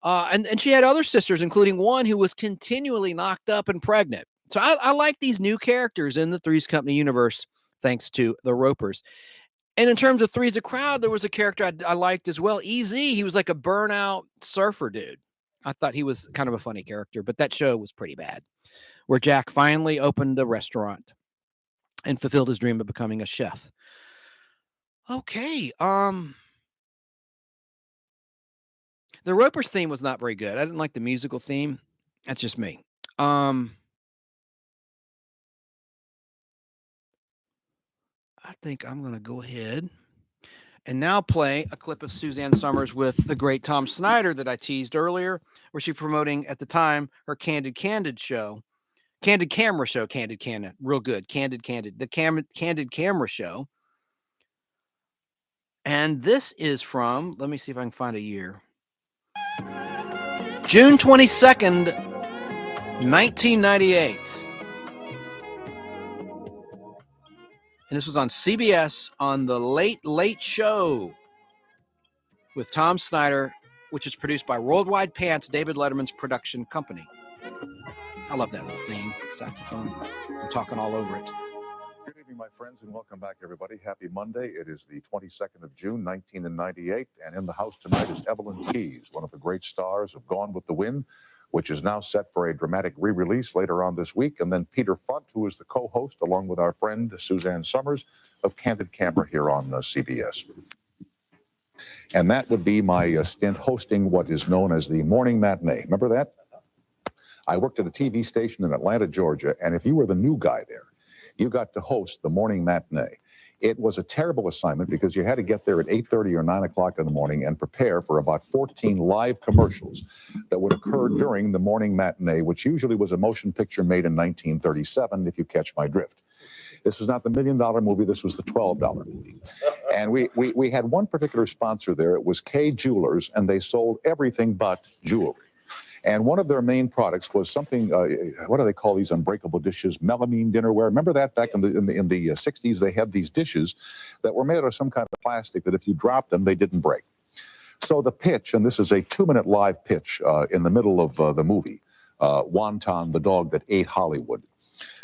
And she had other sisters, including one who was continually knocked up and pregnant. So I like these new characters in the Three's Company universe, thanks to the Ropers. And in terms of Three's a Crowd, there was a character I liked as well. EZ, he was like a burnout surfer dude. I thought he was kind of a funny character, but that show was pretty bad, where Jack finally opened a restaurant and fulfilled his dream of becoming a chef. Okay. The Ropers theme was not very good. I didn't like the musical theme. That's just me. I think I'm going to go ahead and now play a clip of Suzanne Somers with the great Tom Snyder that I teased earlier, where she's promoting at the time her Candid show. Candid Camera show, Candid, real good. Candid, the Candid Camera show. And this is from, let me see if I can find a year. June 22nd, 1998. And this was on CBS on The Late Late Show with Tom Snyder, which is produced by Worldwide Pants, David Letterman's production company. I love that little theme, saxophone. I'm talking all over it. Good evening, my friends, and welcome back, everybody. Happy Monday. It is the 22nd of June, 1998, and in the house tonight is Evelyn Keyes, one of the great stars of Gone with the Wind, which is now set for a dramatic re-release later on this week, and then Peter Funt, who is the co-host, along with our friend Suzanne Somers of Candid Camera here on CBS. And that would be my stint hosting what is known as the morning matinee. Remember that? I worked at a TV station in Atlanta, Georgia, and if you were the new guy there, you got to host the morning matinee. It was a terrible assignment because you had to get there at 8:30 or 9 o'clock in the morning and prepare for about 14 live commercials that would occur during the morning matinee, which usually was a motion picture made in 1937, if you catch my drift. This was not the $1 million movie. This was the $12 movie. And we had one particular sponsor there. It was K Jewelers, and they sold everything but jewelry. And one of their main products was something, what do they call these unbreakable dishes? Melamine dinnerware. Remember that back in the 60s? They had these dishes that were made out of some kind of plastic that if you dropped them, they didn't break. So the pitch, and this is a 2-minute live pitch in the middle of the movie, Wonton, the dog that ate Hollywood.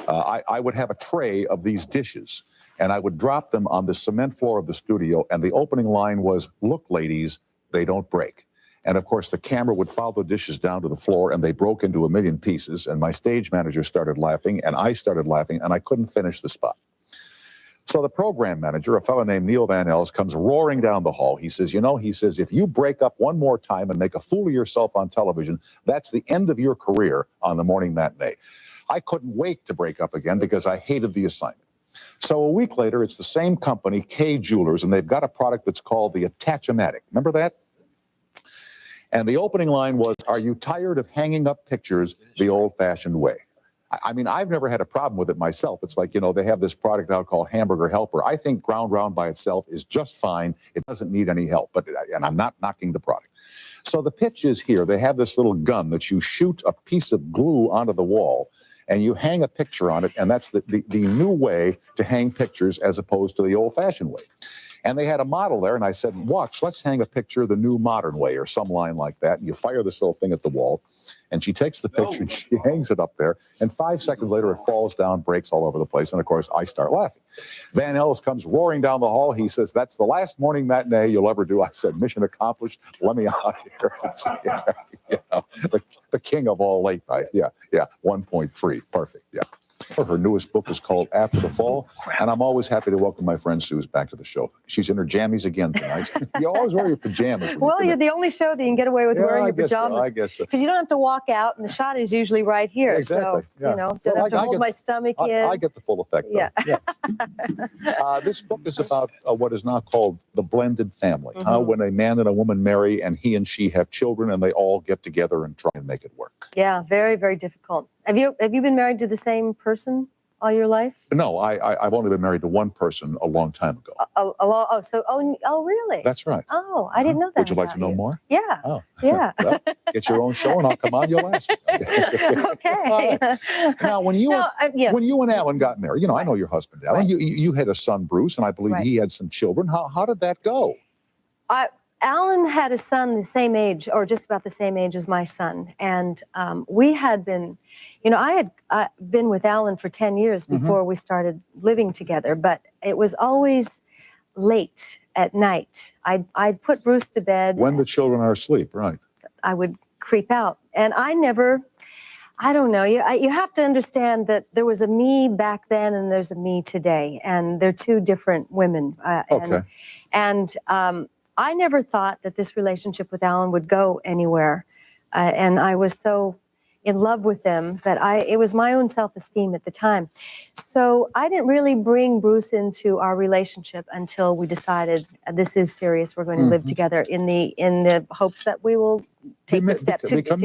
I would have a tray of these dishes, and I would drop them on the cement floor of the studio, and the opening line was, "Look, ladies, they don't break." And of course, the camera would follow the dishes down to the floor, and they broke into a million pieces. And my stage manager started laughing, and I started laughing, and I couldn't finish the spot. So the program manager, a fellow named Neil Van Els, comes roaring down the hall. He says, if you break up one more time and make a fool of yourself on television, that's the end of your career on the morning matinee. I couldn't wait to break up again because I hated the assignment. So a week later, it's the same company, K Jewelers, and they've got a product that's called the Attach-O-Matic. Remember that? And the opening line was, "Are you tired of hanging up pictures the old-fashioned way?" I mean, I've never had a problem with it myself. It's like, they have this product out called Hamburger Helper. I think Ground Round by itself is just fine. It doesn't need any help, and I'm not knocking the product. So the pitch is here. They have this little gun that you shoot a piece of glue onto the wall, and you hang a picture on it, and that's the new way to hang pictures as opposed to the old-fashioned way. And they had a model there, and I said, "Watch, let's hang a picture the new modern way," or some line like that. And you fire this little thing at the wall, and she takes the picture, and she hangs it up there, and 5 seconds later, it falls down, breaks all over the place, and of course, I start laughing. Van Els comes roaring down the hall. He says, "That's the last morning matinee you'll ever do." I said, "Mission accomplished. Let me out of here." The king of all late night. Yeah, 1.3. Perfect, yeah. Her newest book is called After the Fall, and I'm always happy to welcome my friend Suze back to the show. She's in her jammies again tonight. You always wear your pajamas. Well, you're the only show that you can get away with wearing your pajamas. I guess so. Because you don't have to walk out, and the shot is usually right here. Exactly. So, don't have to hold my stomach in. I get the full effect, though. Yeah. This book is about what is now called the blended family. When a man and a woman marry, and he and she have children, and they all get together and try and make it work. Yeah, very, very difficult. Have you been married to the same person all your life? No, I've only been married to one person a long time ago. Oh, really? That's right. Oh, I didn't know that. Would you like to know more? Yeah. Oh. Yeah. Well, get your own show, and I'll come on. You'll ask. Okay. Now, when you and Alan got married, I know your husband, Alan. Right. You had a son, Bruce, and I believe he had some children. How did that go? Alan had a son the same age, or just about the same age as my son. And we had been, I had been with Alan for 10 years before we started living together, but it was always late at night. I'd put Bruce to bed. When the children are asleep, right. I would creep out. And I don't know, you have to understand that there was a me back then and there's a me today. And they're two different women. Okay. And I never thought that this relationship with Alan would go anywhere. And I was so in love with them that it was my own self-esteem at the time. So I didn't really bring Bruce into our relationship until we decided this is serious. We're going to live together in the hopes that we will take the step to get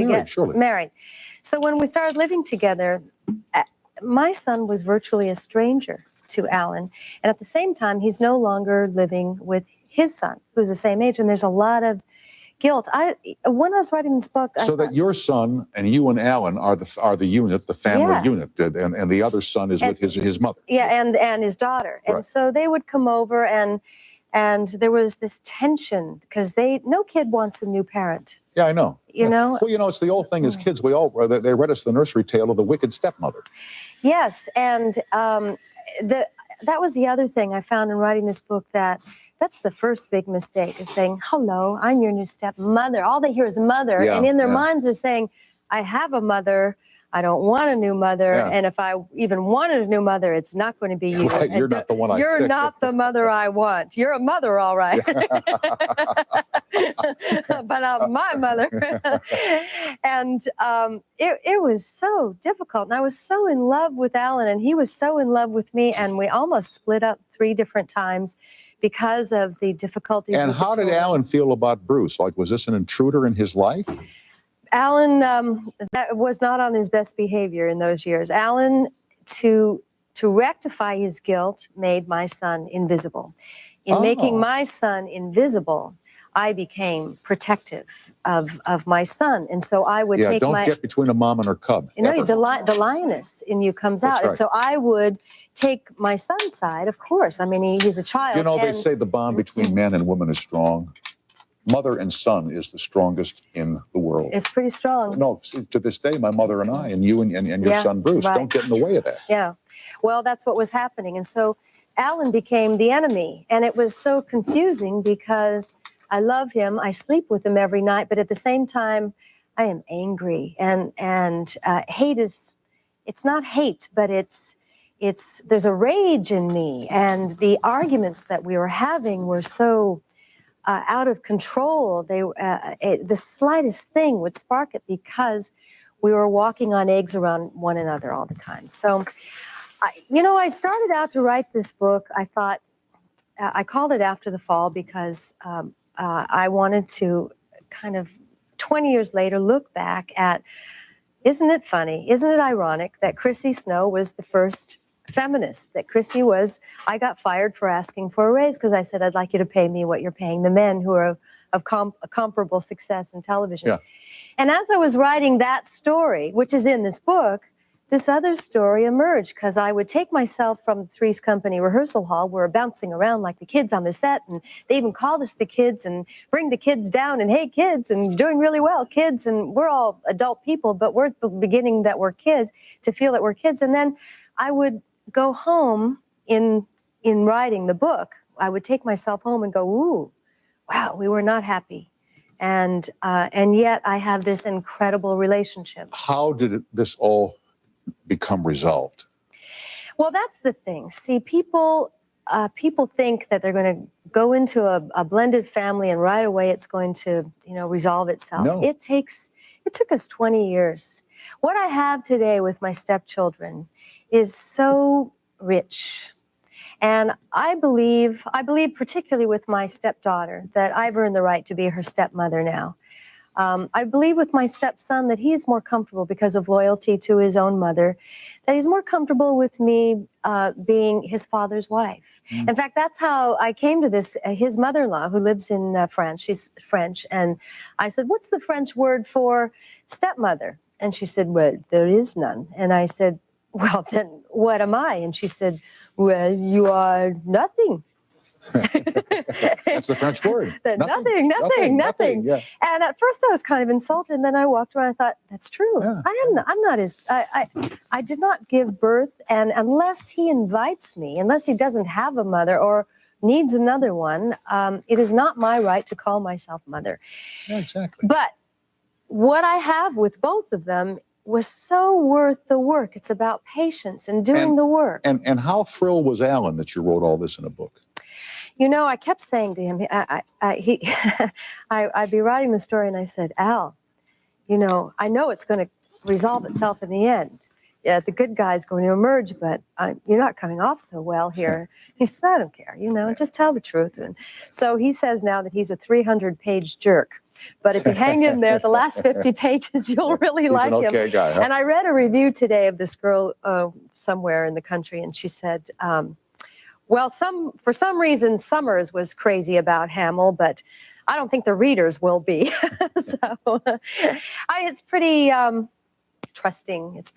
married. So when we started living together, my son was virtually a stranger to Alan. And at the same time, he's no longer living with his son, who's the same age, and there's a lot of guilt. When I was writing this book, so that your son and you and Alan are the unit, the family unit, and the other son is with his mother. Yeah, and his daughter, and so they would come over, and there was this tension because no kid wants a new parent. Yeah, I know. You know. Well, it's the old thing as kids. They read us the nursery tale of the wicked stepmother. Yes, and that was the other thing I found in writing this book, that's the first big mistake, is saying, "Hello, I'm your new stepmother." All they hear is mother. And in their minds they're saying, "I have a mother. I don't want a new mother. And if I even wanted a new mother, it's not going to be you. Right, you're not the one I You're picked. not the mother I want. You're a mother, all right." But I'm my mother. And it was so difficult. And I was so in love with Alan, and he was so in love with me. And we almost split up 3 different times because of the difficulties. And how did Alan feel about Bruce? Like, was this an intruder in his life? Alan that was not on his best behavior in those years. Alan, to to rectify his guilt, made my son invisible. In making my son invisible, I became protective of my son. And so I would take don't get between a mom and her cub. you know, ever. the lioness in you comes That's out. And right. so I would take my son's side, of course. I mean, he's a child. You know, they and say the bond between man and woman is strong. Mother and son is the strongest in the world. It's pretty strong. No, to this day, my mother and I, and you and your Yeah, son Bruce, right. don't get in the way of that. Yeah. Well, that's what was happening. And so Alan became the enemy. And it was so confusing because I love him. I sleep with him every night. But at the same time, I am angry. And hate is, it's not hate, but there's a rage in me. And the arguments that we were having were so out of control. The slightest thing would spark it because we were walking on eggs around one another all the time. So, I started out to write this book. I thought, I called it After the Fall because I wanted to kind of 20 years later look back at, isn't it funny, isn't it ironic that Chrissy Snow was the first feminist, that Chrissy was, I got fired for asking for a raise because I said, I'd like you to pay me what you're paying the men who are of comparable success in television. Yeah. And as I was writing that story, which is in this book, this other story emerged because I would take myself from the Three's Company rehearsal hall. We're bouncing around like the kids on the set, and they even called us the kids and bring the kids down and, hey, kids, and you're doing really well, kids. And we're all adult people, but we're beginning that we're kids, to feel that we're kids. And then I would go home in writing the book. I would take myself home and go, ooh, wow, we were not happy. And yet I have this incredible relationship. How did this all become resolved? Well, that's the thing. See, people think that they're going to go into a blended family and right away it's going to, resolve itself. No. It took us 20 years. What I have today with my stepchildren is so rich. And I believe particularly with my stepdaughter that I've earned the right to be her stepmother now. I believe with my stepson that he's more comfortable because of loyalty to his own mother, that he's more comfortable with me being his father's wife. Mm. In fact, that's how I came to this. His mother-in-law, who lives in France, she's French, and I said, what's the French word for stepmother? And she said, well, there is none. And I said, well, then what am I? And she said, well, you are nothing. That's the French word. Nothing. Yeah. And at first I was kind of insulted, and then I walked around and thought, that's true. Yeah. I'm not his, I did not give birth, and unless he invites me, unless he doesn't have a mother or needs another one, it is not my right to call myself mother. Yeah, exactly. But what I have with both of them was so worth the work. It's about patience and doing the work. And how thrilled was Alan that you wrote all this in a book? I kept saying to him, I'd be writing the story and I said, Al, I know it's going to resolve itself in the end. Yeah, the good guy's going to emerge, but you're not coming off so well here. He said, I don't care, just tell the truth. And so he says now that he's a 300-page jerk. But if you hang in there, the last 50 pages, you'll really like him. He's an okay guy, huh? And I read a review today of this girl somewhere in the country, and she said, well, for some reason, SOMERS was crazy about Hamill, but I don't think the readers will be. So it's pretty trusting. It's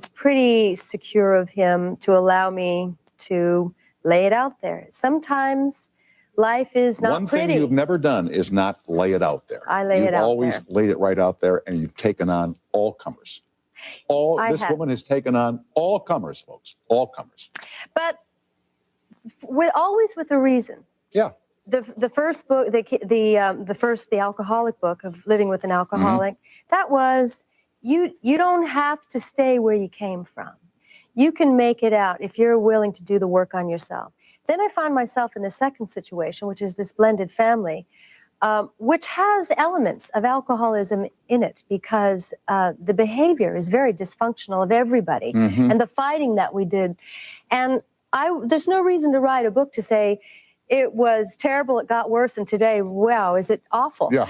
pretty secure of him to allow me to lay it out there. Sometimes life is not One pretty. thing you've never done is not lay it out there. I lay it out there. You've always laid it right out there, and you've taken on all comers. This woman has taken on all comers, folks. All comers. But always with a reason. Yeah. The first book, the alcoholic book of living with an alcoholic, that was you don't have to stay where you came from. You can make it out if you're willing to do the work on yourself. Then I found myself in the second situation, which is this blended family, which has elements of alcoholism in it because the behavior is very dysfunctional of everybody, and the fighting that we did. And there's no reason to write a book to say it was terrible, it got worse, and today, wow, is it awful? Yeah.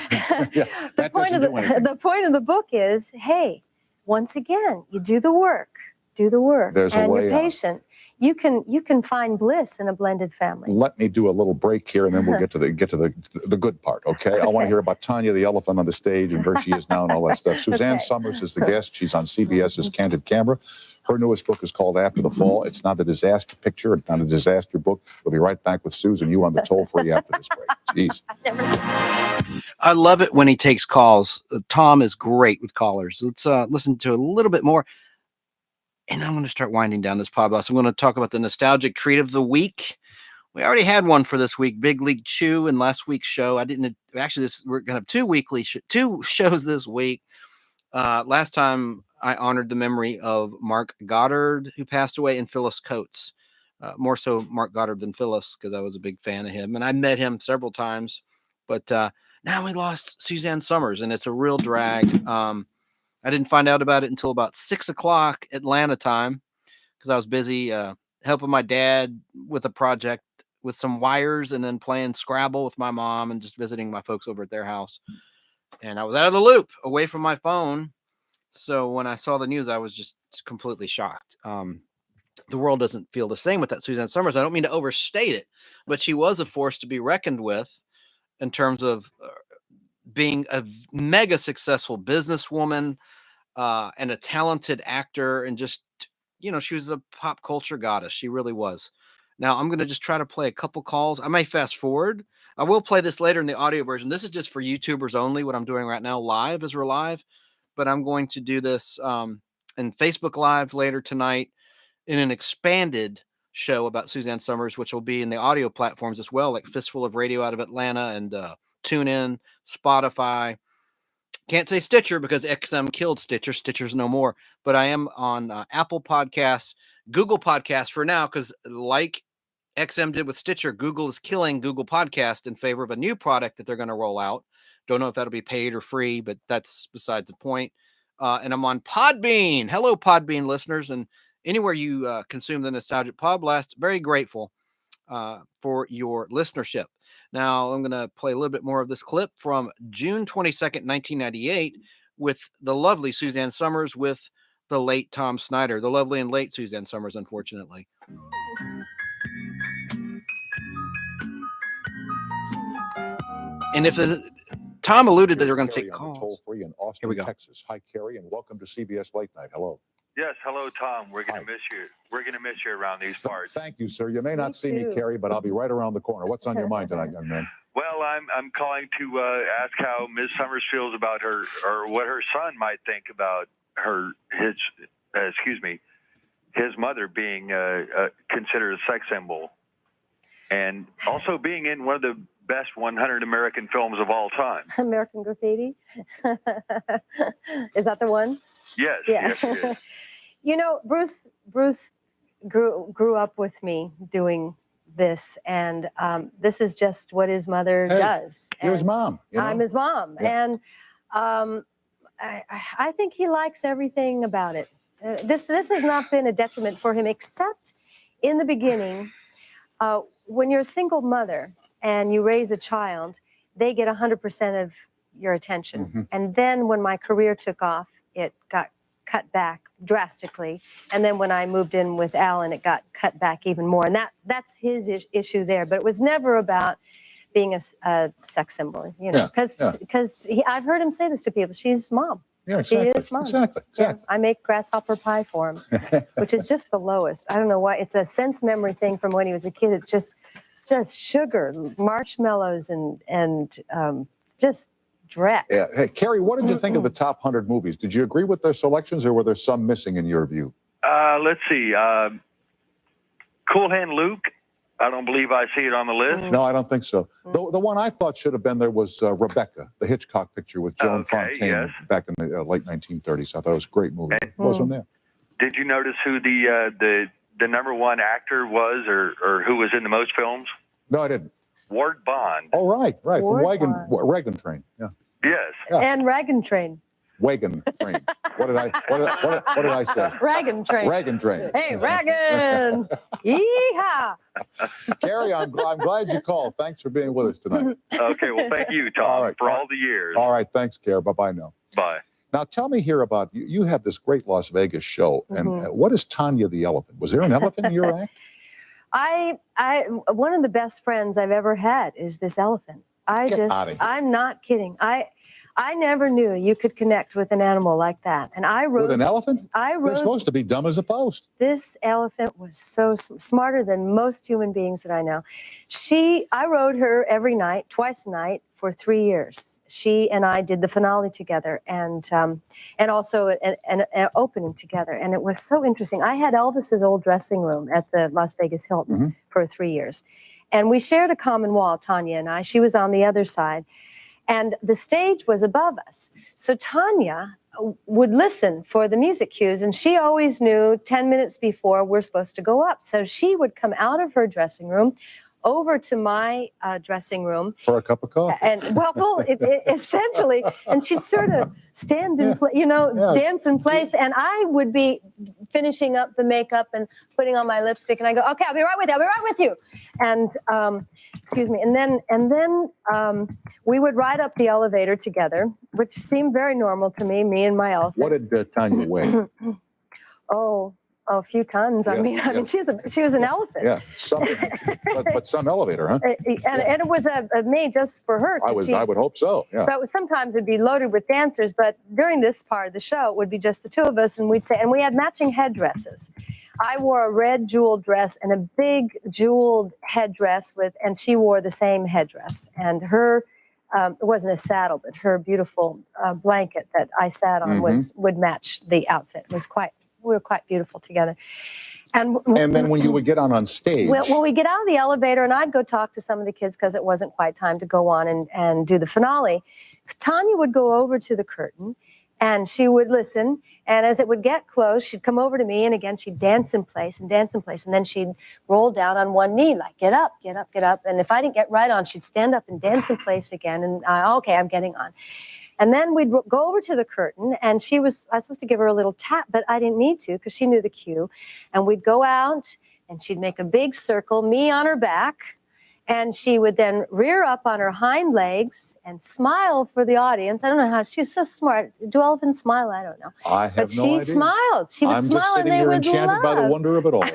The point of the book is, hey, once again, you do the work. do the work, There's a and way you're out. patient, you can find bliss in a blended family. Let me do a little break here, and then we'll get to the good part. Okay? I want to hear about Tanya the elephant on the stage and where she is now and all that stuff. Suzanne Okay. Summers is the guest. She's on CBS's Candid Camera. Her newest book is called After the Fall. It's not a disaster picture. It's not a disaster book. We'll be right back with Susan. You on the toll free after this break. Jeez. I love it when he takes calls. Tom is great with callers. Let's listen to a little bit more. And I'm going to start winding down this podcast. I'm going to talk about the nostalgic treat of the week. We already had one for this week, Big League Chew, in last week's show. We're going to have two shows this week. Last time I honored the memory of Mark Goddard, who passed away, and Phyllis Coates. More so Mark Goddard than Phyllis, because I was a big fan of him, and I met him several times. But now we lost Suzanne Summers, and it's a real drag. I didn't find out about it until about 6 o'clock Atlanta time, because I was busy helping my dad with a project with some wires, and then playing Scrabble with my mom, and just visiting my folks over at their house. And I was out of the loop, away from my phone. So when I saw the news, I was just completely shocked. The world doesn't feel the same with that Suzanne Summers. I don't mean to overstate it, but she was a force to be reckoned with in terms of being a mega successful businesswoman, and a talented actor, and just, she was a pop culture goddess. She really was. Now I'm going to just try to play a couple calls. I may fast forward. I will play this later in the audio version. This is just for YouTubers only. What I'm doing right now live as we're live, but I'm going to do this in Facebook Live later tonight in an expanded show about Suzanne Summers, which will be in the audio platforms as well, like Fistful of Radio out of Atlanta, and TuneIn, Spotify. Can't say Stitcher because XM killed Stitcher. Stitcher's no more. But I am on Apple Podcasts, Google Podcasts for now, because like XM did with Stitcher, Google is killing Google Podcast in favor of a new product that they're going to roll out. Don't know if that'll be paid or free, but that's besides the point. And I'm on Podbean. Hello, Podbean listeners. And anywhere you consume the Nostalgic Podblast, very grateful for your listenership. Now, I'm going to play a little bit more of this clip from June 22nd, 1998, with the lovely Suzanne Summers with the late Tom Snyder. The lovely and late Suzanne Summers, unfortunately. And if Tom alluded that they're going to take calls. Toll free in Austin, Texas. Hi, Carrie, and welcome to CBS Late Night. Hello. Yes, hello, Tom. We're going to miss you. We're going to miss you around these parts. Thank you, sir. You may not see me, Carrie, but I'll be right around the corner. What's on your mind tonight, young man? Well, I'm calling to ask how Ms. Summers feels about her, or what her son might think about his mother being considered a sex symbol, and also being in one of the best 100 American films of all time. American Graffiti? Is that the one? Yes, yeah. yes, it is. Bruce grew up with me doing this, and this is just what his mother does. You're his mom. I'm his mom, and I think he likes everything about it. This has not been a detriment for him, except in the beginning, when you're a single mother and you raise a child, they get 100% of your attention. Mm-hmm. And then when my career took off, it got cut back drastically. And then when I moved in with Alan, it got cut back even more. And that's his issue there. But it was never about being a sex symbol, because I've heard him say this to people. She's mom. Yeah, exactly. She is mom. Exactly. Yeah, I make grasshopper pie for him, which is just the lowest. I don't know why. It's a sense memory thing from when he was a kid. It's just sugar, marshmallows, and just dreck. Yeah. Hey, Carrie, what did you think of the top 100 movies? Did you agree with their selections, or were there some missing in your view? Let's see. Cool Hand Luke. I don't believe I see it on the list. No, I don't think so. The one I thought should have been there was Rebecca, the Hitchcock picture with Joan Fontaine back in the late 1930s. I thought it was a great movie. It wasn't there. Did you notice who the number one actor was, or who was in the most films? No, I didn't. Ward Bond. Oh, right. Ward From Wagon Train. Yeah. Yes. Yeah. And Wagon Train. Wagon Train. What did I say? Wagon Train. Wagon Train. Hey, Wagon. Yeehaw. Carrie, I'm glad you called. Thanks for being with us tonight. Okay, well, thank you, Tom, for all the years. All right, thanks, Carrie. Bye-bye now. Bye. Now, tell me here about you. You have this great Las Vegas show, and what is Tanya the elephant? Was there an elephant in your act? One of the best friends I've ever had is this elephant. I'm not kidding. I never knew you could connect with an animal like that. And I rode with an elephant. They're supposed to be dumb as a post. This elephant was so smarter than most human beings that I know. I rode her every night, twice a night, for 3 years. She and I did the finale together, and also an opening together, and it was so interesting. I had Elvis's old dressing room at the Las Vegas Hilton for 3 years, and we shared a common wall, Tanya and I. She was on the other side, and the stage was above us. So Tanya would listen for the music cues, and she always knew 10 minutes before we're supposed to go up. So she would come out of her dressing room over to my dressing room for a cup of coffee, and essentially, and she'd sort of stand in place, dance in place, and I would be finishing up the makeup and putting on my lipstick, and I go, okay, I'll be right with you. I'll be right with you, and excuse me, and then we would ride up the elevator together, which seemed very normal to me and my elephant. What did Tanya weigh? A few tons. I mean, she was an elephant. Yeah, but some elevator, huh? And it was made just for her. I would hope so. Yeah. But sometimes it'd be loaded with dancers. But during this part of the show, it would be just the two of us, and we had matching headdresses. I wore a red jeweled dress and a big jeweled headdress and she wore the same headdress. And her, it wasn't a saddle, but her beautiful blanket that I sat on would match the outfit. We were quite beautiful together. And then when you would get on stage. Well, we get out of the elevator, and I'd go talk to some of the kids because it wasn't quite time to go on and do the finale. Tanya would go over to the curtain, and she would listen. And as it would get close, she'd come over to me, and again, she'd dance in place. And then she'd roll down on one knee, like, get up, get up, get up. And if I didn't get right on, she'd stand up and dance in place again. And okay, I'm getting on. And then we'd go over to the curtain, and I was supposed to give her a little tap, but I didn't need to because she knew the cue. And we'd go out, and she'd make a big circle, me on her back, and she would then rear up on her hind legs and smile for the audience. I don't know how, she was so smart. Do elephants smile? I don't know. I have no idea. But she smiled. She would smile, and they would laugh. I'm just sitting here enchanted by the wonder of it all.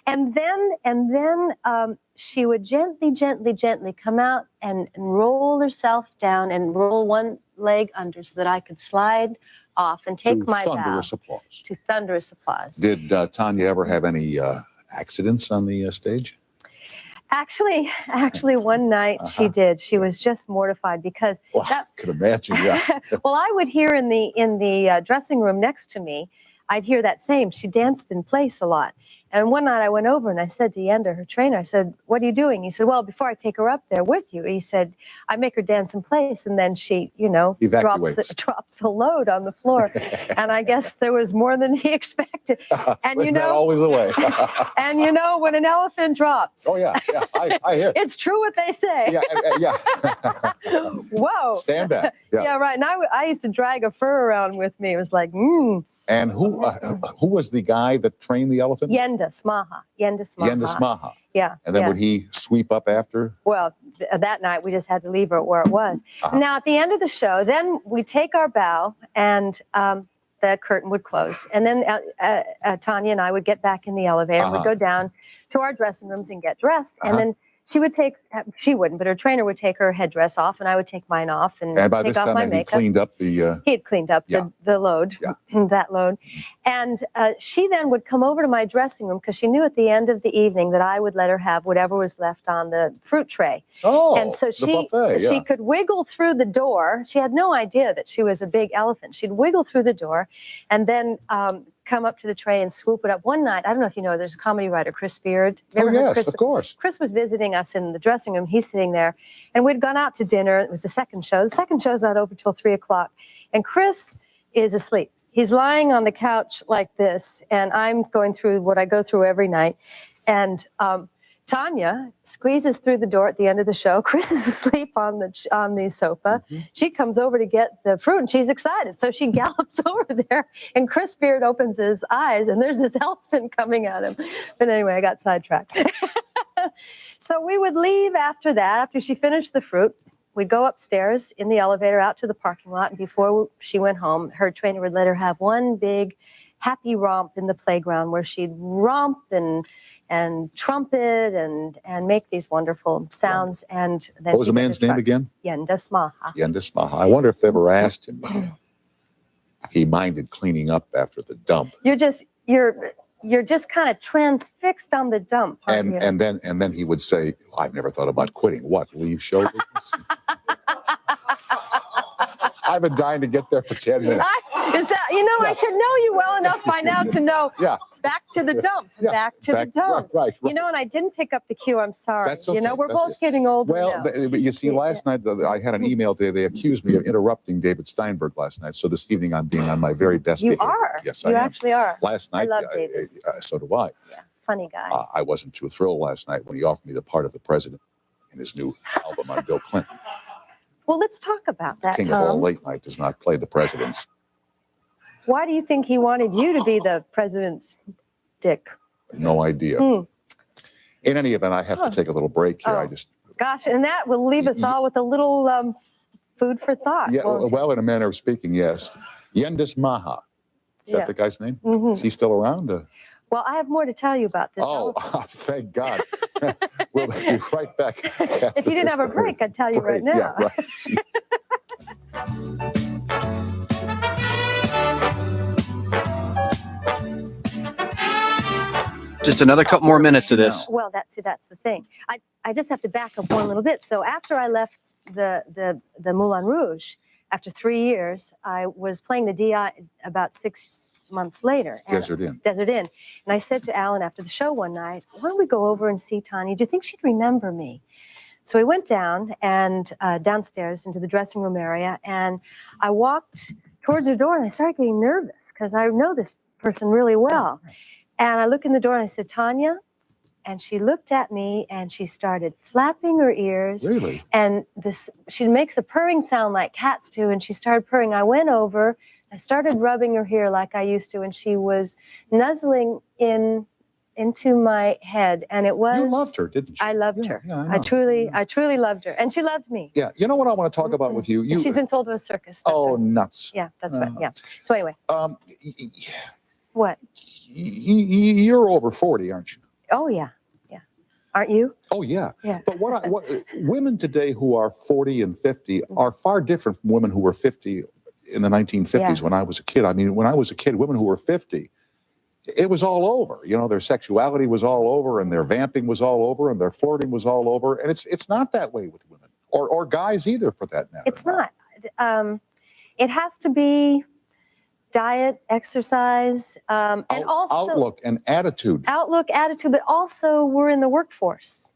And then she would gently come out and roll herself down and roll one leg under so that I could slide off and take my bow. Thunderous applause. To thunderous applause. Did Tanya ever have any accidents on the stage? Actually, one night she did. She was just mortified because I could imagine. Yeah. Well, I would hear in the dressing room next to me, I'd hear that same. She danced in place a lot. And one night I went over and I said to Yenda, her trainer, I said, what are you doing? He said, well, before I take her up there with you, he said, I make her dance in place. And then she, drops a load on the floor. And I guess there was more than he expected. And not always the way. And when an elephant drops. Oh, yeah. I hear. It's true what they say. Yeah. Whoa. Stand back. Yeah, right. And I used to drag a fur around with me. It was like, And who was the guy that trained the elephant? Yenda Smaha. Yeah. And then would he sweep up after? Well, that night we just had to leave her where it was. Now, at the end of the show, then we take our bow and the curtain would close. And then Tanya and I would get back in the elevator and we'd go down to our dressing rooms and get dressed. And then she wouldn't, but her trainer would take her headdress off and I would take mine off and by take this off time my he makeup. cleaned up the... He had cleaned up the load, that load. And she then would come over to my dressing room because she knew at the end of the evening that I would let her have whatever was left on the fruit tray. Oh, and so the buffet, she could wiggle through the door. She had no idea that she was a big elephant. She'd wiggle through the door and then come up to the tray and swoop it up. One night, I don't know if you know, there's a comedy writer, Chris Beard. Yes, of course. Chris was visiting us in the dressing room. He's sitting there, and we'd gone out to dinner. It was the second show. The second show's not over till 3 o'clock, and Chris is asleep. He's lying on the couch like this, and I'm going through what I go through every night, and Tanya squeezes through the door at the end of the show. Chris is asleep on the sofa. She comes over to get the fruit, and she's excited. So she gallops over there, and Chris Beard opens his eyes, and there's this elephant coming at him. But anyway, I got sidetracked. So we would leave after that. After she finished the fruit, we'd go upstairs in the elevator out to the parking lot, and before she went home, her trainer would let her have one big happy romp in the playground where she'd romp and trumpet and make these wonderful sounds. And then What was the man's name again? Yendis Maha. Yendis Maha. I wonder if they ever asked him. He minded cleaning up after the dump. You're just kind of transfixed on the dump. And then he would say, I've never thought about quitting. What, leave show business? I've been dying to get there for 10 minutes. I should know you well enough by now to know. Yeah. Back to the dump. Back to the dump. Right. You know, and I didn't pick up the cue. I'm sorry. That's okay. We're both getting older now. But you see, last night I had an email today. They accused me of interrupting David Steinberg last night. So this evening I'm being on my very best behavior. You are. Yes, I am. You actually are. Last night, I love David. So do I. Yeah, funny guy. I wasn't too thrilled last night when he offered me the part of the president in his new album on Bill Clinton. Well, let's talk about that, King Tom. of all late night does not play the president's. Why do you think he wanted you to be the president's dick? No idea. In any event, I have to take a little break here. Gosh, and that will leave us all with a little food for thought. Yeah, well, in a manner of speaking, yes. Yendis Maha. Is that the guy's name? Mm-hmm. Is he still around? Well, I have more to tell you about this. Oh, thank God. We'll be right back. If you didn't have a break, I'd tell you right now. Yeah, right. Just another couple more minutes of this. Well, that's the thing. I just have to back up one little bit. So after I left the Moulin Rouge, after 3 years, I was playing the DI about 6 months later. Desert Inn. And I said to Alan after the show one night, why don't we go over and see Tanya? Do you think she'd remember me? So we went down and downstairs into the dressing room area, and I walked towards her door, and I started getting nervous because I know this person really well. And I looked in the door and I said, Tanya? And she looked at me and she started flapping her ears. Really? And she makes a purring sound like cats do, and she started purring. I went over, I started rubbing her hair like I used to, and she was nuzzling into my head. And it was... You loved her, didn't you? I loved her. Yeah, I truly loved her. And she loved me. Yeah. You know what I want to talk about with you? She's been sold to a circus. That's right. Nuts. Yeah, that's right. Yeah. So anyway. What? You're over 40, aren't you? Oh, yeah. Yeah. Aren't you? Oh, yeah. Yeah. But what women today who are 40 and 50 are far different from women who were 50 in the 1950s when I was a kid. I mean, when I was a kid, women who were 50, it was all over. You know, their sexuality was all over, and their vamping was all over, and their flirting was all over. And it's not that way with women or guys either, for that matter. It's not. It has to be diet, exercise, and also outlook and attitude. Outlook, attitude, but also we're in the workforce,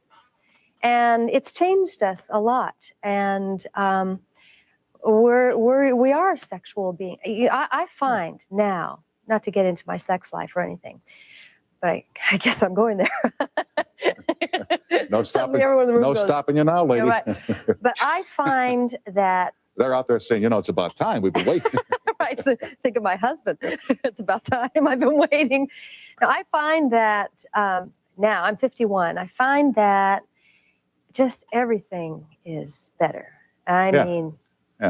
and it's changed us a lot. And we are sexual beings. I find now, not to get into my sex life or anything, but I guess I'm going there. No stopping you now, lady. Yeah, right. But I find that they're out there saying, it's about time. We've been waiting. Right. So think of my husband. It's about time. I've been waiting. Now, I find that now I'm 51. I find that just everything is better. I mean,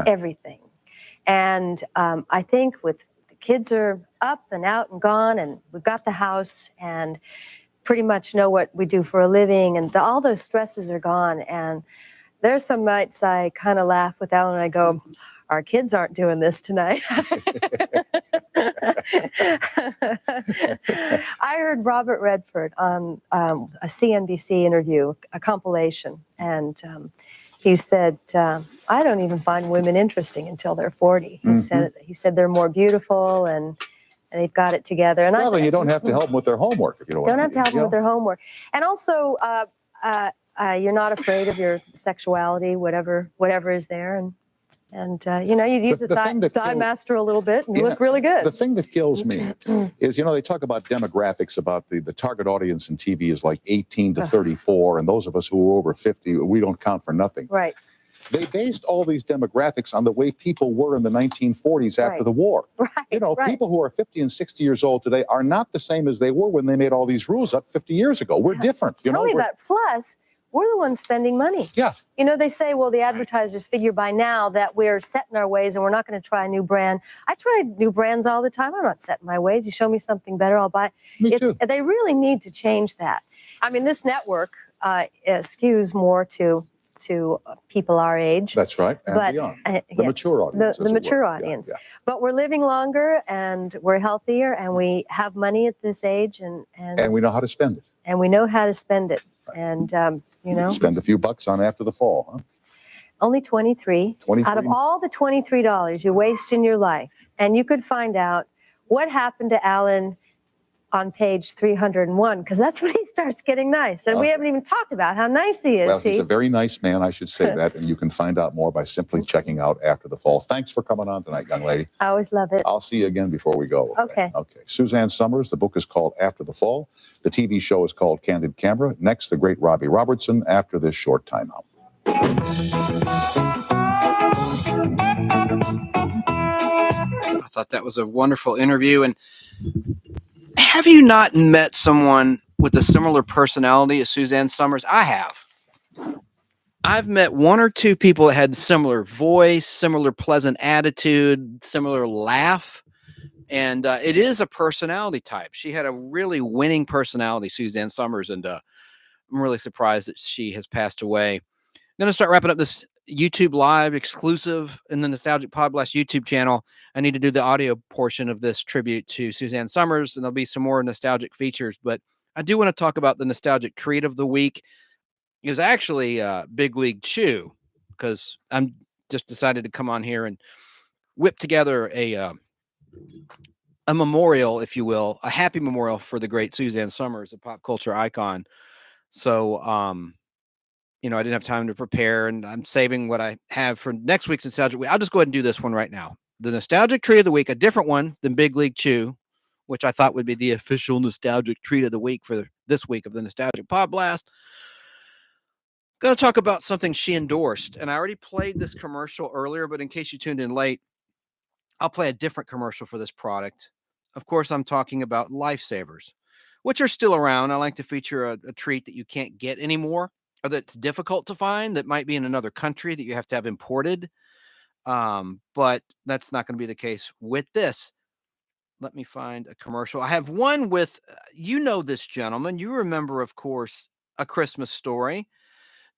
everything. And I think with the kids are up and out and gone, and we've got the house and pretty much know what we do for a living, and all those stresses are gone. And there's some nights I kind of laugh with Alan and I go, our kids aren't doing this tonight. I heard Robert Redford on a CNBC interview, a compilation, and he said, I don't even find women interesting until they're 40. He said they're more beautiful and they've got it together. And you don't have to help them with their homework if you don't have to help them with their homework. And also, you're not afraid of your sexuality, whatever is there, and you use the thigh master a little bit, and you look really good. The thing that kills me is, they talk about demographics, about the target audience in TV is like 18 to 34, and those of us who are over 50, we don't count for nothing. Right. They based all these demographics on the way people were in the 1940s after the war. Right. People who are 50 and 60 years old today are not the same as they were when they made all these rules up 50 years ago. We're different. Tell me about it. Plus, we're the ones spending money. Yeah. You know, they say, well, the advertisers figure by now that we're set in our ways and we're not going to try a new brand. I try new brands all the time. I'm not set in my ways. You show me something better, I'll buy it. Me too. They really need to change that. I mean, this network skews more to people our age. That's right, and but, beyond. yeah, The mature audience. The as it mature were. audience. Yeah. But we're living longer and we're healthier and we have money at this age and we know how to spend it. And we know how to spend it. And, you know. Spend a few bucks on After the Fall, huh? Only 23. 23. Out of all the $23 you waste in your life, and you could find out what happened to Alan on page 301, because that's when he starts getting nice. And we haven't even talked about how nice he is. Well, he's a very nice man, I should say that, and you can find out more by simply checking out After the Fall. Thanks for coming on tonight, young lady. I always love it. I'll see you again before we go. Okay. Okay. Suzanne Somers, the book is called After the Fall. The TV show is called Candid Camera. Next, the great Robbie Robertson after this short timeout. I thought that was a wonderful interview. And have you not met someone with a similar personality as Suzanne Somers? I have. I've met one or two people that had similar voice, similar pleasant attitude, similar laugh. And it is a personality type. She had a really winning personality, Suzanne Somers. And I'm really surprised that she has passed away. I'm going to start wrapping up this YouTube Live exclusive in the Nostalgic Podblast YouTube channel. I need to do the audio portion of this tribute to Suzanne Somers, and there'll be some more nostalgic features. But I do want to talk about the nostalgic treat of the week. It was actually Big League Chew, because I'm just decided to come on here and whip together a memorial, if you will, a happy memorial for the great Suzanne Somers, a pop culture icon. So, you know, I didn't have time to prepare, and I'm saving what I have for next week's Nostalgic Week. I'll just go ahead and do this one right now. The Nostalgic Treat of the Week, a different one than Big League Chew, which I thought would be the official Nostalgic Treat of the Week for this week of the Nostalgic Podblast. Going to talk about something she endorsed, and I already played this commercial earlier, but in case you tuned in late, I'll play a different commercial for this product. Of course, I'm talking about Lifesavers, which are still around. I like to feature a treat that you can't get anymore, or that's difficult to find, that might be in another country that you have to have imported. But that's not going to be the case with this. Let me find a commercial. I have one with, you know, this gentleman. You remember, of course, A Christmas Story.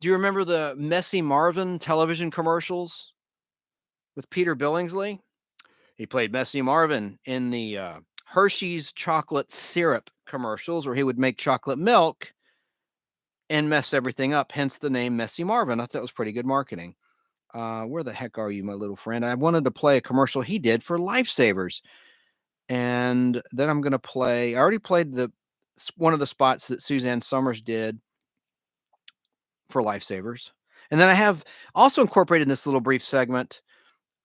Do you remember the Messy Marvin television commercials with Peter Billingsley? He played Messy Marvin in the Hershey's chocolate syrup commercials, where he would make chocolate milk and mess everything up, hence the name Messy Marvin. I thought it was pretty good marketing. Where the heck are you, my little friend? I wanted to play a commercial he did for Lifesavers. And then I'm going to play, I already played one of the spots that Suzanne Somers did for Lifesavers. And then I have also incorporated in this little brief segment,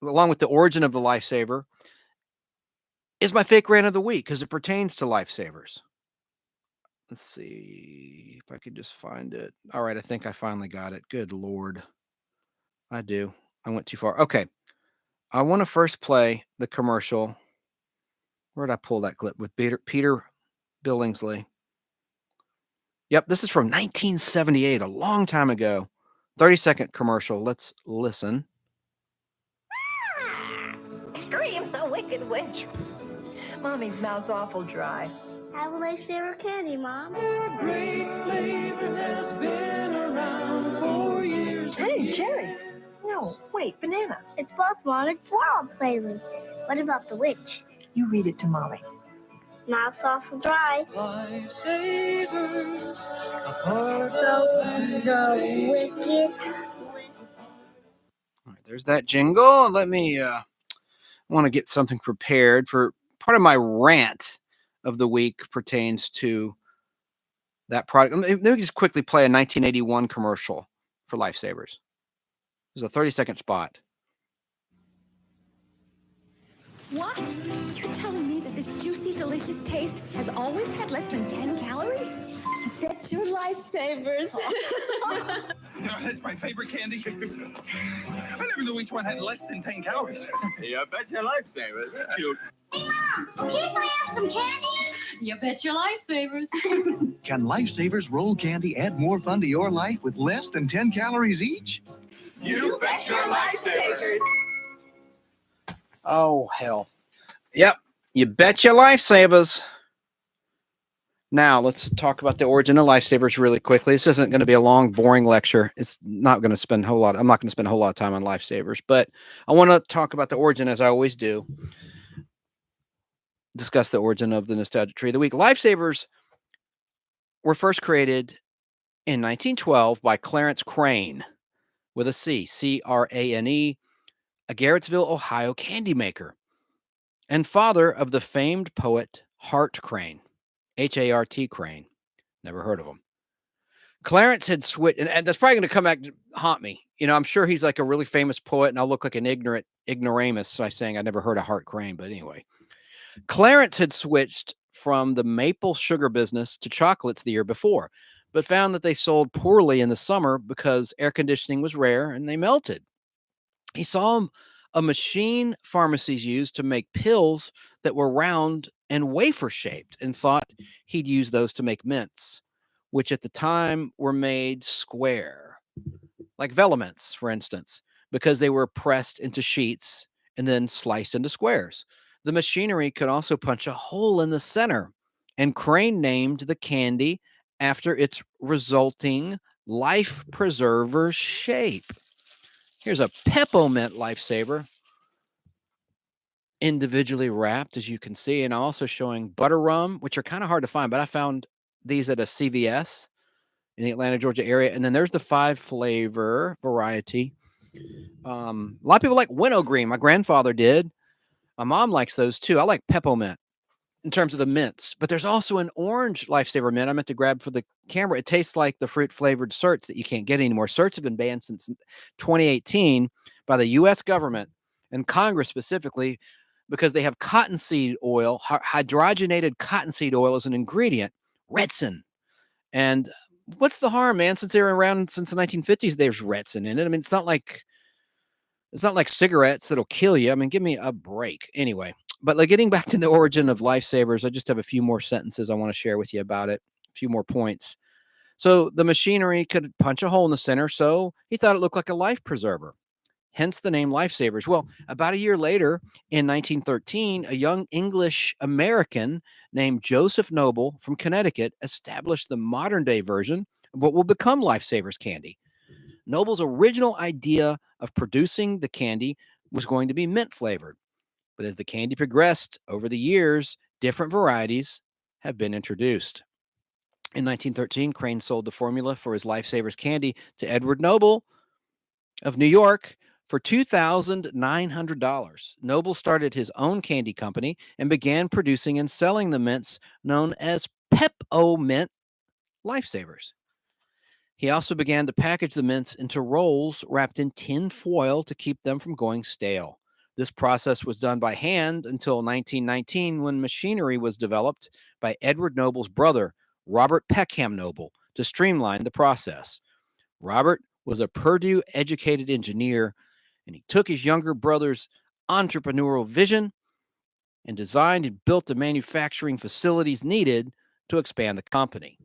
along with the origin of the Lifesaver, is my fake rant of the week, because it pertains to Lifesavers. Let's see if I could just find it. All right, I think I finally got it. Good Lord. I do. I went too far. Okay. I want to first play the commercial. Where did I pull that clip? With Peter Billingsley. Yep, this is from 1978, a long time ago. 30-second commercial. Let's listen. Scream the Wicked Witch. Mommy's mouth's awful dry. Have a Lifesaver candy, Mom. Great flavor has been around for years. Hey, cherry. No, wait, banana. It's both, Mom. It's wild flavors. What about the witch? You read it to Mommy. Mouth's awful dry. Lifesavers. So the wicked. All right, there's that jingle. Let me want to get something prepared for part of my rant of the week pertains to that product. Let me just quickly play a 1981 commercial for Lifesavers. There's a 30-second spot. What? You're telling me that this juicy, delicious taste has always had less than 10 calories? That's your Lifesavers. That's my favorite candy. I never knew which one had less than 10 calories. Yeah, I bet your Lifesavers. That's cute. Hey, Mom, can't I have some candy? You bet your lifesavers. Can Lifesavers roll candy add more fun to your life with less than 10 calories each? You bet your lifesavers. Oh, hell. Yep. You bet your lifesavers. Now, let's talk about the origin of lifesavers really quickly. This isn't going to be a long, boring lecture. It's not going to spend a whole lot. I'm not going to spend a whole lot of time on lifesavers, but I want to talk about the origin as I always do. Discuss the origin of the nostalgia tree of the week. Lifesavers were first created in 1912 by Clarence Crane with a C, C-R-A-N-E, a Garrettsville, Ohio candy maker and father of the famed poet Hart Crane, H-A-R-T Crane. Never heard of him. Clarence had switched, and that's probably going to come back to haunt me. You know, I'm sure he's like a really famous poet, and I'll look like an ignoramus by saying I never heard of Hart Crane. But anyway, Clarence had switched from the maple sugar business to chocolates the year before, but found that they sold poorly in the summer because air conditioning was rare and they melted. He saw a machine pharmacies used to make pills that were round and wafer shaped and thought he'd use those to make mints, which at the time were made square, like Velomints, for instance, because they were pressed into sheets and then sliced into squares. The machinery could also punch a hole in the center, and Crane named the candy after its resulting life preserver shape. Here's a peppermint lifesaver, individually wrapped, as you can see, and also showing butter rum, which are kind of hard to find, but I found these at a CVS in the Atlanta, Georgia area. And then there's the 5-flavor variety. A lot of people like wintergreen. My grandfather did. My mom likes those too. I like peppermint in terms of the mints, but there's also an orange lifesaver mint I meant to grab for the camera. It tastes like the fruit flavored certs that you can't get anymore. Certs have been banned since 2018 by the U.S. government and Congress specifically because they have cottonseed oil, hydrogenated cottonseed oil as an ingredient, retsin. And what's the harm, man? Since they were around since the 1950s, there's retsin in it. I mean, it's not like cigarettes that'll kill you. I mean, give me a break. Anyway, but like getting back to the origin of lifesavers, I just have a few more sentences I want to share with you about it, a few more points. So the machinery could punch a hole in the center, so he thought it looked like a life preserver. Hence the name Lifesavers. Well, about a year later, in 1913, a young English American named Joseph Noble from Connecticut established the modern-day version of what will become Lifesavers candy. Noble's original idea of producing the candy was going to be mint flavored. But as the candy progressed over the years, different varieties have been introduced. In 1913, Crane sold the formula for his Lifesavers candy to Edward Noble of New York for $2,900. Noble started his own candy company and began producing and selling the mints known as Pep-O-Mint Lifesavers. He also began to package the mints into rolls wrapped in tin foil to keep them from going stale. This process was done by hand until 1919 when machinery was developed by Edward Noble's brother, Robert Peckham Noble, to streamline the process. Robert was a Purdue-educated engineer, and he took his younger brother's entrepreneurial vision and designed and built the manufacturing facilities needed to expand the company.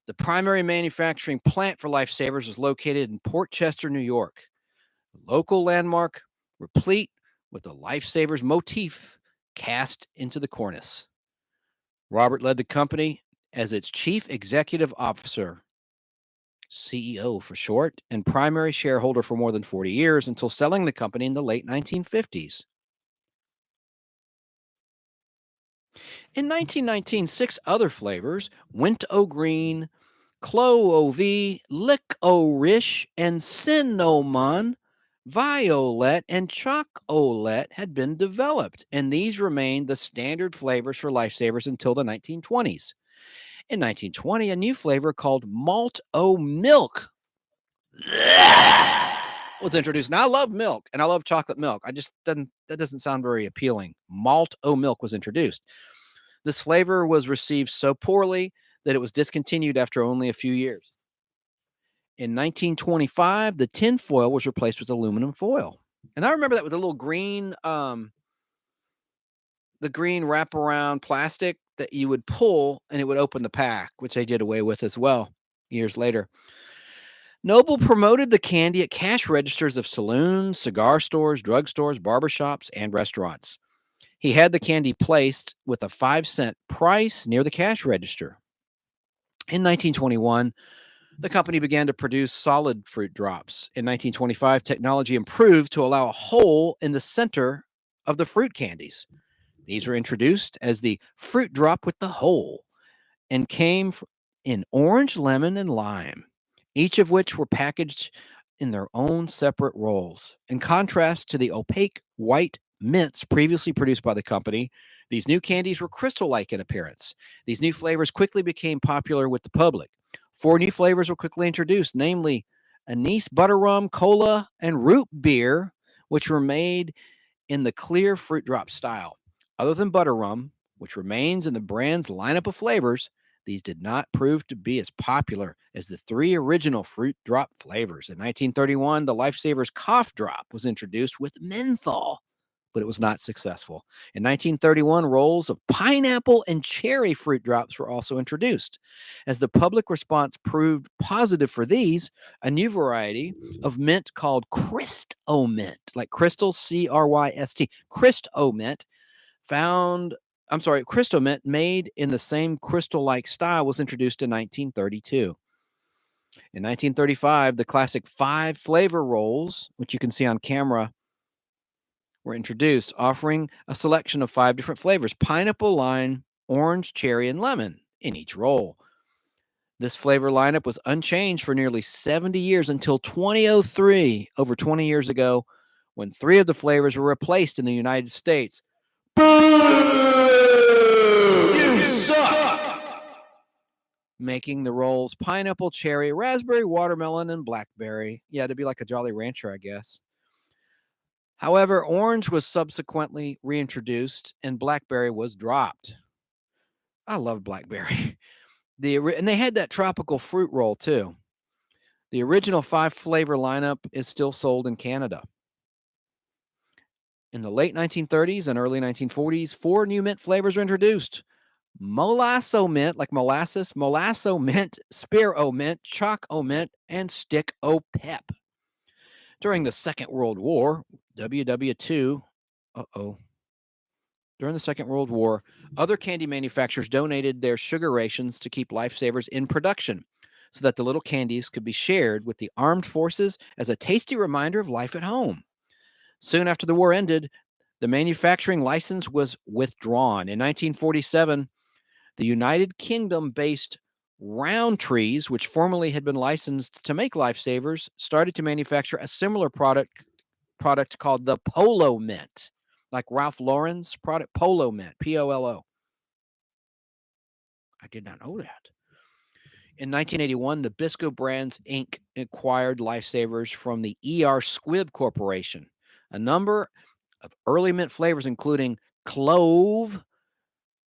The primary manufacturing plant for Lifesavers is located in Port Chester, New York. A local landmark replete with the Lifesavers motif cast into the cornice. Robert led the company as its chief executive officer, CEO for short, and primary shareholder for more than 40 years until selling the company in the late 1950s. In 1919, 6 other flavors, Wint-O-Green, Clo-O-V, Lick-O-Rish, and Cinnamon, Violet, and Choc-O-Let had been developed, and these remained the standard flavors for Lifesavers until the 1920s. In 1920, a new flavor called Malt-O-Milk was introduced. Now, I love milk, and I love chocolate milk. That doesn't sound very appealing. Malt-O-Milk was introduced. This flavor was received so poorly that it was discontinued after only a few years. In 1925, the tin foil was replaced with aluminum foil. And I remember that with the little green, the green wraparound plastic that you would pull and it would open the pack, which they did away with as well years later. Noble promoted the candy at cash registers of saloons, cigar stores, drugstores, barbershops, and restaurants. He had the candy placed with a 5-cent price near the cash register. In 1921, the company began to produce solid fruit drops. In 1925, technology improved to allow a hole in the center of the fruit candies. These were introduced as the fruit drop with the hole and came in orange, lemon, and lime, each of which were packaged in their own separate rolls. In contrast to the opaque white mints previously produced by the company, these new candies were crystal-like in appearance. These new flavors quickly became popular with the public. 4 new flavors were quickly introduced, namely anise, butter rum, cola, and root beer, which were made in the clear fruit drop style. Other than butter rum, which remains in the brand's lineup of flavors, these did not prove to be as popular as the 3 original fruit drop flavors. In 1931, the Lifesavers cough drop was introduced with menthol, but it was not successful. In 1931, rolls of pineapple and cherry fruit drops were also introduced. As the public response proved positive for these, a new variety of mint called Cristo Mint, like crystal, C-R-Y-S-T, Cristo Mint, Cristo Mint, made in the same crystal-like style, was introduced in 1932. In 1935, the classic 5-flavor rolls, which you can see on camera, were introduced, offering a selection of 5 different flavors: pineapple, lime, orange, cherry, and lemon in each roll. This flavor lineup was unchanged for nearly 70 years until 2003, over 20 years ago, when 3 of the flavors were replaced in the United States. You suck! Making the rolls pineapple, cherry, raspberry, watermelon, and blackberry. Yeah, to be like a Jolly Rancher, I guess. However, orange was subsequently reintroduced and blackberry was dropped. I love blackberry. And they had that tropical fruit roll too. The original 5-flavor lineup is still sold in Canada. In the late 1930s and early 1940s, 4 new mint flavors were introduced: Molasso Mint, like molasses, Molasso Mint, Spear-O Mint, Chalk-O Mint, and Stick-O Pep. During the Second World War, During the Second World War, other candy manufacturers donated their sugar rations to keep Lifesavers in production so that the little candies could be shared with the armed forces as a tasty reminder of life at home. Soon after the war ended, the manufacturing license was withdrawn. In 1947, the United Kingdom-based Rowntrees, which formerly had been licensed to make Lifesavers, started to manufacture a similar product called the Polo Mint, like Ralph Lauren's product, Polo Mint, P-O-L-O. I did not know that. In 1981, Nabisco Brands, Inc. acquired Lifesavers from the E.R. Squibb Corporation. A number of early mint flavors, including clove,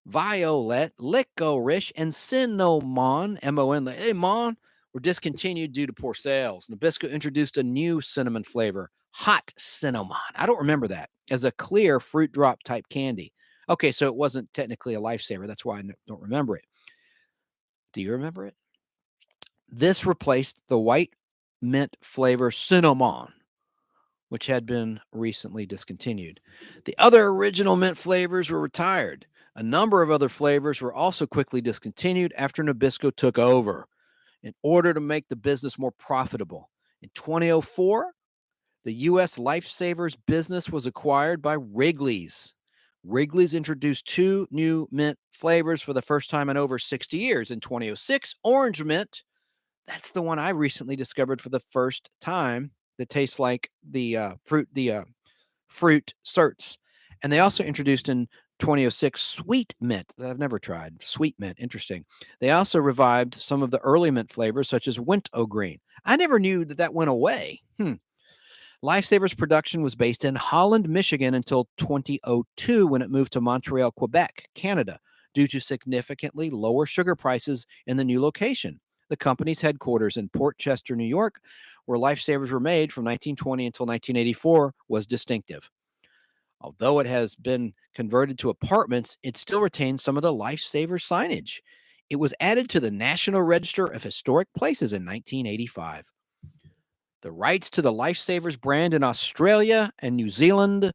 violet, licorice, and cinnamon, M-O-N, hey, Mon, were discontinued due to poor sales. Nabisco introduced a new cinnamon flavor, hot cinnamon. I don't remember that, as a clear fruit drop type candy. Okay, so it wasn't technically a Lifesaver. That's why I don't remember it. Do you remember it? This replaced the white mint flavor cinnamon, which had been recently discontinued. The other original mint flavors were retired. A number of other flavors were also quickly discontinued after Nabisco took over in order to make the business more profitable. In 2004, the U.S. Lifesavers business was acquired by Wrigley's. Wrigley's introduced 2 new mint flavors for the first time in over 60 years. In 2006, Orange Mint. That's the one I recently discovered for the first time, that tastes like the fruit certs. And they also introduced in 2006 Sweet Mint that I've never tried. Sweet Mint, interesting. They also revived some of the early mint flavors, such as Wintergreen. I never knew that went away. Lifesavers production was based in Holland, Michigan until 2002, when it moved to Montreal, Quebec, Canada, due to significantly lower sugar prices in the new location. The company's headquarters in Port Chester, New York, where Lifesavers were made from 1920 until 1984, was distinctive. Although it has been converted to apartments, it still retains some of the Lifesaver signage. It was added to the National Register of Historic Places in 1985. The rights to the Lifesavers brand in Australia and New Zealand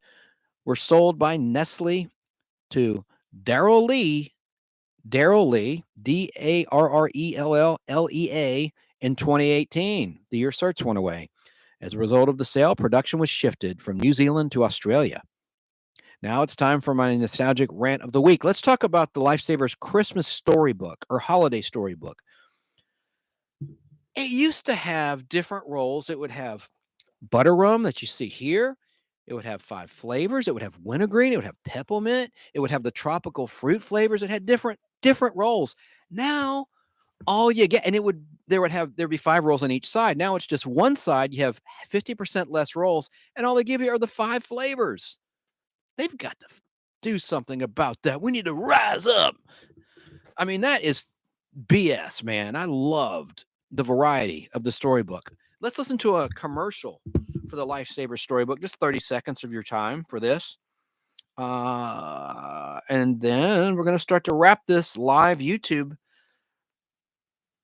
were sold by Nestle to Darrell Lee, Darrellea, in 2018. The year search went away. As a result of the sale, production was shifted from New Zealand to Australia. Now it's time for my nostalgic rant of the week. Let's talk about the Lifesavers Christmas storybook or holiday storybook. It used to have different roles. It would have butter rum that you see here. It would have 5 flavors. It would have wintergreen. It would have peppermint. It would have the tropical fruit flavors. It had different roles. Now all you get, and there'd be 5 rolls on each side. Now it's just one side. You have 50% less rolls, and all they give you are the 5 flavors. They've got to do something about that. We need to rise up. I mean, that is BS, man. I loved the variety of the storybook. Let's listen to a commercial for the Lifesaver storybook. Just 30 seconds of your time for this. And then we're going to start to wrap this live YouTube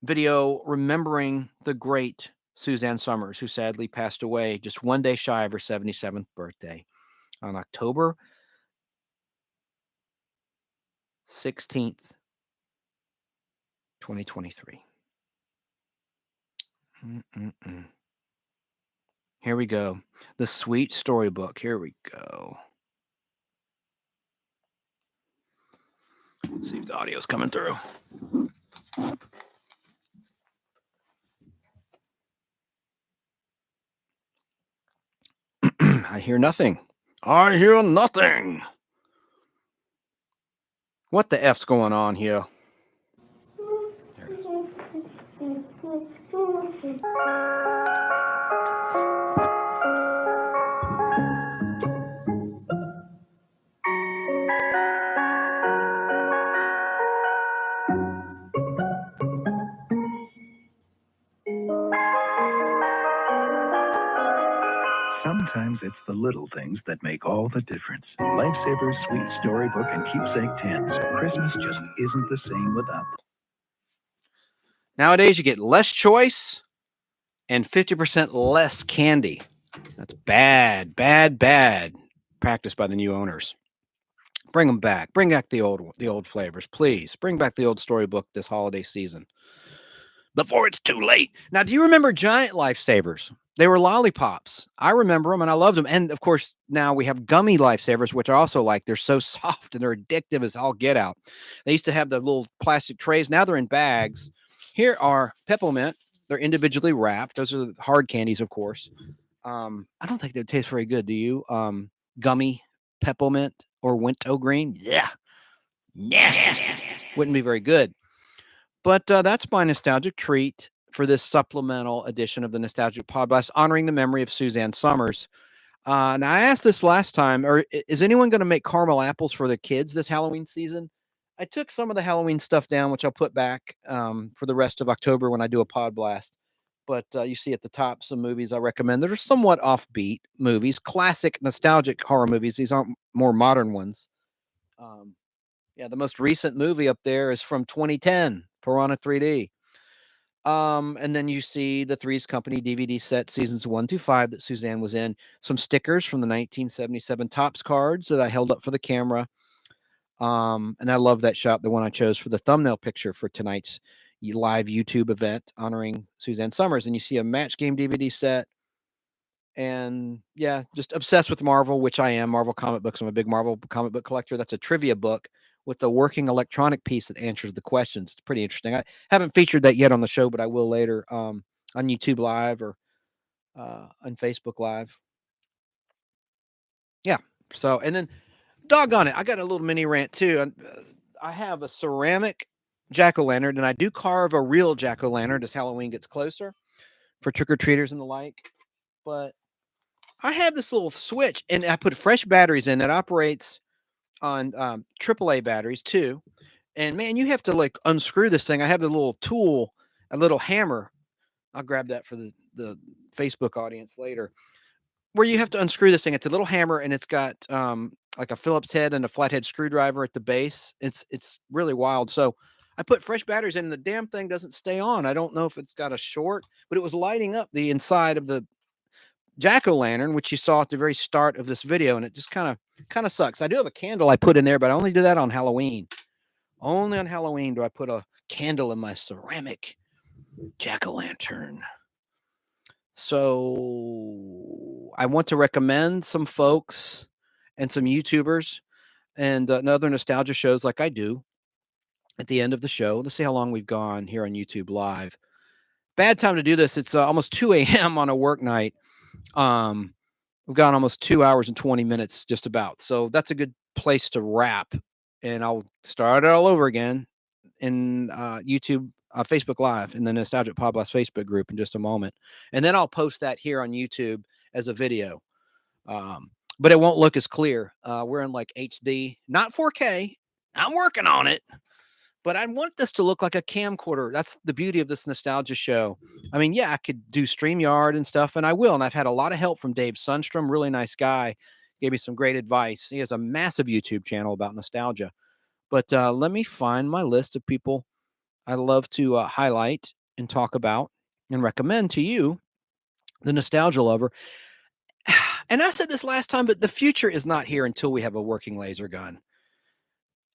video remembering the great Suzanne Somers, who sadly passed away just one day shy of her 77th birthday on October 16th, 2023. Here we go. The sweet storybook. Here we go. Let's see if the audio's coming through. I hear nothing. I hear nothing. What the F's going on here? There it is. Sometimes it's the little things that make all the difference. Lifesaver's Sweet Storybook and Keepsake Tins. Christmas just isn't the same without them. Nowadays, you get less choice and 50% less candy. That's bad practice by the new owners. Bring them back. Bring back the old flavors, please. Bring back the old storybook this holiday season before it's too late. Now, do you remember Giant Lifesavers? They were lollipops. I remember them and I loved them. And of course, now we have gummy Lifesavers, which I also like. They're so soft and they're addictive as all get out. They used to have the little plastic trays. Now they're in bags. Here are peppermint. They're individually wrapped. Those are the hard candies, of course. I don't think they taste very good. Do you? Gummy peppermint or wintergreen? Yeah. Nasty. Wouldn't be very good. But that's my nostalgic treat for this supplemental edition of the Nostalgic Podblast, honoring the memory of Suzanne Somers. Now, I asked this last time, is anyone going to make caramel apples for the kids this Halloween season? I took some of the Halloween stuff down, which I'll put back for the rest of October when I do a Podblast. But you see at the top some movies I recommend that are somewhat offbeat movies, classic nostalgic horror movies. These aren't more modern ones. The most recent movie up there is from 2010, Piranha 3D. And then you see the Three's Company DVD set, seasons 1 through 5 that Suzanne was in. Some stickers from the 1977 Topps cards that I held up for the camera. And I love that shot, the one I chose for the thumbnail picture for tonight's live YouTube event honoring Suzanne Somers. And you see a Match Game DVD set. And yeah, just obsessed with Marvel, which I am. Marvel comic books. I'm a big Marvel comic book collector. That's a trivia book with the working electronic piece that answers the questions. It's pretty interesting. I haven't featured that yet on the show, but I will later on YouTube Live or on Facebook Live. Yeah. So, and then doggone it, I got a little mini rant too. I have a ceramic jack-o'-lantern, and I do carve a real jack-o'-lantern as Halloween gets closer for trick-or-treaters and the like. But I have this little switch, and I put fresh batteries in that operates on AAA batteries too. And man, you have to like unscrew this thing. I have the little tool, a little hammer. I'll grab that for the Facebook audience later. where you have to unscrew this thing. It's a little hammer, and it's got like a Phillips head and a flathead screwdriver at the base. It's really wild. So I put fresh batteries in, and the damn thing doesn't stay on. I don't know if it's got a short, but it was lighting up the inside of the jack-o'-lantern, which you saw at the very start of this video, and it just kind of sucks. I do have a candle I put in there, but I only do that on Halloween. Only on Halloween do I put a candle in my ceramic jack-o'-lantern. So I want to recommend some folks and some YouTubers and other nostalgia shows like I do at the end of the show. Let's see how long we've gone here on YouTube Live. Bad time to do this. It's almost 2 a.m. on a work night. We've gone almost 2 hours and 20 minutes just about. So that's a good place to wrap. And I'll start it all over again in YouTube, Facebook Live in the Nostalgic Podblast Facebook group in just a moment. And then I'll post that here on YouTube as a video. But it won't look as clear. We're in like HD, not 4K. I'm working on it. But I want this to look like a camcorder. That's the beauty of this nostalgia show. I mean, yeah, I could do StreamYard and stuff, and I will. And I've had a lot of help from Dave Sundstrom, really nice guy. Gave me some great advice. He has a massive YouTube channel about nostalgia. But let me find my list of people I love to highlight and talk about and recommend to you, the nostalgia lover. And I said this last time, but the future is not here until we have a working laser gun.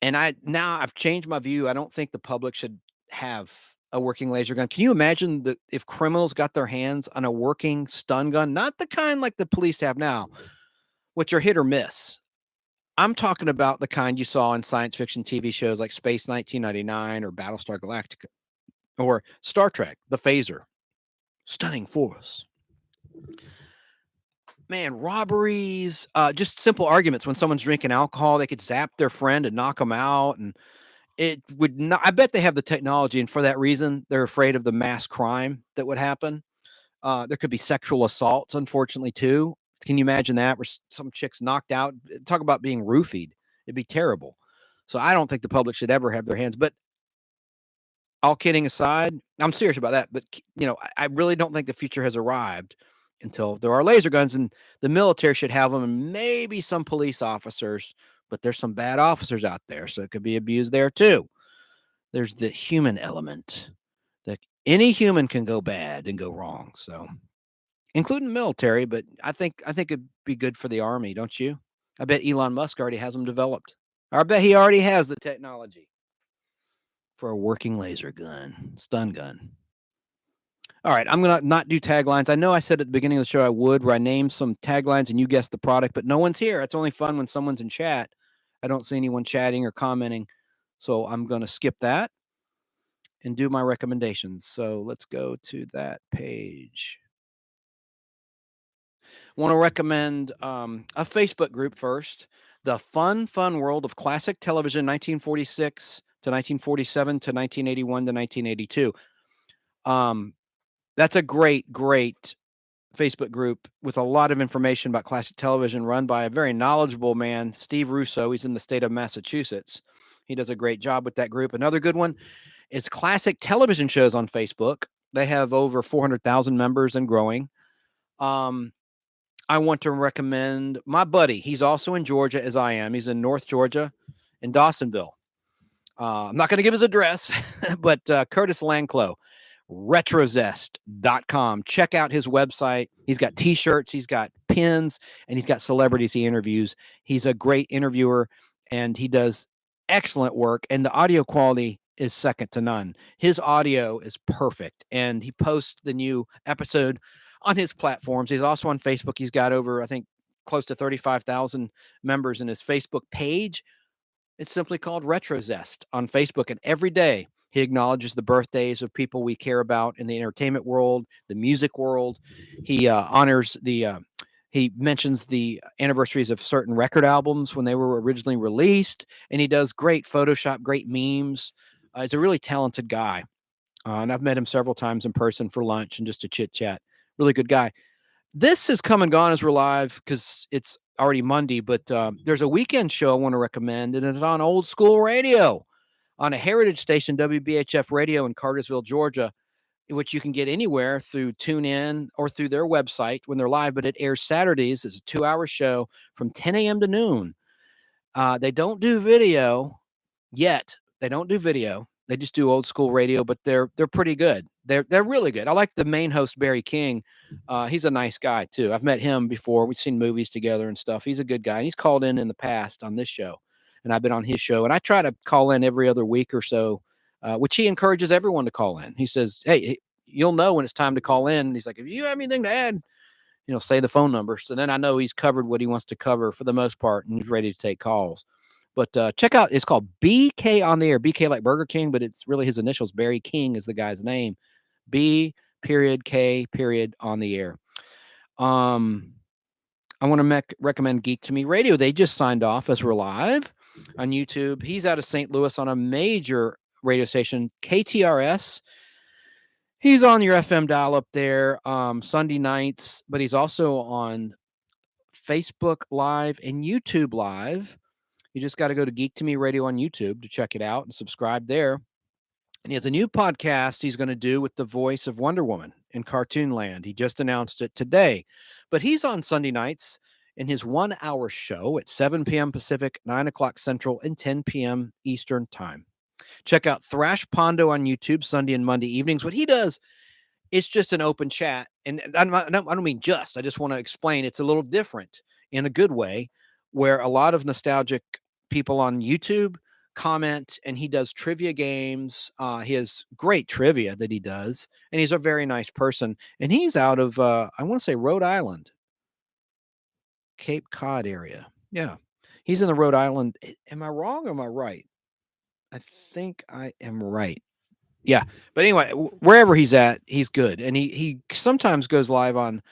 And I've changed my view. I don't think the public should have a working laser gun. Can you imagine if criminals got their hands on a working stun gun, not the kind like the police have now, which are hit or miss? I'm talking about the kind you saw in science fiction TV shows like Space 1999 or Battlestar Galactica or Star Trek, the phaser. Stunning force. Man, robberies, just simple arguments. When someone's drinking alcohol, they could zap their friend and knock them out. And it would not, I bet they have the technology. And for that reason, they're afraid of the mass crime that would happen. There could be sexual assaults, unfortunately, too. Can you imagine that? Where some chick's knocked out? Talk about being roofied. It'd be terrible. So I don't think the public should ever have their hands. But all kidding aside, I'm serious about that. But, I really don't think the future has arrived until there are laser guns, and the military should have them, and maybe some police officers, but there's some bad officers out there, so it could be abused there too. There's the human element that any human can go bad and go wrong. So, including the military, but I think it'd be good for the Army, don't you? I bet Elon Musk already has them developed. Or I bet he already has the technology for a working laser gun, stun gun. All right, I'm going to not do taglines. I know I said at the beginning of the show I would, where I name some taglines and you guess the product, but no one's here. It's only fun when someone's in chat. I don't see anyone chatting or commenting, so I'm going to skip that and do my recommendations. So let's go to that page. Want to recommend a Facebook group first, The Fun World of Classic Television, 1946 to 1947 to 1981 to 1982. That's a great Facebook group with a lot of information about classic television, run by a very knowledgeable man, Steve Russo. He's in the state of Massachusetts. He does a great job with that group. Another good one is Classic Television Shows on Facebook. They have over 400,000 members and growing. I want to recommend my buddy. He's also in Georgia, as I am. He's in North Georgia, in Dawsonville. I'm not going to give his address, but Curtis Lanclow. Retrozest.com. Check out his website. He's got t-shirts, he's got pins, and he's got celebrities he interviews. He's a great interviewer, and he does excellent work, and the audio quality is second to none. His audio is perfect, and he posts the new episode on his platforms. He's also on Facebook. He's got over, I think, close to 35,000 members in his Facebook page. It's simply called Retrozest on Facebook, and every day he acknowledges the birthdays of people we care about in the entertainment world, the music world. He honors he mentions the anniversaries of certain record albums when they were originally released, and he does great Photoshop, great memes. He's a really talented guy, and I've met him several times in person for lunch and just to chit chat. Really good guy. This has come and gone as we're live because it's already Monday, but there's a weekend show I want to recommend, and it's on old school radio on a heritage station, WBHF radio in Cartersville, Georgia. which you can get anywhere through TuneIn or through their website when they're live, but it airs Saturdays. It's a 2-hour show from 10 a.m. to noon. They don't do video yet. They don't do video. They just do old school radio, but they're pretty good. They're really good. I like the main host, Barry King. He's a nice guy too. I've met him before. We've seen movies together and stuff. He's a good guy. And he's called in the past on this show, and I've been on his show. And I try to call in every other week or so, which he encourages everyone to call in. He says, "Hey, you'll know when it's time to call in." And he's like, "If you have anything to add, say the phone number." So then I know he's covered what he wants to cover for the most part, and he's ready to take calls. But check out, it's called BK on the Air. BK like Burger King, but it's really his initials. Barry King is the guy's name. B.K. on the Air. I want to recommend Geek to Me Radio. They just signed off as we're live on YouTube. He's out of St. Louis on a major radio station, KTRS. He's on your FM dial up there Sunday nights, but he's also on Facebook Live and YouTube Live. You just got to go to Geek to Me Radio on YouTube to check it out and subscribe there. And he has a new podcast he's going to do with the voice of Wonder Woman in Cartoon Land. He just announced it today. But he's on Sunday nights in his 1-hour show at 7 p.m. Pacific, 9 o'clock Central, and 10 p.m. Eastern Time. Check out Thrash Pondo on YouTube Sunday and Monday evenings. What he does, it's just an open chat. And I don't mean just. I just want to explain it's a little different in a good way, where a lot of nostalgic people on YouTube comment, and he does trivia games. He has great trivia that he does, and he's a very nice person. And he's out of, I want to say Rhode Island, Cape Cod area. Yeah. He's in the Rhode Island. Am I wrong or am I right? I think I am right. Yeah. But anyway, wherever he's at, he's good. And he sometimes goes live on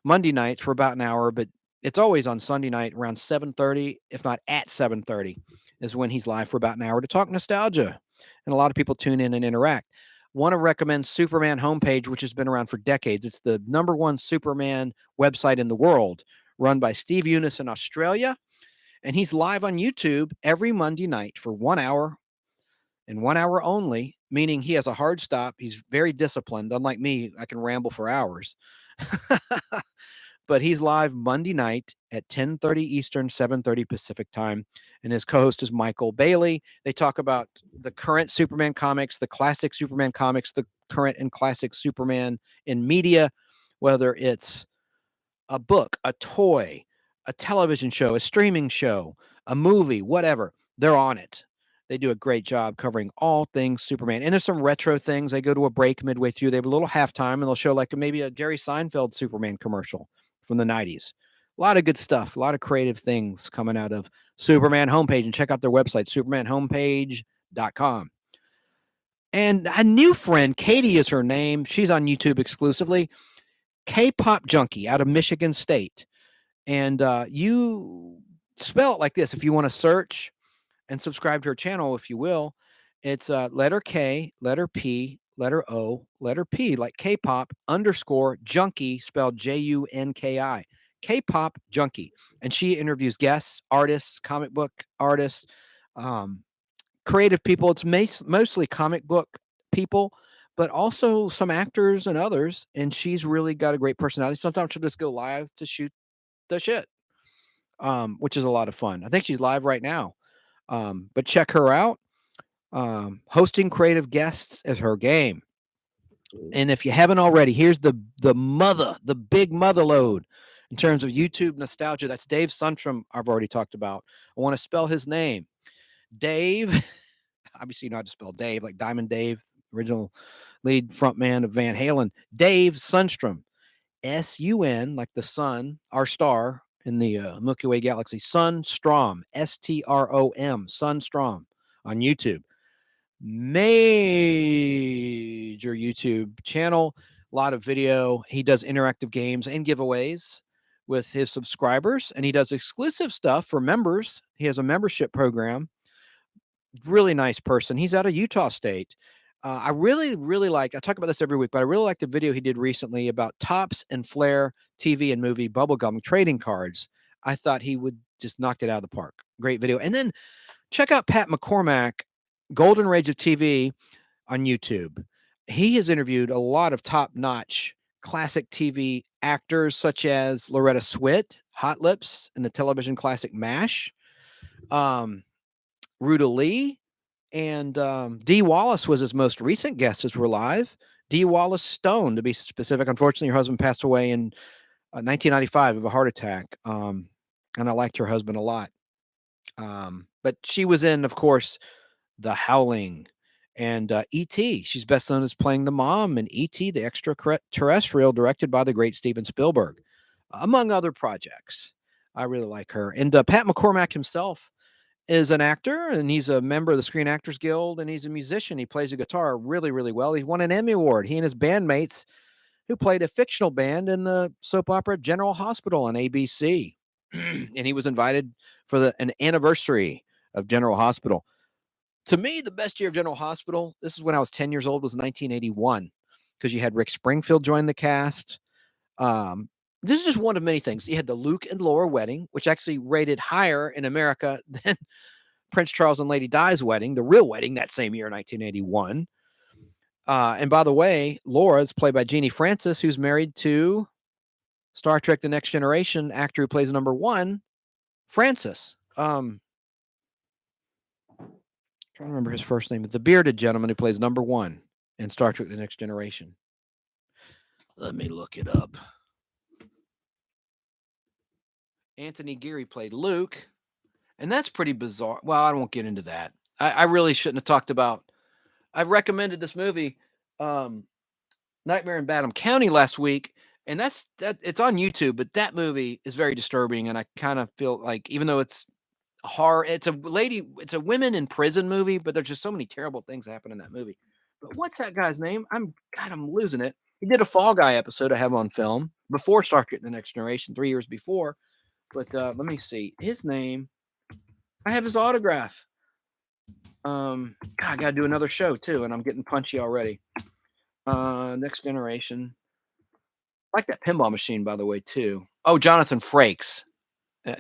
Monday nights for about an hour, but it's always on Sunday night around 7:30, if not at 7:30, is when he's live for about an hour to talk nostalgia. And a lot of people tune in and interact. Want to recommend Superman homepage, which has been around for decades. It's the #1 Superman website in the world, run by Steve Eunice in Australia. And he's live on YouTube every Monday night for 1 hour and 1 hour only, meaning he has a hard stop. He's very disciplined. Unlike me, I can ramble for hours. But he's live Monday night at 10:30 Eastern, 7:30 Pacific time. And his co-host is Michael Bailey. They talk about the current Superman comics, the classic Superman comics, the current and classic Superman in media, whether it's a book, a toy, a television show, a streaming show, a movie, whatever. They're on it. They do a great job covering all things Superman. And there's some retro things. They go to a break midway through. They have a little halftime, and they'll show like maybe a Jerry Seinfeld Superman commercial from the 90s. A lot of good stuff, a lot of creative things coming out of Superman homepage. And check out their website, supermanhomepage.com. And a new friend, Katie is her name. She's on YouTube exclusively. K-pop junkie out of Michigan State. And you spell it like this if you want to search and subscribe to her channel, if you will. It's letter K, letter P, letter O, letter P, like K-pop _junkie, spelled Junki. K-pop junkie. And she interviews guests, artists, comic book artists, creative people. It's mostly comic book people, but also some actors and others. And she's really got a great personality. Sometimes she'll just go live to shoot the shit, which is a lot of fun. I think she's live right now. But check her out. Hosting creative guests is her game. And if you haven't already, here's the big mother load in terms of YouTube nostalgia. That's Dave Sundstrom. I've already talked about. I want to spell his name. Dave, obviously you know how to spell Dave, like Diamond Dave, original lead frontman of Van Halen. Dave Sundstrom, S-U-N, like the sun, our star in the Milky Way galaxy. Sundstrom, S-T-R-O-M, Sundstrom on YouTube. Major YouTube channel, a lot of video. He does interactive games and giveaways with his subscribers, and he does exclusive stuff for members. He has a membership program. Really nice person. He's out of Utah State. I really like, I talk about this every week, but I really like the video he did recently about Topps and Flair TV and movie bubblegum trading cards. I thought he would just knocked it out of the park. Great video. And then check out Pat McCormack, Golden Rage of TV on YouTube. he has interviewed a lot of top-notch classic TV actors, such as Loretta Swit, Hot Lips, and the television classic MASH, Ruta Lee, and Dee Wallace was his most recent guest as we're live. Dee Wallace Stone, to be specific. Unfortunately, her husband passed away in 1995 of a heart attack, and I liked her husband a lot. But she was in, of course, The Howling and E.T. She's best known as playing the mom in E.T., the extraterrestrial, directed by the great Steven Spielberg, among other projects. I really like her. And Pat McCormack himself is an actor, and he's a member of the Screen Actors Guild, and he's a musician. He plays the guitar really, really well. He won an Emmy Award. He and his bandmates, who played a fictional band in the soap opera General Hospital on ABC. And he was invited for an anniversary of General Hospital. To me, the best year of General Hospital, this is when I was 10 years old, was 1981, because you had Rick Springfield join the cast. This is just one of many things. You had the Luke and Laura wedding, which actually rated higher in America than Prince Charles and Lady Di's wedding, the real wedding, that same year, 1981. And by the way, Laura is played by Jeannie Francis, who's married to Star Trek The Next Generation actor who plays number 1, Francis. Trying to remember his first name. The bearded gentleman who plays number 1 in Star Trek The Next Generation. Let me look it up. Anthony Geary played Luke, and that's pretty bizarre. Well, I won't get into that. I really shouldn't have talked about. I recommended this movie, Nightmare in Badham County, last week, and it's on YouTube. But that movie is very disturbing, and I kind of feel like, even though it's horror, it's a women in prison movie, but there's just so many terrible things happen in that movie. But what's that guy's name? I'm losing it. He did a Fall Guy episode I have on film before Star Trek The Next Generation, 3 years before. But let me see his name. I have his autograph. God, I gotta do another show too, and I'm getting punchy already. Next Generation. I like that pinball machine, by the way, too. Oh, Jonathan Frakes.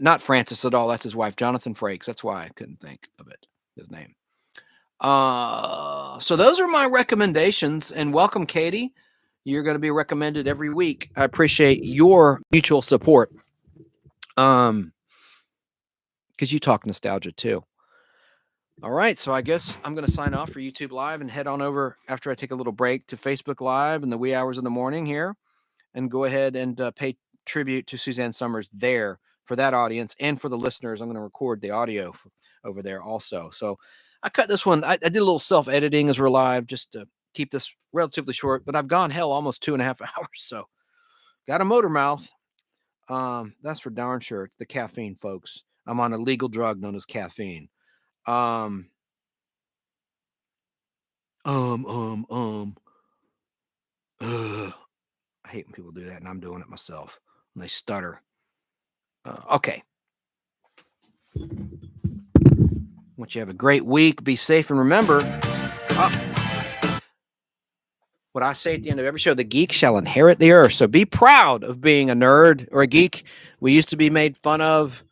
Not Francis at all. That's his wife, Jonathan Frakes. That's why I couldn't think of it, his name. So those are my recommendations, and welcome, Katie. You're going to be recommended every week. I appreciate your mutual support. Because you talk nostalgia too. All right, so I guess I'm going to sign off for YouTube Live and head on over, after I take a little break, to Facebook Live in the wee hours of the morning here, and go ahead and pay tribute to Suzanne Somers there for that audience, and for the listeners. I'm going to record the audio over there also. So I cut this one. I did a little self-editing as we're live, just to keep this relatively short, but I've gone almost 2.5 hours. So got a motor mouth. That's for darn sure. It's the caffeine, folks. I'm on a legal drug known as caffeine. I hate when people do that, and I'm doing it myself when they stutter. Okay. Want you to have a great week. Be safe, and remember, what I say at the end of every show: the geek shall inherit the earth. So be proud of being a nerd or a geek. We used to be made fun of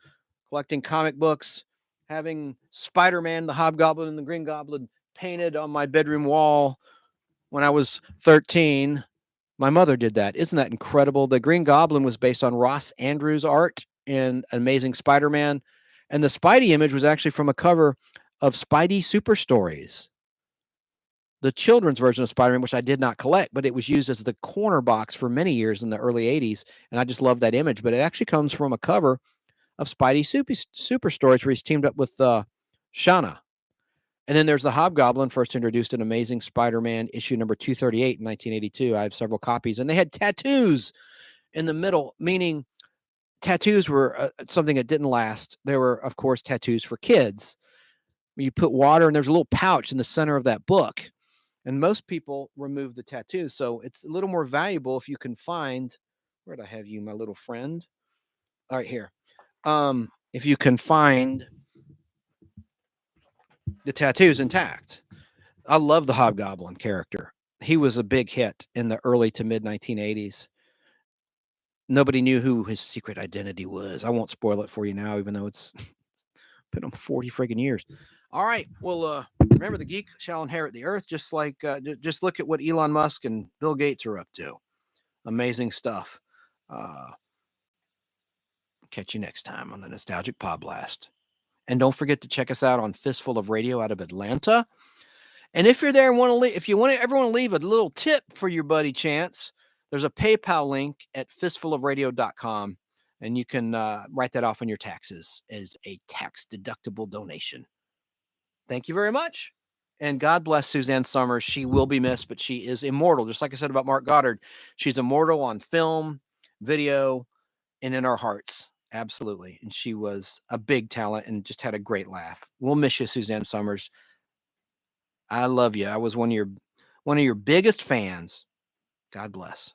collecting comic books, having Spider-Man, the Hobgoblin, and the Green Goblin painted on my bedroom wall when I was 13. My mother did that. Isn't that incredible? The Green Goblin was based on Ross Andrews' art in Amazing Spider-Man, and the Spidey image was actually from a cover of Spidey Super Stories, the children's version of Spider-Man, which I did not collect, but it was used as the corner box for many years in the early 80s, and I just love that image. But it actually comes from a cover of Spidey Super Stories, where he's teamed up with Shauna. And then there's the Hobgoblin, first introduced in Amazing Spider-Man issue number 238 in 1982. I have several copies, and they had tattoos in the middle, meaning tattoos were something that didn't last. There were, of course, tattoos for kids. You put water, and there's a little pouch in the center of that book, and most people remove the tattoos. So it's a little more valuable if you can find, where'd I have you, my little friend? All right, here. If you can find the tattoos intact. I love the Hobgoblin character. He was a big hit in the early to mid 1980s. Nobody knew who his secret identity was. I won't spoil it for you now, even though it's been on 40 friggin' years. All right. Well, remember, the geek shall inherit the earth, just like just look at what Elon Musk and Bill Gates are up to. Amazing stuff. Catch you next time on the Nostalgic Podblast. And don't forget to check us out on Fistful of Radio out of Atlanta. And if you're there and want to leave, if you want to ever want to leave a little tip for your buddy Chance, there's a PayPal link at fistfulofradio.com, and you can write that off on your taxes as a tax-deductible donation. Thank you very much. And God bless Suzanne Somers. She will be missed, but she is immortal. Just like I said about Mark Goddard, she's immortal on film, video, and in our hearts. Absolutely. And she was a big talent and just had a great laugh. We'll miss you, Suzanne Somers. I love you. I was one of your biggest fans. God bless.